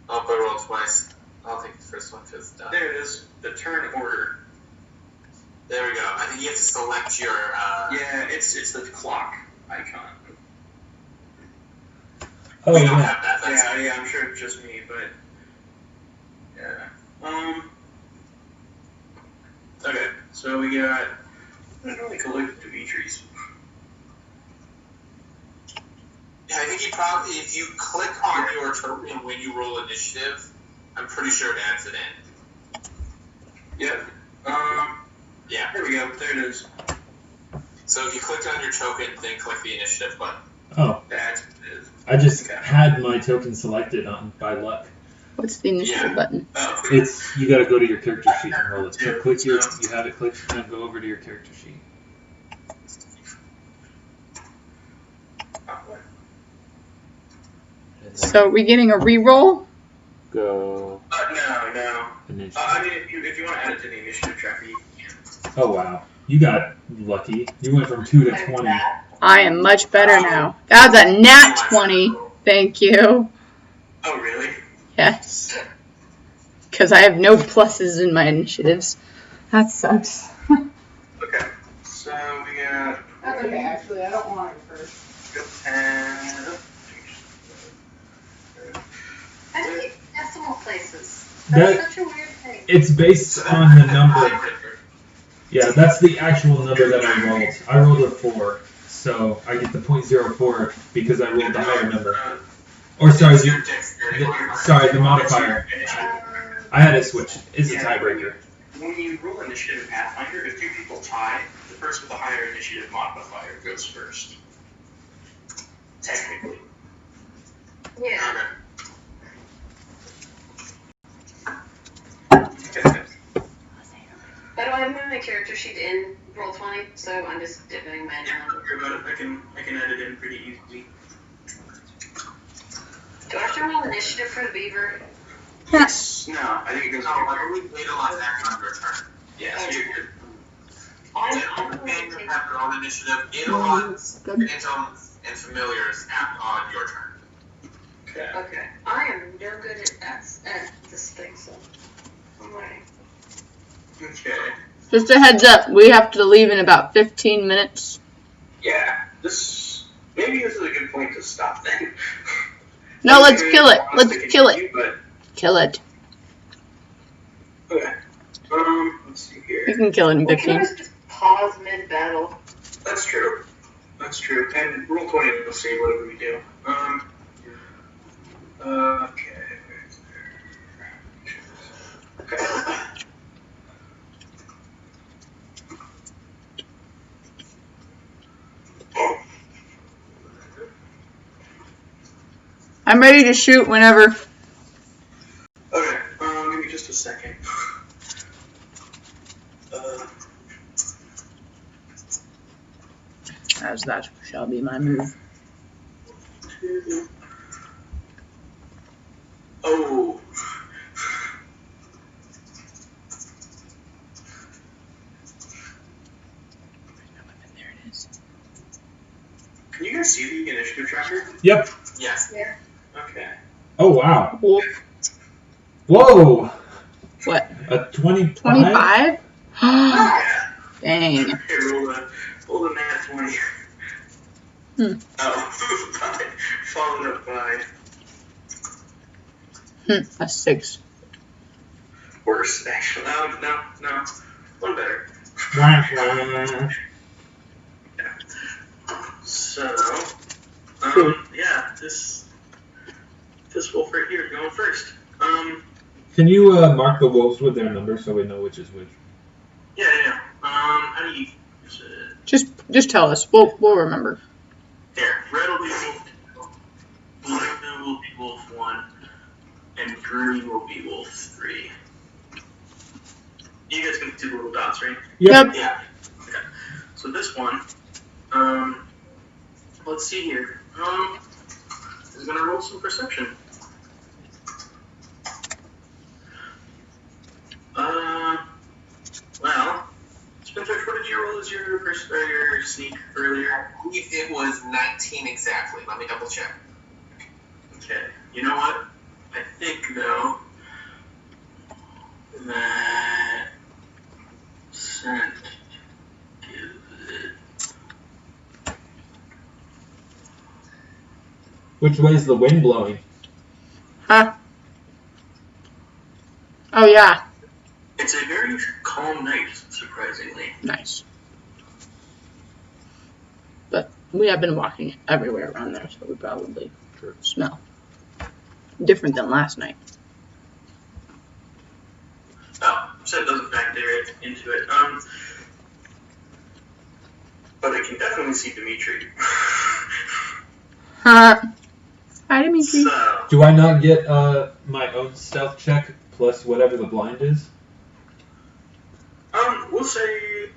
I'll go roll twice. I'll take the first one because it's done. There it is, the turn order. There we go. I think you have to select your. Yeah, it's the clock icon. Oh we don't yeah. have that. That's Yeah, I'm sure it's just me, but yeah. Okay, so we got. I don't think I looked at Dimitrii's. Yeah, I think you probably, if you click on your token when you roll initiative, I'm pretty sure it adds it in. Yep. Yeah. There we go. There it is. So if you clicked on your token, then click the initiative button. Oh, That's what it is. I just Okay. had my token selected on by luck. What's the initiative Yeah. button? Oh. It's you got to go to your character sheet and roll it. So click your, you have it clicked, and go over to your character sheet. And then So, are we getting a re-roll? go No. initiative. I mean, if you want to add it to the initiative tracker, you can. Oh wow, you got lucky. You went from 2 to 20. I am much better now. That was a nat 20. Thank you. Oh, really? Yes. Because I have no pluses in my initiatives. That sucks. Okay. So we got. That's okay, actually. I don't want it first. And. I hate decimal places. That- That's such a weird thing. It's based on the number. Yeah, that's the actual number that I rolled. I rolled a 4, so I get the .04 because I rolled the higher number. Or sorry, the modifier. I had it switch. It's a tiebreaker. When you roll initiative in Pathfinder, if two people tie, the person with the higher initiative modifier goes first. Technically. Yeah. But I have my character sheet in Roll20, so I'm just dipping my Yeah, don't worry about it. I can add it in pretty easily. Do I have to roll initiative for the beaver? Yes. No, I think it goes. No, I believe eidolon's act on your turn. Yeah, so you're good. I'm All going games to take... have their own initiative. Eidolons, phantoms, and familiars act on your turn. Okay. Okay. I am no good at this thing, so I'm ready. Okay. Just a heads up, we have to leave in about 15 minutes. Yeah. Maybe this is a good point to stop then. No, let's kill it. Let's kill it. But, Kill it. okay. Let's see here. We can kill it in We can 15. always just pause mid-battle. That's true. That's true. And Roll20 will say whatever we do. Okay. Okay. I'm ready to shoot whenever. Okay. Give me just a second. As that shall be my move. Oh. Can you guys see the initiative tracker? Yep. Yes. Yeah. Okay. Oh wow. Whoop. Whoa. What? A 25? 25? Yeah. Dang. Okay, roll the nat 20. Oh, followed up by A 6. worse, actually. No. One better. Wah, wah. So, yeah, this wolf right here is going first. Can you mark the wolves with their number so we know which is which? Yeah. How do you use it? Just tell us. We'll remember. There. Red will be wolf 2, blue will be wolf 1, and green will be wolf 3. You guys can see the little dots, right? Yep. Yeah. Okay. So this one, let's see here. Is gonna roll some perception. Well, Spinthrift, what did you roll as your sneak earlier? I believe it was 19 exactly. Let me double check. Okay. You know what? I think though that scent gives it. Which way is the wind blowing? Huh? Oh, yeah. It's a very calm night, surprisingly. Nice. But we have been walking everywhere around there, so we probably smell different than last night. Oh, so it doesn't factor into it. But I can definitely see Dimitrii. Huh? Hi, Dimitrii. So, Do I not get my own stealth check plus whatever the blind is? we'll say,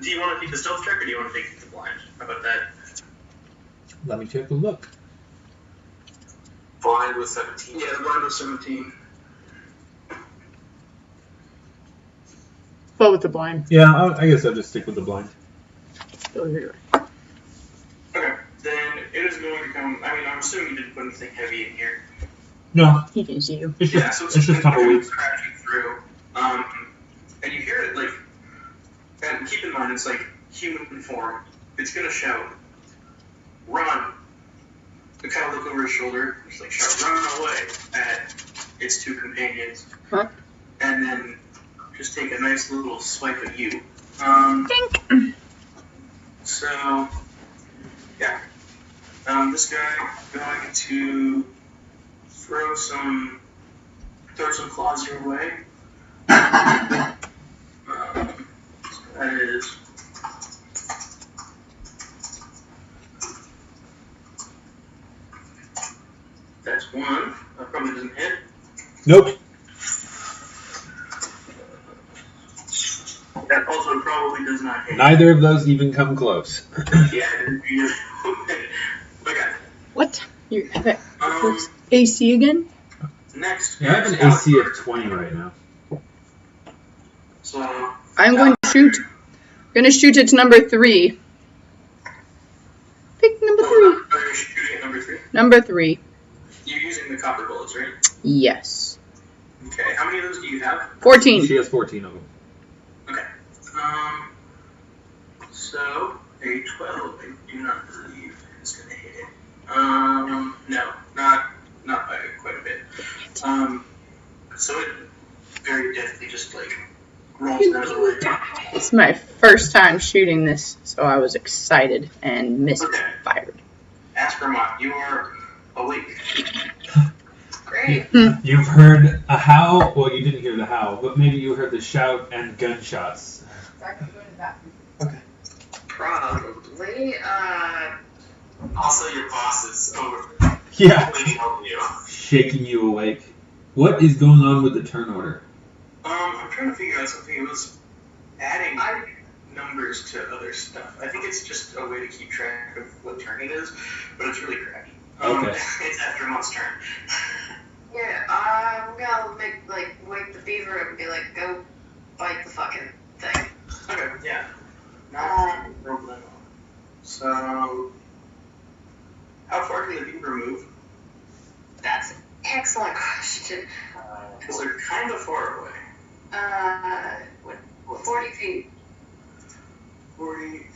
do you want to take the stealth check or do you want to take the blind? How about that? Let me take a look. Blind was 17. Yeah, the blind was 17. Go with the blind. Yeah, I guess I'll just stick with the blind. Go here. Okay, then it is going to come. I mean, I'm assuming you didn't put anything heavy in here. No, He can see you. it's Yeah, just, so it's just tumbleweeds. crashing through. And you hear it like, and keep in mind it's like human form. It's gonna shout, "Run!" It kind of look over his shoulder, just like shout, "Run away!" at its two companions, Huh? and then just take a nice little swipe at you. Think. So, yeah. This guy going to throw some claws your way. So that is that's one. That probably doesn't hit. Nope. That also probably does not hit. Neither of those even come close. Yeah. Okay. What? You have it. AC again? Next. Yeah, I have an AC of 20 right now. So I'm going to shoot. Gonna shoot at number 3. Pick number 3. Are you shooting at number 3? Number 3. You're using the copper bullets, right? Yes. Okay. How many of those do you have? 14. She has 14 of them. Okay. So a 12, I do not believe is going to hit it. No, not by quite a bit. So it very deftly just like rolls down the way. It's my first time shooting this, so I was excited and misfired. Aspermont, you are awake. Great. You've heard a howl. Well, you didn't hear the howl, but maybe you heard the shout and gunshots. Probably. Also, your boss is over Yeah. leaning over you. Shaking you awake. What is going on with the turn order? I'm trying to figure out something. It was adding numbers to other stuff. I think it's just a way to keep track of what turn it is, but it's really crappy. Okay. It's Aspermont's turn. Yeah, I'm gonna wake the beaver up and be like, go bite the fucking thing. Okay, yeah. No Um, problem. What, 40 feet. 40 feet.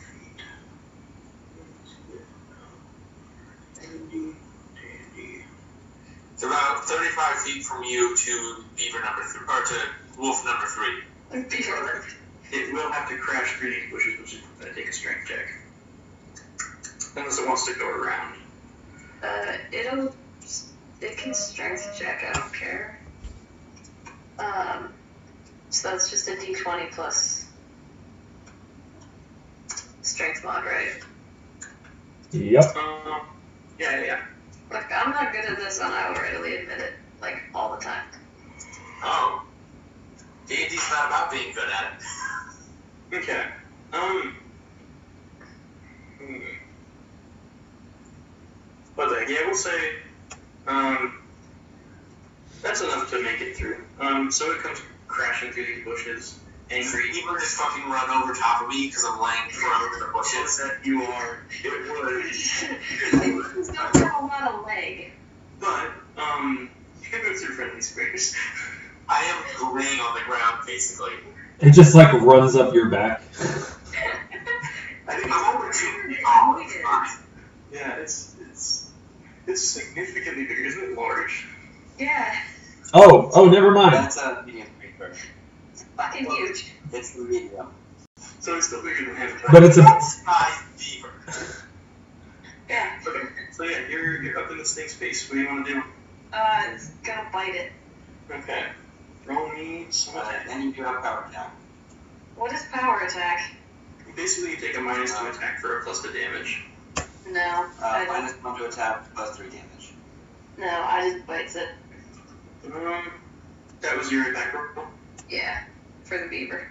90. It's about 35 feet from you to beaver number 3, or to wolf number 3. It will have to crash through these bushes, which is going to take a strength check. Unless it wants to go around. It can strength check, I don't care. So that's just a d20 plus strength mod, right? Yep. Yeah. Look, I'm not good at this, and I will readily admit it, like, all the time. Oh. D&D's not about being good at it. Okay. But yeah, we'll say, that's enough to make it through. So it comes crashing through these bushes, angry. Beaver just fucking run over top of me because I'm laying prone in the bushes. That you are. It would. He's don't have a lot of leg. But, you move through friendly squares. I am laying on the ground, basically. It just like runs up your back. I think I'm over 2 feet tall. It's fine. yeah, it's significantly bigger. Isn't it large? Yeah, Oh, never mind. That's a medium creeper. it's fucking huge. It's the medium. So it's still bigger than him. But it's a. Size beaver. Yeah, Okay. So yeah, you're up in the snake space. What do you want to do? it's gonna bite it. Okay. Roll me some attack. Then you do have power attack. What is power attack? Basically, you take a -2 attack for a +2 damage. No, I don't. -1 to attack, +3 damage. No, I just bites it. That was your attack roll? Yeah, for the beaver.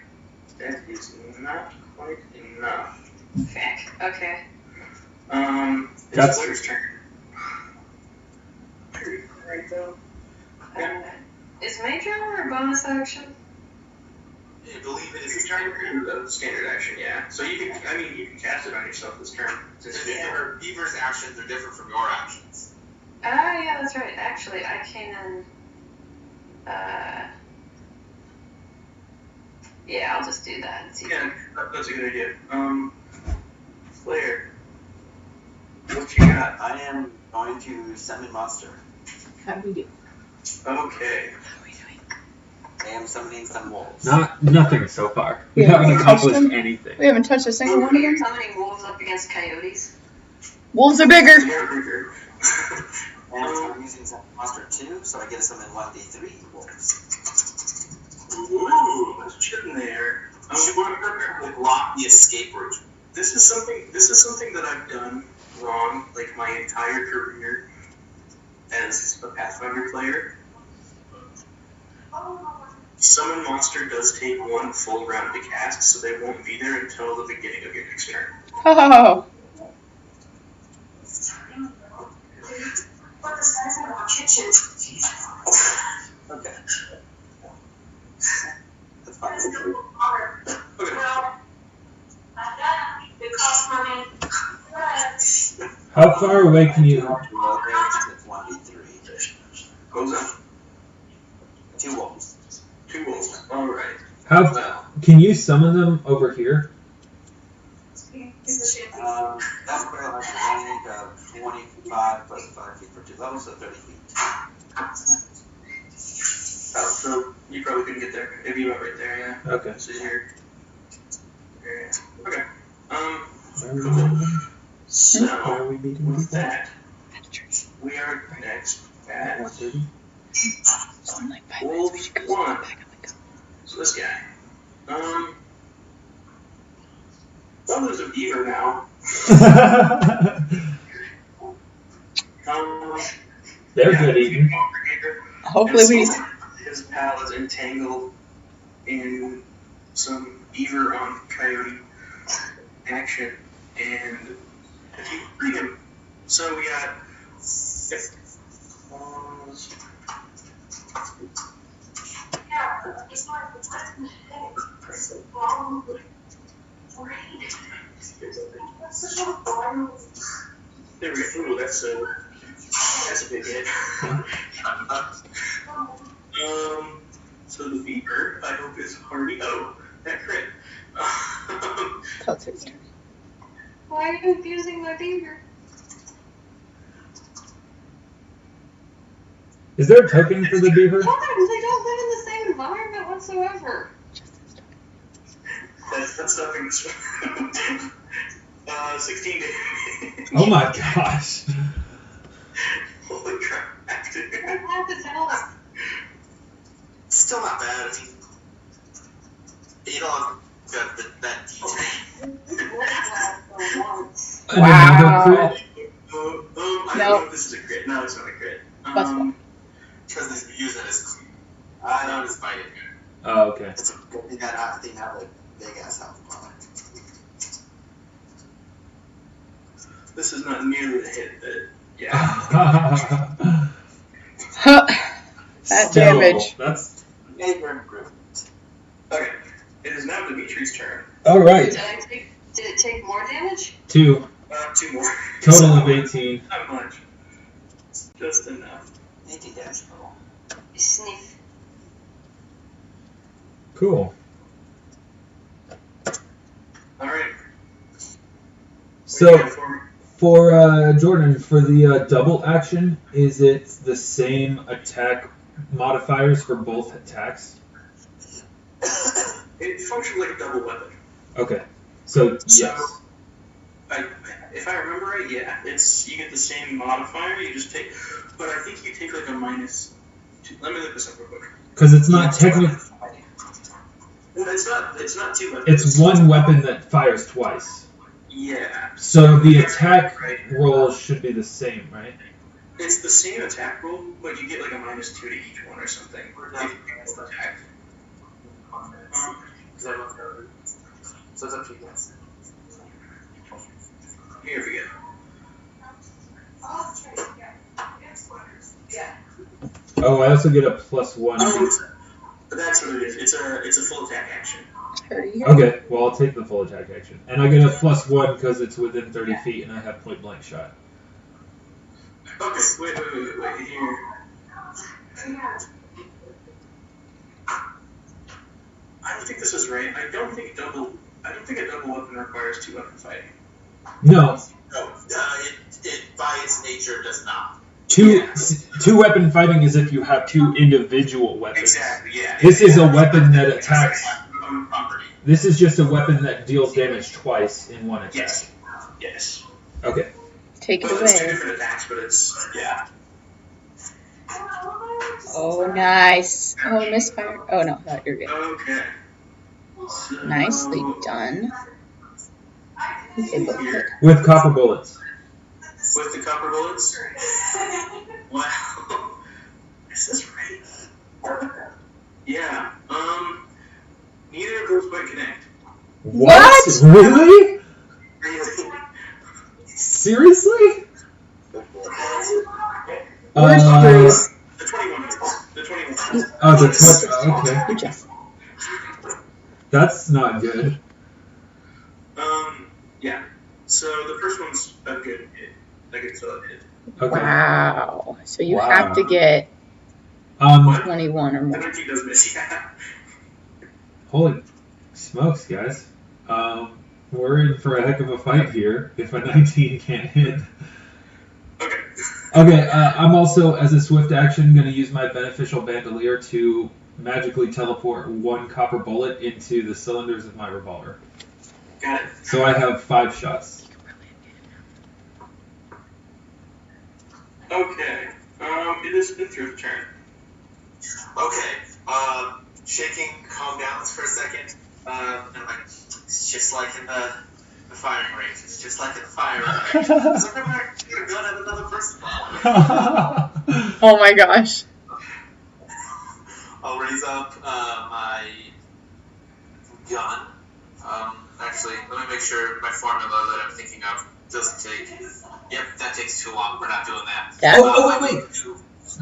That is not quite enough. Fuck. Okay. It's That's- Blair's turn. Right though. Is major armor a bonus action? I believe it It's is a turn standard action, yeah. So you can cast it on yourself this turn. Beaver's actions are different from your actions. Ah, yeah, that's right. Actually, I can. Yeah, I'll just do that. It's Yeah, easier. that's a good idea. Blair, what you got? I am going to summon monster. How do we do? Okay. How are we doing? I am summoning some wolves. Nothing so far. We Yeah, haven't we touched accomplished them. anything. We haven't touched a single one of them. Summoning wolves up against coyotes. Wolves are bigger. They're bigger. And I'm using some monster 2, so I get to summon 1d3 wolves. Ooh, there's shit in there. You want to block the escape route. This is something that I've done wrong, like my entire career as a Pathfinder player. Summon monster does take 1 full round to cast, so they won't be there until the beginning of your next turn. Oh. What the size of our kitchen? Okay. That's fine. Okay. Well, it costs money. How far away can you? It's 1d3. Goes up. 2 wolves. 2 wolves. Alright. How Well, can you summon them over here? That's where I have a range of 25 plus 5 feet for 2 levels, so 30 feet. oh, so you probably couldn't get there. Maybe you went right there, yeah. Okay. So you're. Okay. So, Why are we meeting with with that? that, we are next at 1:30. So in like 5 Wolf minutes we should go 1. back on the go. So this guy. Well, there's a beaver now. They're yeah, good eating. Hopefully we. His pal is entangled in some beaver on coyote action, and if you bring him, so we got. Yeah, it's like the time it's a long rain. That's such a long. There we go. Ooh, that's a big hit. So the beaver, I hope, is Why are you confusing my beaver? Is there a token for the beaver? They don't live in the same environment whatsoever. That's nothing. 16 damage. Oh my gosh. Holy crap, dude. I have to tell them. Still not bad. I mean, eidolon got that D10. Another crit? I don't No. know if this is a crit. No, it's not a crit. Because he's using his not his fighting. Oh, okay. It's a good thing that I think I have a big ass health bar. This is not nearly the hit that. Yeah. That Still, damage. That's Major improvement. Okay. It is now Dimitrii's turn. all right. Did it take more damage? 2 2 more. total of 18. Not much. Just enough. 18 damage total. Sniff. Cool. Alright. So for Jordan, for the double action, is it the same attack modifiers for both attacks? It functions like a double weapon. Okay. So yes. So, if I remember right, yeah, you get the same modifier. You just take, but I think you take like a minus. Let me look this up real quick. Because it's not technically. It's not 2 weapons. It's one weapon that fires twice. Yeah. So the attack roll should be the same, right? It's the same attack roll, but you get like a -2 to each one or something. If you attack. So it's up to you guys. Here we go. Oh, I also get a +1. That's what it is. It's a full attack action. Okay, well I'll take the full attack action, and I get a +1 because it's within 30 feet, and I have point blank shot. Okay, wait here. I don't think this is right. I don't think a double weapon requires 2 weapon fighting. No, No, it by its nature does not. two weapon fighting is if you have 2 individual weapons. Exactly. Yeah. This is a weapon that attacks. Property. This is just a weapon that deals damage twice in one attack. Yes. Okay. Take it It's 2 away. different attacks, but it's yeah. Oh, nice. Oh, misfire. Oh, no, that you're good. Okay. So, Nicely done. Okay, but good. With copper bullets. With the copper bullets. Wow. Is this right? Yeah. Neither of those quite connect. What? Really? Really? Seriously? We're screwed. The 21 hits. The 21 hits. Oh, the okay. Just That's not good. Yeah. So the first one's a good hit. A good solid hit. Okay. wow. So you Wow. have to get What? 21 or The more. 19 does miss, yeah. Holy smokes, guys. We're in for a heck of a fight here if a 19 can't hit. Okay. Okay, I'm also, as a swift action, going to use my beneficial bandolier to magically teleport 1 copper bullet into the cylinders of my revolver. Got it. So I have 5 shots. Okay. It is Spinthrift's turn. Okay. Shaking calm down for a second. And like, it's just like in the firing range. It's just like in the firing range. Because I've never actually got a gun at another person before. Oh my gosh. I'll raise up my gun. Actually, let me make sure my formula that I'm thinking of doesn't take. Yep, that takes too long. We're not doing that. Wait.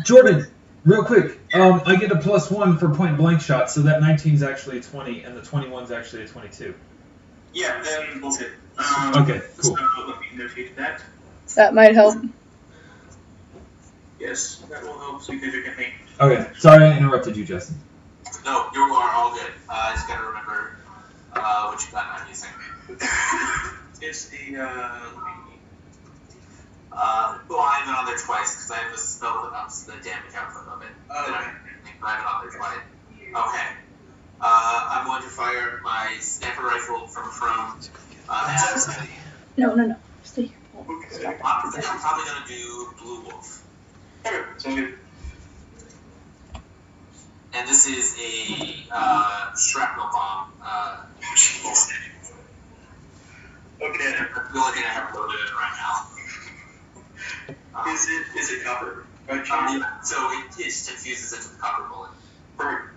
Jordan, real quick. I get a +1 for point blank shot, so that 19 is actually a 20, and the 21 is actually a 22. Yeah, then we'll hit. Okay, cool. So let me notate that. That might help. Yes, that will help significantly. Okay, sorry I interrupted you, Justin. No, you are all good. I just gotta remember which gun I'm using. It's the Well, I have it on there twice because I have a spell that ups the damage output of it. Oh, Then okay. I have it on there twice. Okay. I'm going to fire my sniper rifle from prone. No. Stay here. Okay. I'm probably going to do Blue Wolf. Okay, sounds good. And this is a shrapnel bomb. Jeez. Okay. The only thing I have loaded in right now. Is it copper? By chance? So it just infuses into the copper bullet. Perfect.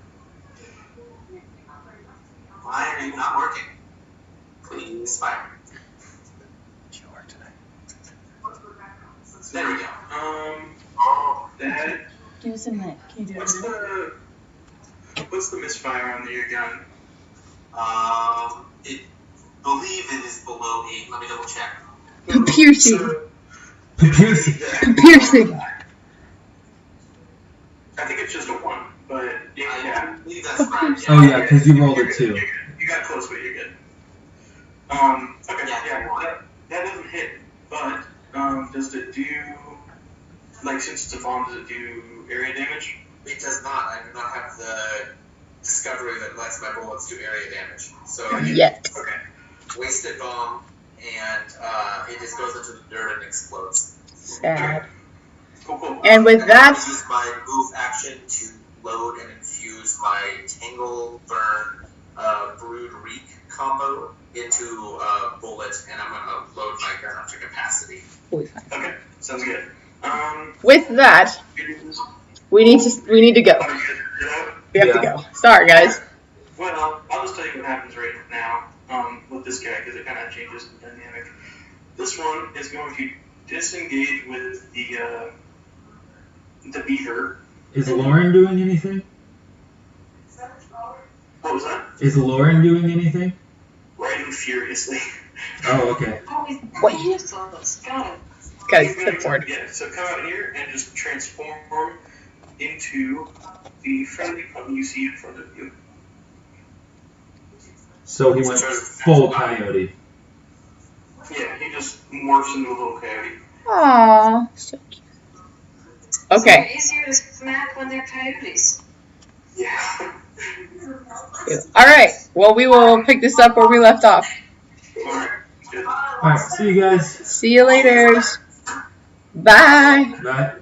Why are you not working? Please fire. There we go. That. Do some minute. Can you do it? What's the misfire on your gun? It believe it is below 8. Let me double check. Piercing. Piercing. I think it's just a 1, but yeah. I believe that's right. Oh yeah, because you rolled a 2. You got close, but you're good. Okay, yeah, that doesn't hit, but does it do, like, since it's a bomb, does it do area damage? It does not. I do not have the discovery that lets my bullets do area damage. So Yet. Okay. wasted bomb, and it just goes into the dirt and explodes. Sad. Cool. And with And that, I use my move action to load and infuse my Tangle, Burn, Brood, Reek combo into bullet, and I'm going to load my gun up to capacity. we'll be fine. Okay, sounds good. With that, we need to go. We have to go. Sorry, guys. Well, I'll just tell you what happens right now with this guy, because it kind of changes the dynamic. This one is going to disengage with the beaver. Is Lauren doing anything? What was that? Is Lauren doing anything? Riding furiously. Oh, okay. What? Got it. Guys, He's step gonna- forward. Yeah, so come out here and just transform into the friendly puppy you see in front of you. So he went full coyote. Yeah, he just morphs into a little coyote. Aww. So cute. Okay. They're easier to smack when they're coyotes. Yeah. Alright. Well, we will pick this up where we left off. Alright, good. Alright, see you guys. See you later. Bye. Bye.